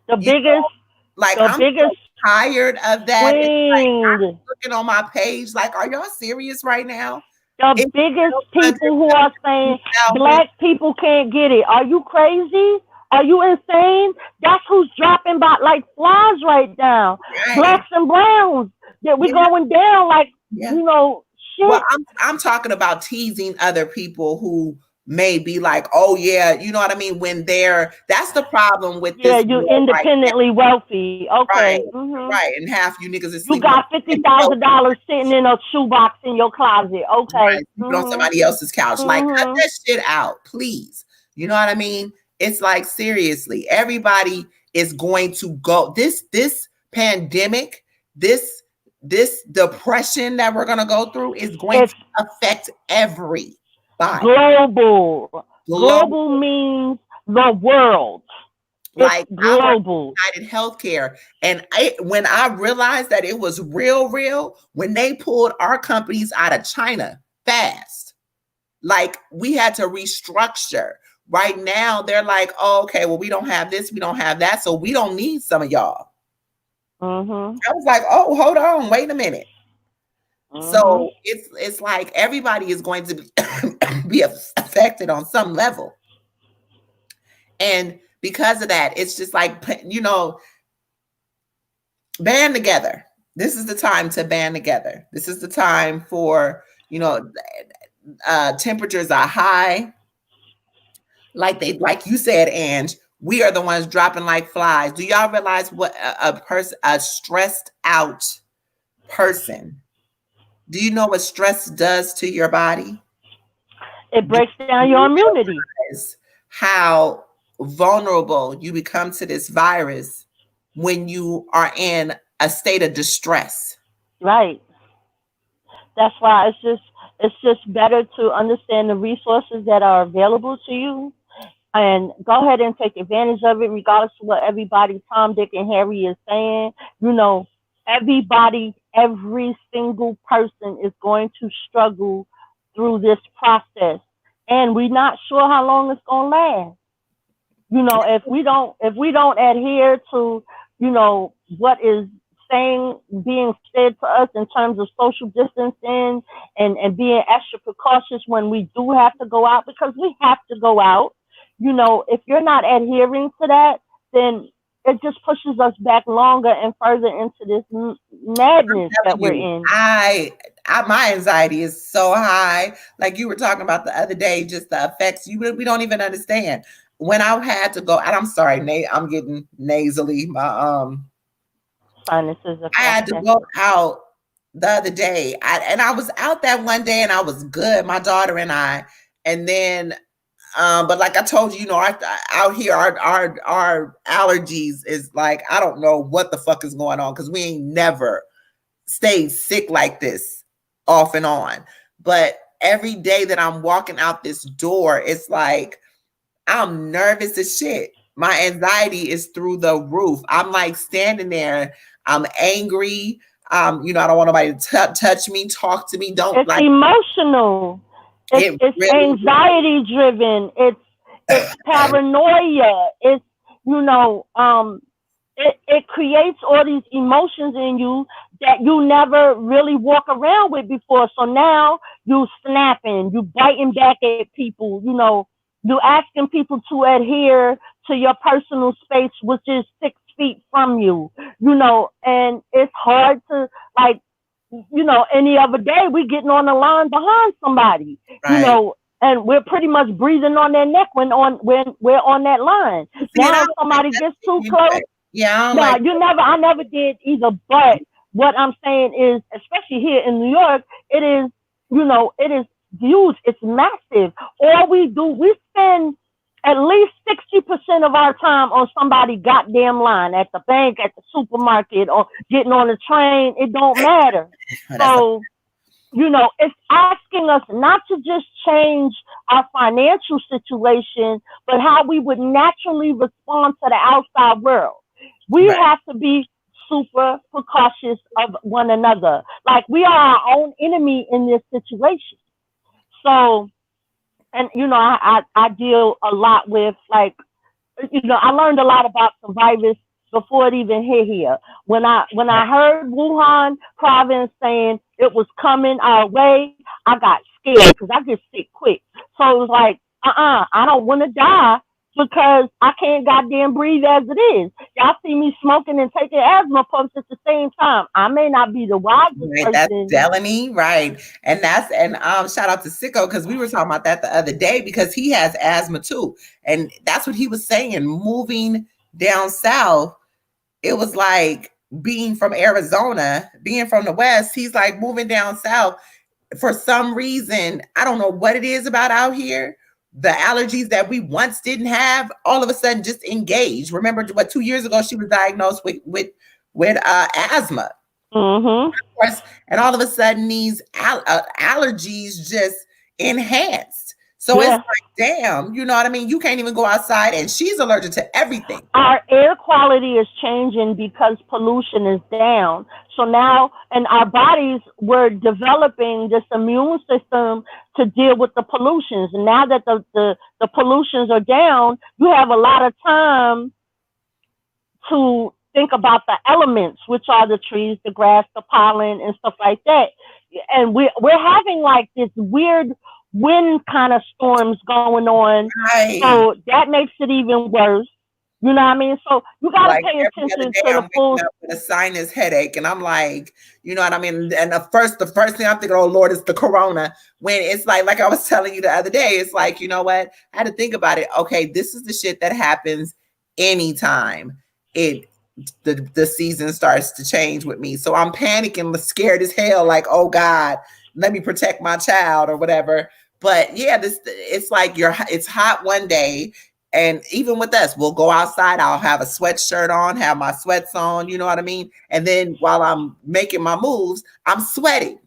The You know, biggest, like the I'm so biggest tired of that. It's like I'm swing. looking on my page, like, are y'all serious right now? The It's biggest under people who are saying 2,000. black people can't get it. Are you crazy? Are you insane? That's who's dropping by like flies right now. Right. Blacks and browns. That we're Yeah, going down like yeah. you know Well, shit. I'm talking about teasing other people who may be like, oh yeah, you know what I mean? When that's the problem with Yeah, this you world right now. independently wealthy. Right. Okay. Right. And half you niggas is You sleeping on got $50,000 sitting in a shoebox in your closet. Okay. right, sleeping on somebody else's couch. Like, cut Mhm. that shit out, please. You know what I mean? It's like seriously, everybody is going to go. This pandemic, this depression that we're gonna go through is going to It's affect everybody. global. Global, Global means the world. It's like I work global. at United Healthcare, and when I realized that it was real, when they pulled our companies out of China fast. Like we had to restructure. Right now, they're like, oh, okay, well, we don't have this, we don't have that, so we don't need some of y'all. Mhm. I was like, oh, hold on, wait a minute. Mhm. So it's like everybody is going to be affected on some level, and because of that, it's just like band together. This is the time to band together. This is the time for temperatures are high. Like you said, Ange, we are the ones dropping like flies. Do y'all realize what a stressed out person, do you know what stress does to your body? It Do breaks down your you immunity. realize how vulnerable you become to this virus when you are in a state of distress? Right. That's why it's just better to understand the resources that are available to you and go ahead and take advantage of it, regardless of what everybody, Tom, Dick, and Harry is saying. You know, everybody, every single person is going to struggle through this process, and we're not sure how long it's gonna last. You know, if we don't adhere to, what is being said to us in terms of social distancing and being extra precautious when we do have to go out, because we have to go out. If you're not adhering to that, then it just pushes us back longer and further into this madness that Telling we're you, in. my anxiety is so high. Like you were talking about the other day, just the effects we don't even understand. When I had to go, and I'm sorry, Nate, I'm getting nasally. Sinuses I had to affected. go out the other day, and I was out that one day, and I was good, my daughter and I, and then but like I told you, out here, our allergies is like I don't know what the fuck is going on because we ain't never stayed sick like this off and on. But every day that I'm walking out this door, it's like I'm nervous as shit. My anxiety is through the roof. I'm like standing there. I'm angry. I don't want nobody to touch me, talk to me. Don't It's like emotional. It's it. it's Really, anxiety driven. It's paranoia. It's you know it creates all these emotions in you that you never really walk around with before. So now you snapping, you biting back at people. You asking people to adhere to your personal space, which is 6 feet from you. And it's hard to like any other day we getting on the line behind somebody, right? and we're pretty much breathing on their neck when we're on that line. See, and I Now if don't like somebody that gets too close, anyway. Yeah, I don't no, like. I never did either. But what I'm saying is, especially here in New York, it is huge. It's massive. All we do, we spend at least 60% of our time on somebody goddamn line at the bank, at the supermarket, or getting on the train. It don't matter. That's So, it's asking us not to just change our financial situation, but how we would naturally respond to the outside world. We right. have to be super precautious of one another. Like we are our own enemy in this situation. So, and I deal a lot with like, I learned a lot about the virus before it even hit here. When I heard Wuhan province saying it was coming our way, I got scared because I get sick quick. So it was like, I don't want to die because I can't goddamn breathe as it is. Y'all see me smoking and taking asthma pumps at the same time. I may not be the wisest Right, that's person. Delaney, right? And shout out to Sicko because we were talking about that the other day because he has asthma too, and that's what he was saying. Moving down south, it was like being from Arizona, being from the West. He's like moving down south for some reason. I don't know what it is about out here. The allergies that we once didn't have, all of a sudden just engaged. Remember what 2 years ago she was diagnosed with asthma. Mm-hmm. Of course, and all of a sudden these allergies just enhanced. So it's Yeah. like, damn, you know what I mean? You can't even go outside, and she's allergic to everything. Our air quality is changing because pollution is down. So now, and our bodies were developing this immune system to deal with the pollutions. And now that the pollutions are down, you have a lot of time to think about the elements, which are the trees, the grass, the pollen, and stuff like that. And we're having like this weird wind kind of storms going on. Right. So that makes it even worse. You know what I mean? So you got to Like pay every other attention day, to the I'm full. waking up with a sinus headache, and I'm like, you know what I mean? And the first thing I'm thinking, oh Lord, is the corona. When it's like I was telling you the other day, it's like, you know what? I had to think about it. Okay, this is the shit that happens anytime the season starts to change with me. So I'm panicking, scared as hell, like, oh God, let me protect my child or whatever. But yeah, it's like it's hot one day. And even with us, we'll go outside. I'll have a sweatshirt on, have my sweats on, you know what I mean? And then while I'm making my moves, I'm sweating.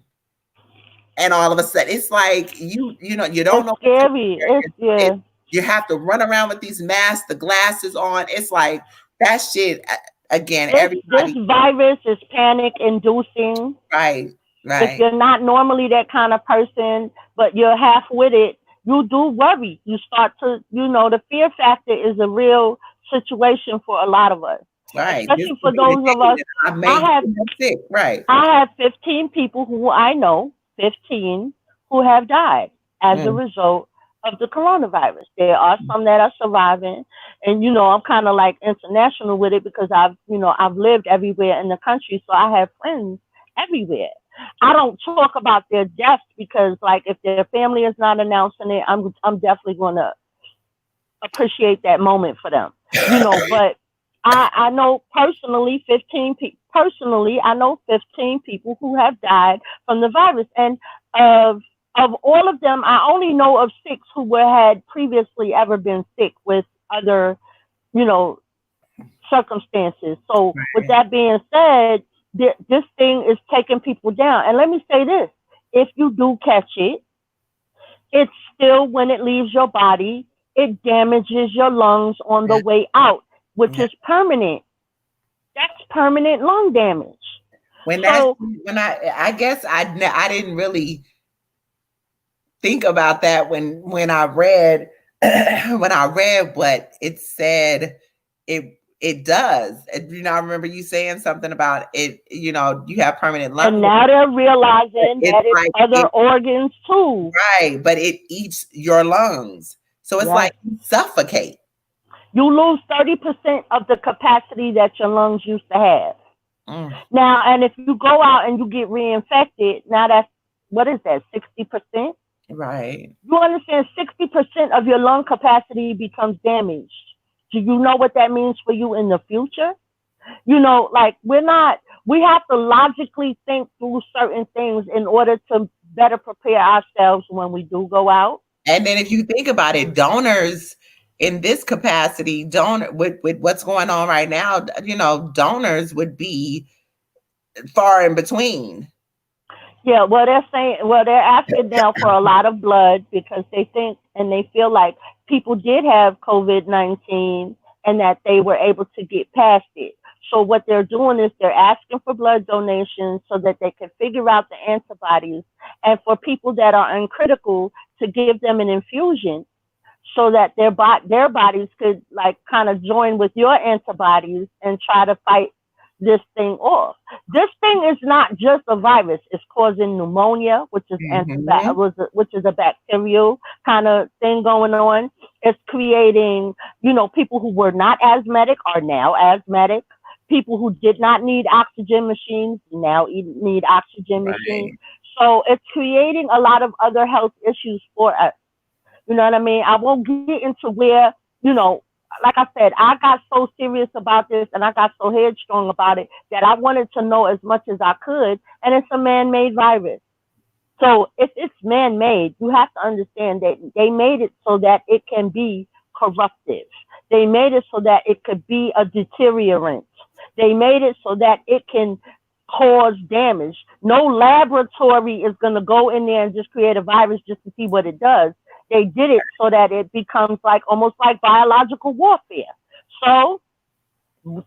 And all of a sudden, it's like you don't know. It's scary. You have to run around with these masks, the glasses on. It's like that shit. Again, everybody. This virus is panic inducing. Right. If you're not normally that kind of person, but you're half with it, you do worry. You start to, the fear factor is a real situation for a lot of us. Right. Especially for those of us. I have 15 people who I know, 15, who have died as a result of the coronavirus. There are some that are surviving. And, I'm kind of like international with it because I've lived everywhere in the country. So I have friends everywhere. I don't talk about their deaths because, like, if their family is not announcing it, I'm definitely going to appreciate that moment for them, But I know personally 15 people. Personally, I know 15 people who have died from the virus, and of all of them, I only know of 6 who had previously ever been sick with other, circumstances. So, with that being said, this thing is taking people down. And let me say this, if you do catch it, it's still, when it leaves your body, it damages your lungs on the way out, which is permanent. That's permanent lung damage. I guess I didn't really think about that when I read what it said. It does. I remember you saying something about it, you have permanent lung. And now they're realizing that it's like other organs too. Right, but it eats your lungs. So it's like you suffocate. You lose 30% of the capacity that your lungs used to have. Now, and if you go out and you get reinfected, now that's, what is that, 60%? Right. You understand 60% of your lung capacity becomes damaged. Do you know what that means for you in the future? Like we have to logically think through certain things in order to better prepare ourselves when we do go out. And then if you think about it, donors in this capacity, with what's going on right now, donors would be far in between. Yeah, they're asking now for a lot of blood because they think and they feel like people did have COVID-19 and that they were able to get past it. So what they're doing is they're asking for blood donations so that they can figure out the antibodies, and for people that are uncritical to give them an infusion so that their bodies could like kind of join with your antibodies and try to fight this thing off. This thing is not just a virus; it's causing pneumonia, which is which is a bacterial kind of thing going on. It's creating, people who were not asthmatic are now asthmatic. People who did not need oxygen machines now need oxygen machines. So it's creating a lot of other health issues for us. You know what I mean? I won't get into where, like I said, I got so serious about this and I got so headstrong about it that I wanted to know as much as I could. And it's a man-made virus. So if it's man-made, you have to understand that they made it so that it can be corruptive. They made it so that it could be a deteriorant. They made it so that it can cause damage. No laboratory is going to go in there and just create a virus just to see what it does. They did it so that it becomes like almost like biological warfare. So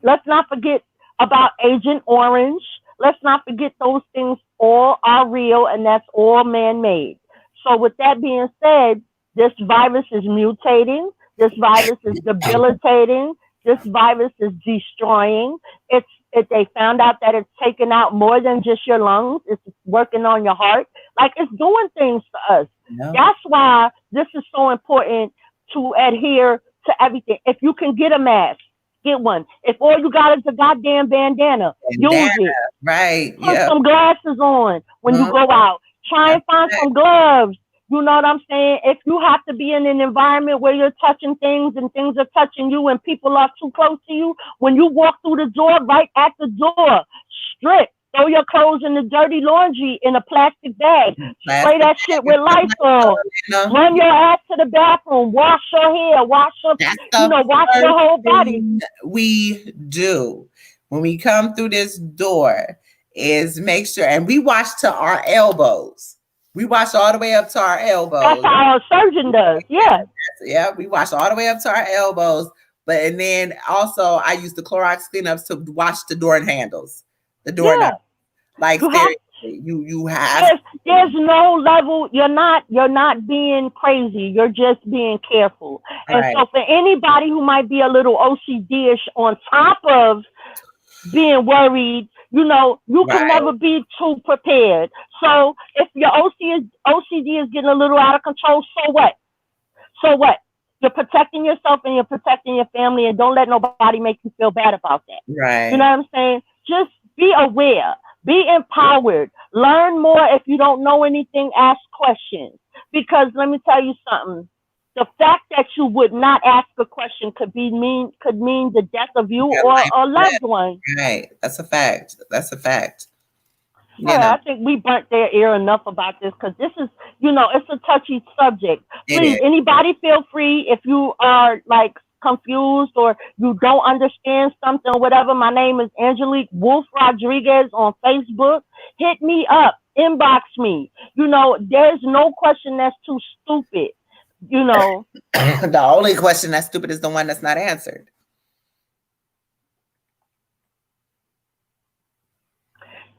let's not forget about Agent Orange. Let's not forget those things all are real and that's all man-made. So with that being said, this virus is mutating. This virus is debilitating. This virus is destroying. They found out that it's taking out more than just your lungs. It's working on your heart. Like it's doing things to us. No. That's why this is so important to adhere to everything. If you can get a mask, get one. If all you got is a goddamn bandana, use it. Right. Put some glasses on when you go out. Try and find some gloves. You know what I'm saying? If you have to be in an environment where you're touching things and things are touching you and people are too close to you, when you walk through the door, right at the door, strip. Throw your clothes in the dirty laundry in a plastic bag. Spray that shit with Lysol. Run your ass to the bathroom. Wash your hair. Wash your whole body. We do when we come through this door is make sure, and we wash to our elbows. We wash all the way up to our elbows. That's how a surgeon does. Yeah. Yeah, we wash all the way up to our elbows. And then also I use the Clorox cleanups to wash the door handles. The doorknob, like you have. There's no level. You're not being crazy. You're just being careful. And so for anybody who might be a little OCD-ish on top of being worried, you can never be too prepared. So if your OCD is getting a little out of control, so what? So what? You're protecting yourself and you're protecting your family, and don't let nobody make you feel bad about that. Right. You know what I'm saying? Just be aware, be empowered, learn more. If you don't know anything, ask questions. Because let me tell you something. The fact that you would not ask a question could mean the death of you or a loved one. Right. That's a fact. I think we burnt their ear enough about this because this is, it's a touchy subject. Please, anybody feel free if you are like confused or you don't understand something or whatever. My name is Angelique Wolf Rodriguez on Facebook. Hit me up, inbox me. There's no question that's too stupid. The only question that's stupid is the one that's not answered.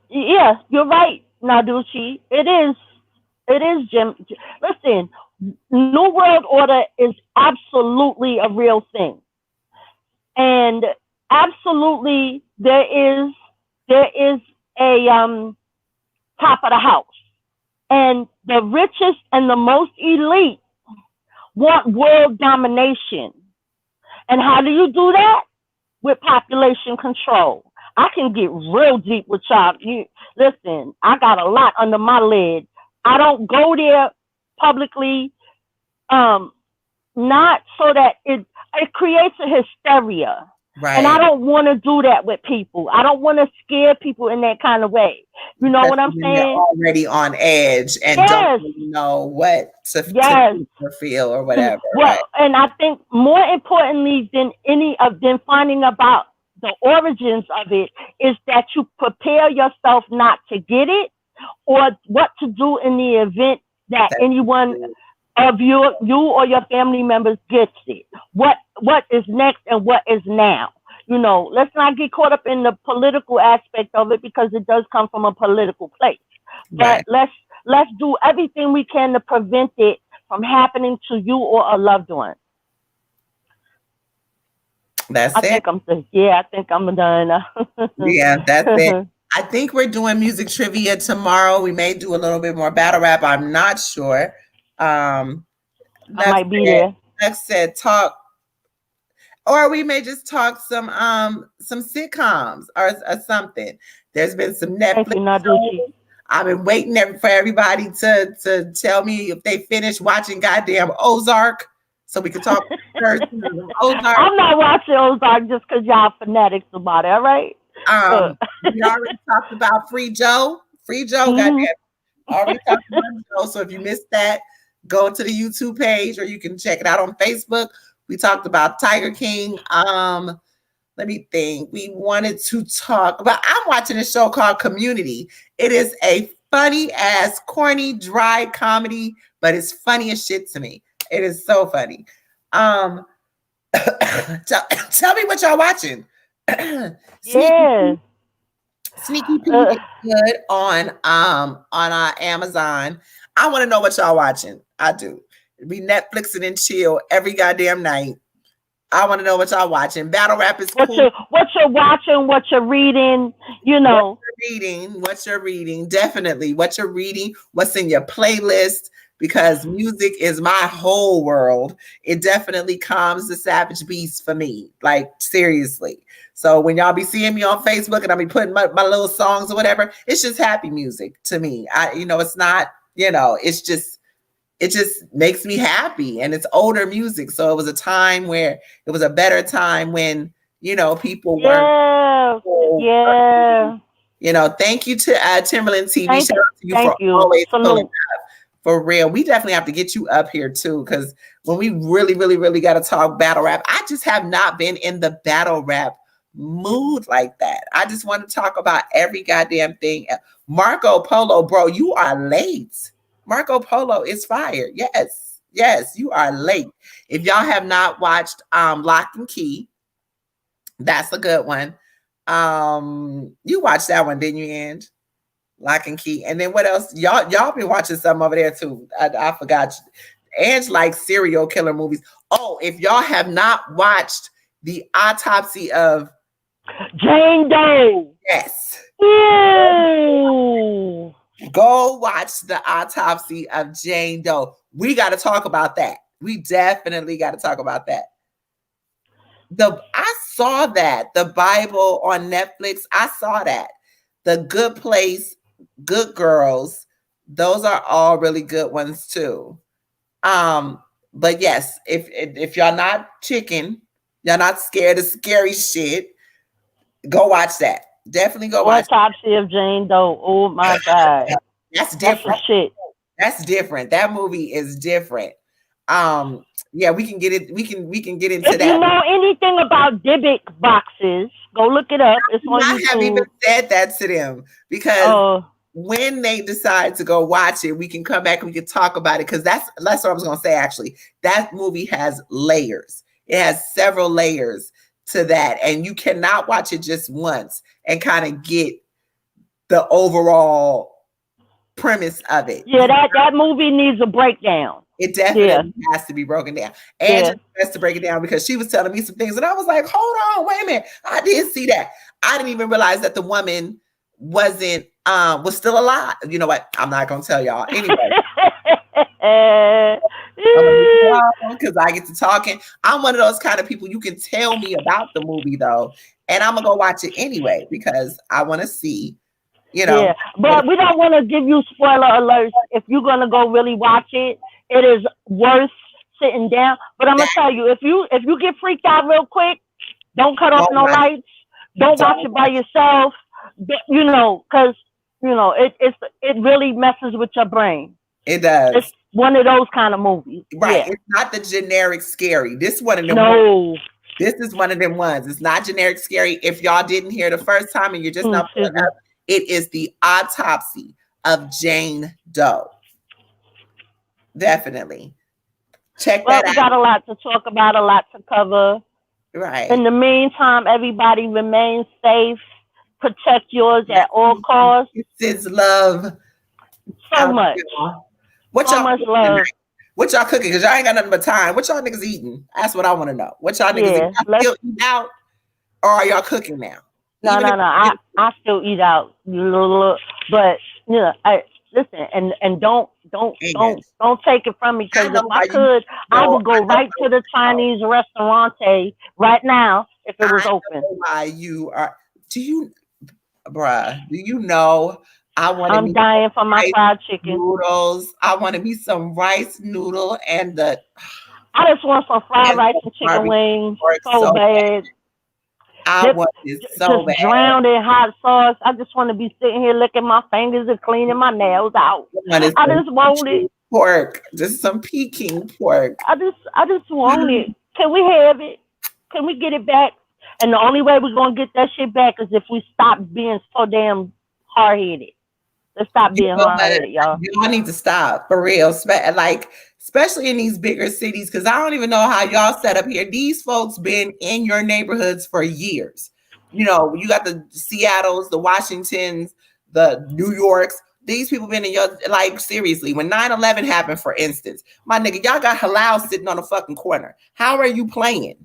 Yeah, you're right, Naducci. It is, Jim. Listen, New World Order is absolutely a real thing. And absolutely there is a top of the house. And the richest and the most elite want world domination. And how do you do that? With population control. I can get real deep with y'all. Listen, I got a lot under my lid. I don't go there publicly, not so that it creates a hysteria. Right. And I don't want to do that with people. I don't want to scare people in that kind of way. You know what I'm saying? They're already on edge and don't really know what to feel or whatever. Well, and I think more importantly than finding about the origins of it is that you prepare yourself not to get it or what to do in the event that anyone of you or your family members gets it. What is next and what is now? Let's not get caught up in the political aspect of it because it does come from a political place. But let's do everything we can to prevent it from happening to you or a loved one. That's I it. think I'm done. Yeah, that's it. I think we're doing music trivia tomorrow. We may do a little bit more battle rap. I'm not sure. I might be there. Next said talk, or we may just talk some sitcoms or something. There's been some Thank Netflix you, Naducci. shows. I've been waiting for everybody to tell me if they finished watching goddamn Ozark, so we can talk first of Ozark. I'm not watching Ozark just because y'all fanatics about it, all right? We already talked about Free Joe. Free Joe, goddamn. Already talked about Joe. So if you missed that, go to the YouTube page or you can check it out on Facebook. We talked about Tiger King. Let me think. We wanted to talk about, I'm watching a show called Community. It is a funny ass, corny, dry comedy, but it's funny as shit to me. It is so funny. Tell me what y'all watching. Sneaky Pete is good on Amazon. I want to know what y'all watching. I do. We Netflixing and chill every goddamn night. I want to know what y'all watching. Battle rap is cool. What you're watching, what you're reading, you know. What you're reading. Definitely. What you're reading, what's in your playlist, because music is my whole world. It definitely calms the savage beast for me. Like, seriously. So when y'all be seeing me on Facebook and I'll be putting my little songs or whatever, it's just happy music to me. It's not, it just makes me happy, and it's older music. So it was a time where it was a better time when, people weren't. Thank you to Timberland TV. Shout out to you for always pulling up. For real. We definitely have to get you up here too, because when we really, really, really got to talk battle rap, I just have not been in the battle rap mood like that. I just want to talk about every goddamn thing. Marco Polo, bro, you are late. Marco Polo is fire. Yes, you are late. If y'all have not watched Lock and Key, that's a good one. You watched that one, didn't you, Ange? Lock and Key. And then what else? Y'all been watching something over there too. I forgot. Ange likes serial killer movies. Oh, if y'all have not watched The Autopsy of Jane Doe. Yes. Ew. Go watch The Autopsy of Jane Doe. We got to talk about that. We definitely got to talk about that. I saw that. The Bible on Netflix. I saw that. The Good Place, Good Girls. Those are all really good ones too. But yes, if y'all not chicken, y'all not scared of scary shit, go watch that. Definitely go watch Autopsy of Jane Doe. Oh my God. That's different. That's different. That movie is different. Yeah, we can get it. We can get into that. If you know anything about Dybbuk boxes, go look it up. It's on YouTube. I haven't even said that to them, because when they decide to go watch it, we can come back and we can talk about it, because that's what I was going to say. Actually, that movie has layers. It has several layers to that, and you cannot watch it just once and kind of get the overall premise of it. Yeah, that movie needs a breakdown. It definitely has to be broken down. And has to break it down, because she was telling me some things and I was like, hold on, wait a minute. I did see that. I didn't even realize that the woman was still alive. You know what? I'm not gonna tell y'all anyway. Because I get to talking. I'm one of those kind of people, you can tell me about the movie though, and I'm gonna go watch it anyway, because I want to see. Yeah, but we don't want to give you spoiler alerts. If you're gonna go really watch it, it is worth sitting down. But I'm gonna tell you, if you get freaked out real quick, don't cut off no lights. Don't watch it by yourself. Because it really messes with your brain. It does. It's one of those kind of movies, right? Yeah. It's not the generic scary. This one of them. No. This is one of them ones. It's not generic scary. If y'all didn't hear the first time and you're just not pulling up, it is The Autopsy of Jane Doe. Definitely. Check that out. We got a lot to talk about, a lot to cover. Right. In the meantime, everybody remain safe. Protect yours at all costs. It's love. So much. What so y'all much love. What y'all cooking? Because y'all ain't got nothing but time. What y'all niggas eating? That's what I want to know. What y'all niggas eating? Y'all still eat out, or are y'all cooking now? No. I still eat out, but listen, and don't take it from me, because if I could, I would go right to the Chinese restaurant right now if it was open. Why you are? Do you, bruh? Do you know? I'm dying for my fried chicken noodles. I want to be some rice noodle and I just want some fried rice and chicken wings so bad. I want it so bad. Drowned in hot sauce. I just want to be sitting here licking my fingers and cleaning my nails out. I just want it. Pork, just some Peking pork. I just want it. Can we have it? Can we get it back? And the only way we're gonna get that shit back is if we stop being so damn hard headed. Let's stop being hard-headed, y'all. Y'all need to stop, for real. Like, especially in these bigger cities, because I don't even know how y'all set up here. These folks been in your neighborhoods for years. You know, you got the Seattles, the Washingtons, the New Yorks. These people been in your, like, seriously. When 9/11 happened, for instance, my nigga, y'all got halal sitting on the fucking corner. How are you playing?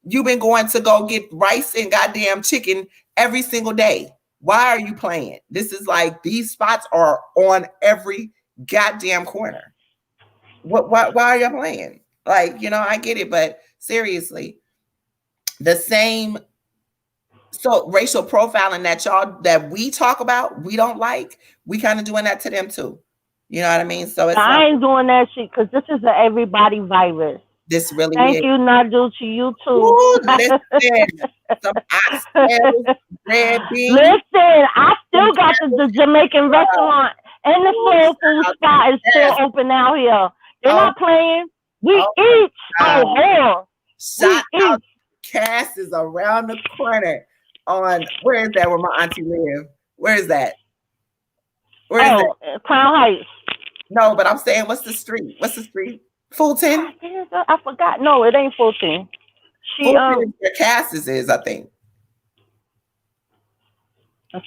You've been going to go get rice and goddamn chicken every single day. Why are you playing? This is like, these spots are on every goddamn corner. Why are y'all playing? Like, you know, I get it, but seriously, the same. So racial profiling that we talk about, we don't like, we kind of doing that to them too. You know what I mean? So I ain't doing that shit, because this is an everybody virus. This really Thank you, Nadu, to you too. Ooh, listen, some oxtails, red beans. Listen, I still got the Jamaican restaurant, and the soul food spot is still open out here. They're not playing. We eat. Shout out Cass is around the corner on, where is that where my auntie live? Where is that? Where is that? Crown Heights. No, but I'm saying, what's the street? What's the street? Fulton? I forgot. No, it ain't Fulton. Fulton is where Cass's is, I think.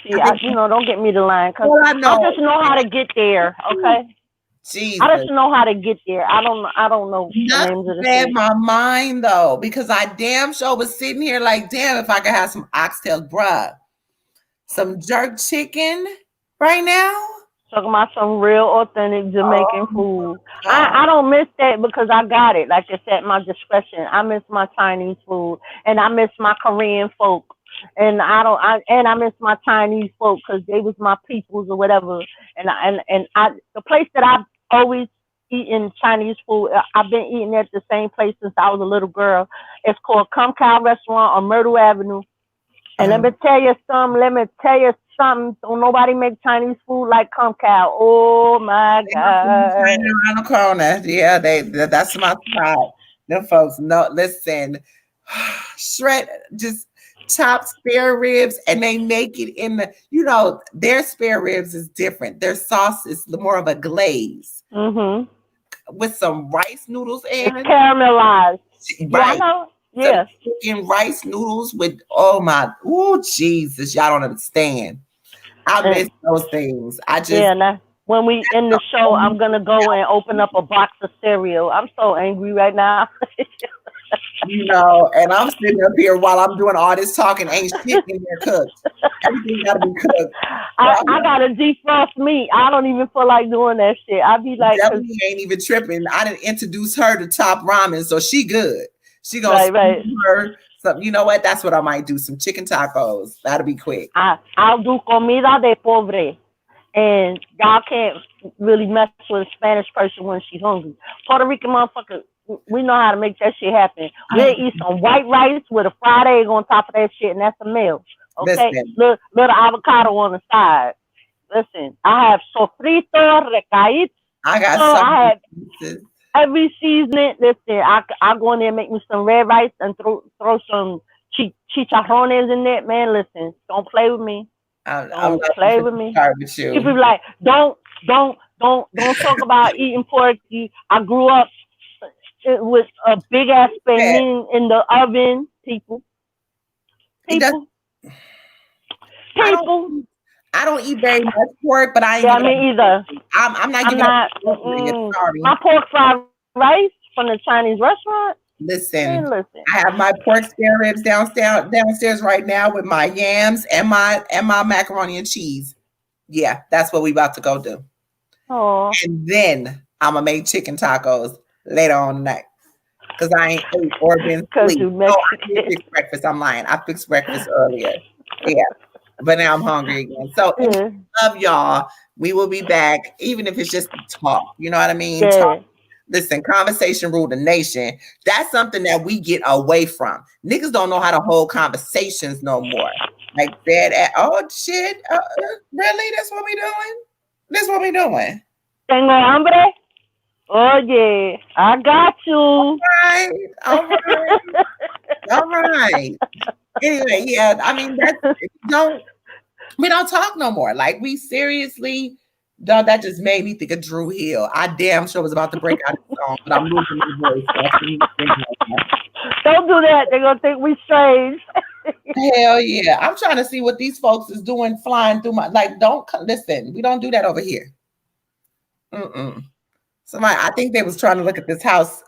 See, don't get me the line, because I just know how to get there. Okay. Jesus. I just know how to get there. I don't know the names of the streets. My mind though, because I damn sure was sitting here like, damn, if I could have some oxtails, bruh, some jerk chicken right now. Talking about some real authentic Jamaican food. I don't miss that, because I got it. Like it's at my discretion. I miss my Chinese food, and I miss my Korean folk, and I miss my Chinese folk, because they was my peoples or whatever. And the place that I've always eaten Chinese food, I've been eating at the same place since I was a little girl. It's called Come Cow Restaurant on Myrtle Avenue. And let me tell you something. Don't nobody make Chinese food like Come Cow. Oh my God. Around the corner. Yeah, that's my spot. Them folks know, listen, just chopped spare ribs, and they make it in the, their spare ribs is different. Their sauce is more of a glaze. With some rice noodles in it. It's caramelized. Right. Yeah, I know. Yeah. Chicken rice noodles with, Jesus, y'all don't understand. I miss those things. When we end the show, I'm gonna go and open up a box of cereal. I'm so angry right now. And I'm sitting up here while I'm doing all this talking, ain't shit in there cooked. Everything gotta be cooked. I gotta defrost meat. I don't even feel like doing that shit. I be like, Definitely ain't even tripping. I didn't introduce her to Top Ramen, so she good. She gonna her. So you know what? That's what I might do. Some chicken tacos. That'll be quick. I'll do comida de pobre, and y'all can't really mess with a Spanish person when she's hungry. Puerto Rican motherfucker, we know how to make that shit happen. We'll eat some white rice with a fried egg on top of that shit, and that's a meal. Okay, little avocado on the side. Listen, I have sofrito, recaíto. I have every seasoning. Listen, I go in there and make me some red rice and throw some chicharrones in there. Man, listen, don't play with me. Don't play with me. People be like, don't talk about eating pork. I grew up with a big ass pan in the oven. People. I don't eat very much pork, but I ain't Yeah, giving me either. I'm not I'm giving up not. pork ribs. Sorry. My pork fried rice from the Chinese restaurant. Listen, Man, listen. I have my pork spare ribs downstairs right now with my yams and my macaroni and cheese. Yeah, that's what we about to go do. Oh, And then I'm gonna make chicken tacos later on tonight. Because I ain't ate or been because asleep. you Oh, I did Mexican. fix breakfast. I'm lying. I fixed breakfast earlier. Yeah. But now I'm hungry again. So Yeah. love y'all. We will be back, even if it's just to talk. You know what I mean? Yeah. Talk. Listen, conversation rule the nation. That's something that we get away from. Niggas don't know how to hold conversations no more. Like that. Oh shit! Really? That's what we doing? That's what we doing? Tengo hambre? Oh yeah, I got you. All right. All right. All right. Anyway, yeah. I mean, we don't talk no more. Like we seriously. No, that just made me think of Drew Hill. I damn sure was about to break out the song, but I'm losing my voice. So I can't sing like that. Don't do that. They're gonna think we strange. Hell yeah. I'm trying to see what these folks is doing flying through my like listen, we don't do that over here. Mm-mm. Somebody, I think they was trying to look at this house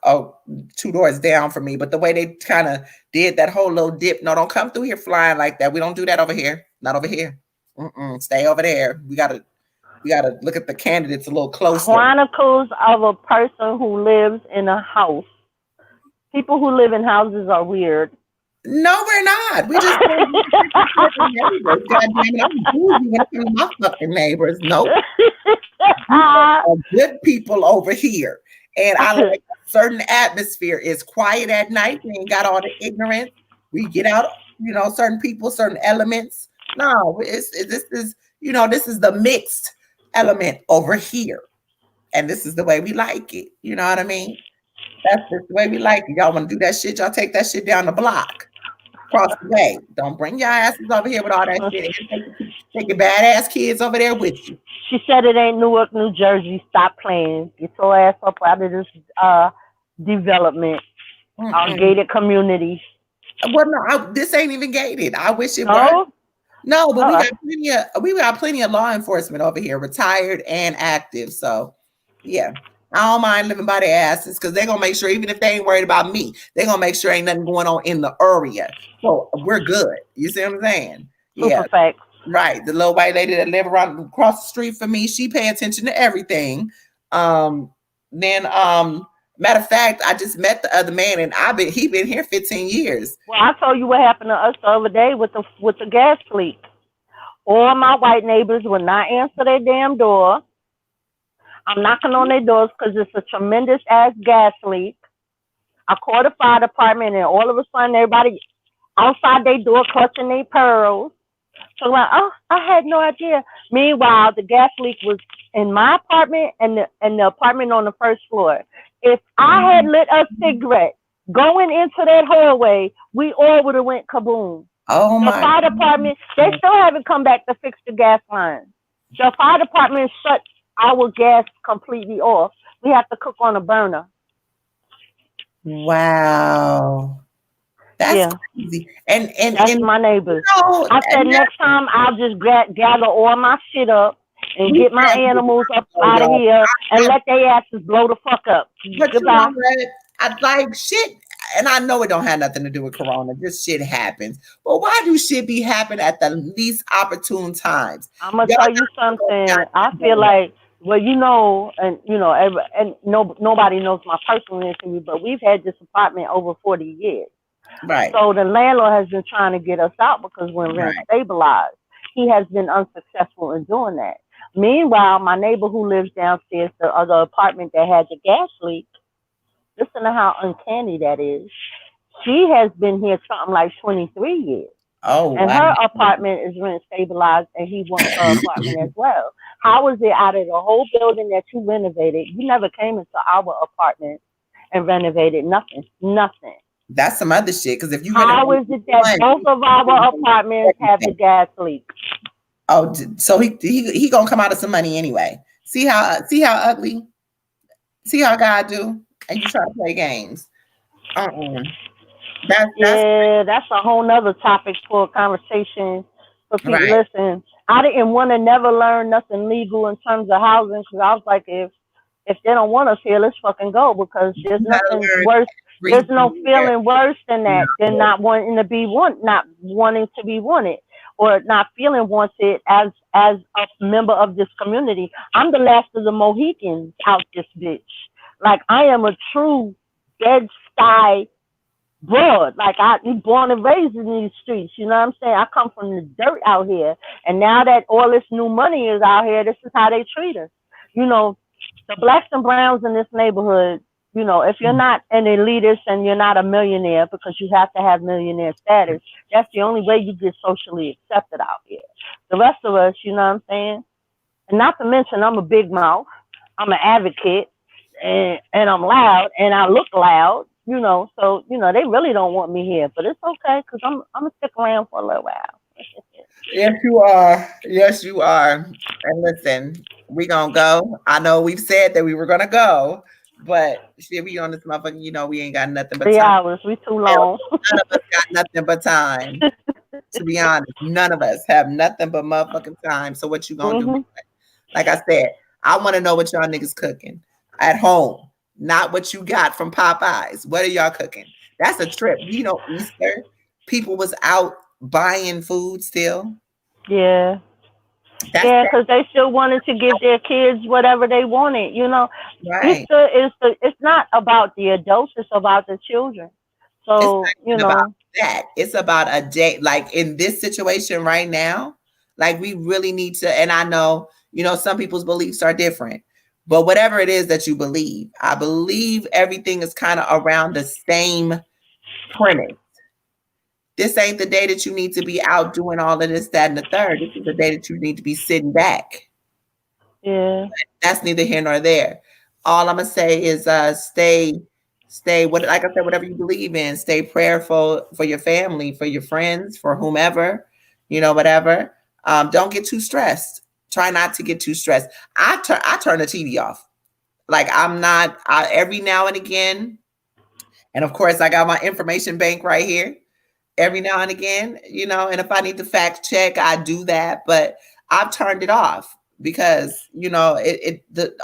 2 doors down from me, but the way they kind of did that whole little dip. No, don't come through here flying like that. We don't do that over here. Not over here. Stay over there. We gotta look at the candidates a little closer. Chronicles of a person who lives in a house. People who live in houses are weird. No, we're not. We just neighbors. God damn it, I'm bougie when it comes to my fucking neighbors. Nope. Good people over here. And I like a certain atmosphere. It's quiet at night. We ain't got all the ignorance. We get out, certain people, certain elements. No, this is the mixed element over here. And this is the way we like it. You know what I mean? That's just the way we like it. Y'all want to do that shit, y'all take that shit down the block. Across the way. Don't bring your asses over here with all that shit. Take your badass kids over there with you. She said it ain't Newark, New Jersey. Stop playing. Get your ass up out of this development. Our gated community. Well, no, this ain't even gated. I wish it No? were. No, but we got plenty of law enforcement over here, retired and active. So yeah. I don't mind living by their asses because they're gonna make sure, even if they ain't worried about me, they're gonna make sure ain't nothing going on in the area. So we're good. You see what I'm saying? Yeah. Super facts. Right. The little white lady that live across the street from me, she pay attention to everything. Matter of fact, I just met the other man and he been here 15 years. Well, I told you what happened to us the other day with the gas leak. All my white neighbors would not answer their damn door. I'm knocking on their doors because it's a tremendous ass gas leak. I called the fire department and all of a sudden everybody outside their door clutching their pearls. So like, oh, I had no idea. Meanwhile, the gas leak was in my apartment and the apartment on the first floor. If I had lit a cigarette going into that hallway, we all would have went kaboom. Oh my! The fire department, they still haven't come back to fix the gas line. The fire department shut our gas completely off. We have to cook on a burner. Wow. That's crazy. And that's my neighbors. I said next time I'll just gather all my shit up and get my animals up out of here and let their asses blow the fuck up. But goodbye. I like shit. And I know it don't have nothing to do with Corona. This shit happens. But why do shit be happening at the least opportune times? I'm gonna tell you something. I feel like, well, nobody knows my personal history, but we've had this apartment over 40 years. Right. So the landlord has been trying to get us out because we're rent stabilized. He has been unsuccessful in doing that. Meanwhile, my neighbor who lives downstairs, the other apartment that had the gas leak, listen to how uncanny that is. She has been here something like 23 years. Oh, and her apartment is rent stabilized, and he wants her apartment as well. How is it out of the whole building that you renovated? You never came into our apartment and renovated nothing. That's some other shit. Because if you how is it that both of our apartments have the gas leak? Oh, so he gonna come out of some money anyway. See how ugly. See how God do, and you try to play games. That's a whole nother topic for a conversation. For people, listen, I didn't want to never learn nothing legal in terms of housing because I was like, if they don't want us here, let's fucking go because there's You gotta nothing learn worse. There's no everything there. feeling worse than that than not wanting to be not wanting to be wanted or not feeling wanted as a member of this community. I'm the last of the Mohicans out this bitch. Like I am a true dead sky broad. Like I was born and raised in these streets. You know what I'm saying? I come from the dirt out here, and now that all this new money is out here, this is how they treat us. You know, the blacks and browns in this neighborhood. You know, if you're not an elitist and you're not a millionaire, because you have to have millionaire status, that's the only way you get socially accepted out here. The rest of us, you know what I'm saying? And not to mention, I'm a big mouth. I'm an advocate, and I'm loud, and I look loud. You know, so you know they really don't want me here, but it's okay because I'm gonna stick around for a little while. Yes, you are. Yes, you are. And listen, we gonna go. I know we've said that we were gonna go, but shit, we on this motherfucker. You know, we ain't got nothing but 3 hours, we too long. None of us got nothing but time. To be honest, none of us have nothing but motherfucking time. So what you gonna do? Like I said, I want to know what y'all niggas cooking at home, not what you got from Popeyes. What are y'all cooking? That's a trip. You know, Easter, people was out buying food still. Yeah. Yeah, because they still wanted to give their kids whatever they wanted. You know, right. Easter is it's not about the adults; it's about the children. So you know about that. It's about a day. Like in this situation right now, like we really need to. And I know, you know, some people's beliefs are different, but whatever it is that you believe, I believe everything is kind of around the same premise. This ain't the day that you need to be out doing all of this, that, and the third. This is the day that you need to be sitting back. Yeah. But that's neither here nor there. All I'm gonna say is stay what like I said, whatever you believe in, stay prayerful for your family, for your friends, for whomever, you know, whatever. Don't get too stressed. Try not to get too stressed. I turn the TV off. Like I'm not every now and again, and of course I got my information bank right here. Every now and again, you know, and if I need to fact check, I do that. But I've turned it off because, you know,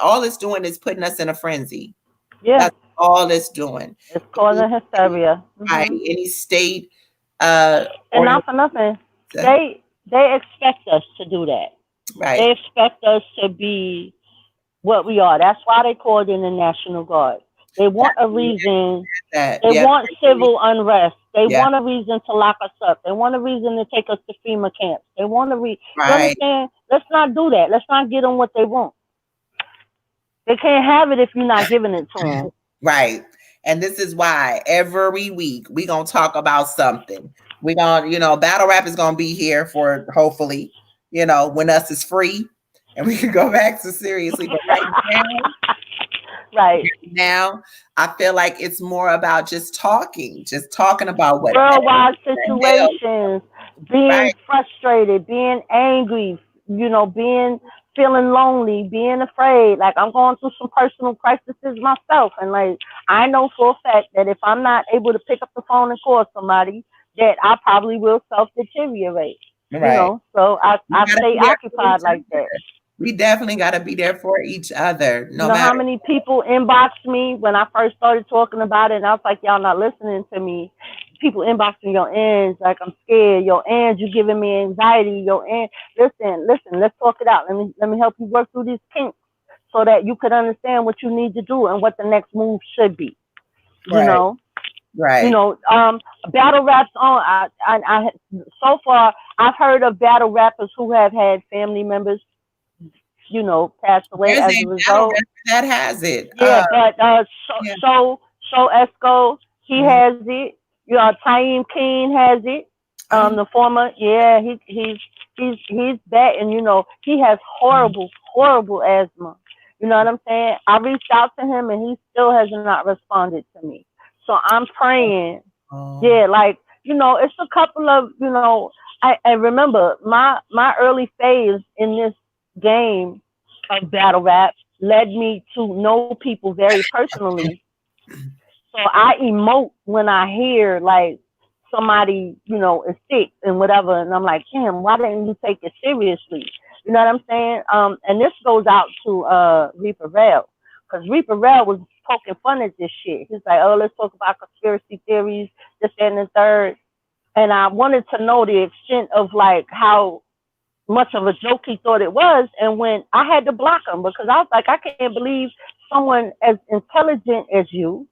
all it's doing is putting us in a frenzy. Yeah. That's all it's doing. It's causing hysteria. Right. Any state and not for nothing. They expect us to do that. Right. They expect us to be what we are. That's why they call it in the National Guard. They want a reason. They want civil unrest. They want a reason to lock us up. They want a reason to take us to FEMA camps. They want to you understand? Let's not do that. Let's not get them what they want. They can't have it if you're not giving it to them. Right. And this is why every week we're going to talk about something. We're going to, you know, Battle Rap is going to be here for hopefully, you know, when us is free and we can go back to seriously. But right now, I feel like it's more about just talking about what worldwide situations, being frustrated, being angry, you know, feeling lonely, being afraid. Like I'm going through some personal crises myself, and like I know for a fact that if I'm not able to pick up the phone and call somebody, that I probably will self-deteriorate. You know, so I stay occupied like that. We definitely got to be there for each other. No matter how many people inboxed me when I first started talking about it, and I was like, y'all not listening to me. People inboxing your ends, like I'm scared. Your ends, you giving me anxiety. Your ends, listen, let's talk it out. Let me help you work through these kinks so that you could understand what you need to do and what the next move should be. You know, right? You know, battle raps on. I so far I've heard of battle rappers who have had family members, you know, passed away as a result. That has it. Yeah, but so Esco, he has it. You know, Taim King has it. The former, he's bad, and you know, he has horrible asthma. You know what I'm saying? I reached out to him, and he still has not responded to me. So I'm praying. Yeah, like you know, it's a couple of you know. I remember my early phase in this game of battle rap led me to know people very personally. So I emote when I hear like somebody, is sick and whatever, and I'm like, damn, why didn't you take it seriously? You know what I'm saying? And this goes out to Reaper Rail, because Reaper Rail was poking fun at this shit. He's like, oh, let's talk about conspiracy theories, this and the third. And I wanted to know the extent of like how much of a joke he thought it was. And when I had to block him, because I was like, I can't believe someone as intelligent as you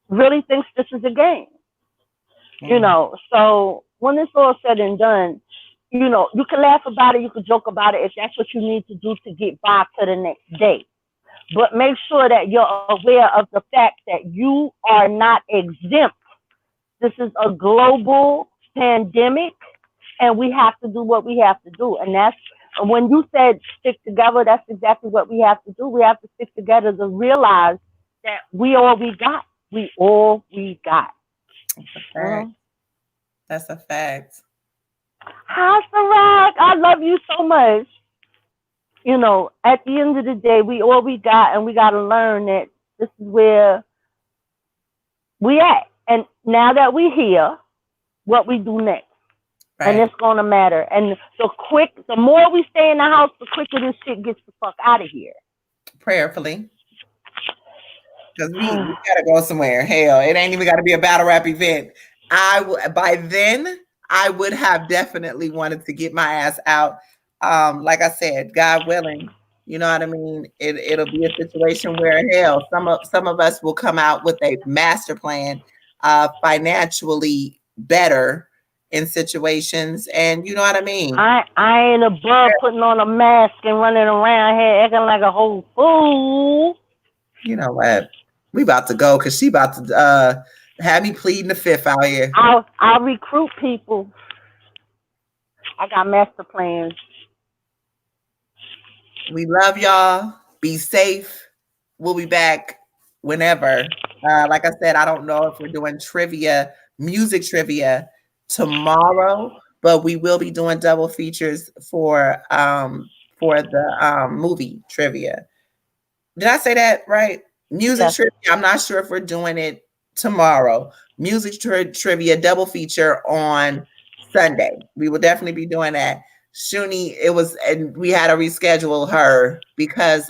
really thinks this is a game. So when it's all said and done, you can laugh about it, you can joke about it if that's what you need to do to get by to the next day. But make sure that you're aware of the fact that you are not exempt. This is a global pandemic, and we have to do what we have to do. And that's when you said stick together, that's exactly what we have to do. We have to stick together to realize that we all we got. We all we got. That's a fact. That's a fact. Hi, Sarak. I love you so much. At the end of the day, we all we got, and we got to learn that this is where we at. And now that we here, what we do next. Right. And it's going to matter. And the more we stay in the house, the quicker this shit gets the fuck out of here. Prayerfully. Because we got to go somewhere. Hell, it ain't even got to be a battle rap event. By then, I would have definitely wanted to get my ass out. Like I said, God willing, you know what I mean? It'll be a situation where, hell, some of us will come out with a master plan, financially better in situations, and you know what I mean? I ain't above putting on a mask and running around here acting like a whole fool. You know what? We about to go because she about to have me pleading the fifth out here. I'll recruit people. I got master plans. We love y'all. Be safe. We'll be back whenever. Like I said, I don't know if we're doing music trivia tomorrow, but we will be doing double features for the movie trivia. Did I say that right? Music trivia. I'm not sure if we're doing it tomorrow. Music trivia double feature on Sunday. We will definitely be doing that. Shuni, and we had to reschedule her because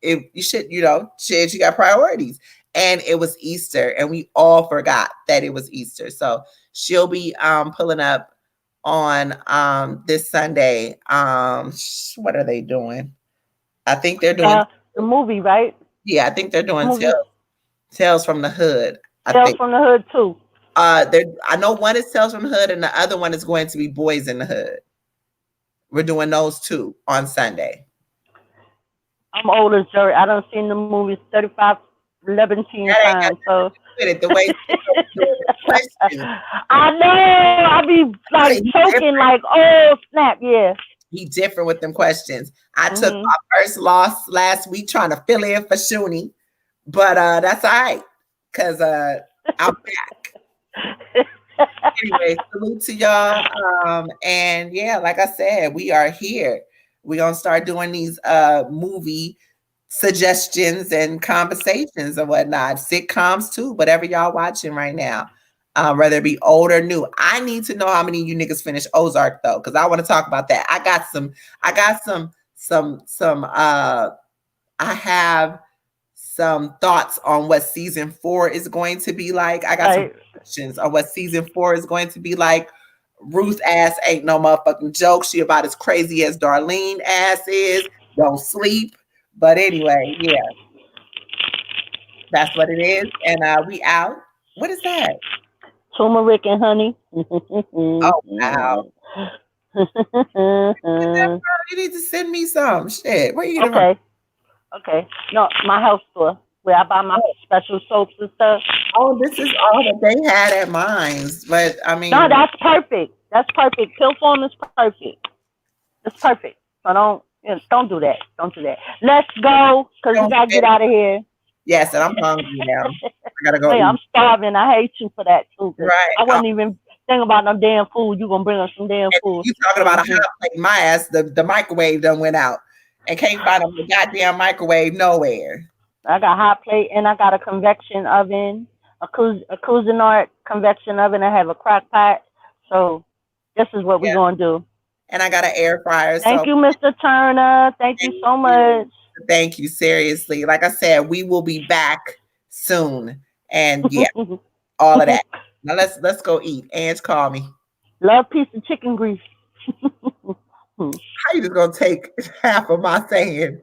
she got priorities, and it was Easter, and we all forgot that it was Easter. So she'll be pulling up on this Sunday. What are they doing? I think they're doing the movie, right? Yeah, I think they're doing Tales from the Hood. Tales from the Hood too. I know one is Tales from the Hood, and the other one is going to be Boys in the Hood. We're doing those two on Sunday. I'm old as dirt. I done seen the movies 11 times. So the way I know. I be like choking, like, oh snap, yeah. He different with them questions. I took my first loss last week trying to fill in for Shuni, but that's all right because I'm back. Anyway, salute to y'all. And yeah, like I said, we are here. We're gonna start doing these movie suggestions and conversations and whatnot, sitcoms too, whatever y'all watching right now. Whether it be old or new. I need to know how many of you niggas finished Ozark though, because I want to talk about that. I have some thoughts on what season 4 is going to be like. I got some questions on what season 4 is going to be like. Ruth ass ain't no motherfucking joke. She about as crazy as Darlene ass is. Don't sleep. But anyway, yeah. That's what it is. And we out. What is that? Turmeric and honey. Oh, wow. You need to send me some. Shit. Where you getting Okay. No, my health store where I buy my special soaps and stuff. Oh, this is all that they had at Mine's. But I mean, no, that's perfect. That's perfect. Pill form is perfect. It's perfect. So don't do that. Don't do that. Let's go because we gotta get out of here. Yes, and I'm hungry now. I gotta go. Hey, I'm starving. I hate you for that too. Right. I wasn't even thinking about no damn food. You gonna bring us some damn food? You talking about a hot plate? My ass, the microwave done went out, and can't find a goddamn microwave nowhere. I got hot plate and I got a convection oven. a Cuisinart convection oven. I have a crock pot. So this is what we're Yeah. gonna do. And I got an air fryer. Thank So you, Mr. Turner. Thank you so much. thank you. Seriously. Like I said, we will be back soon. And yeah, all of that. Now let's go eat. Ange, call me. Love piece of chicken grease. How you just gonna take half of my saying?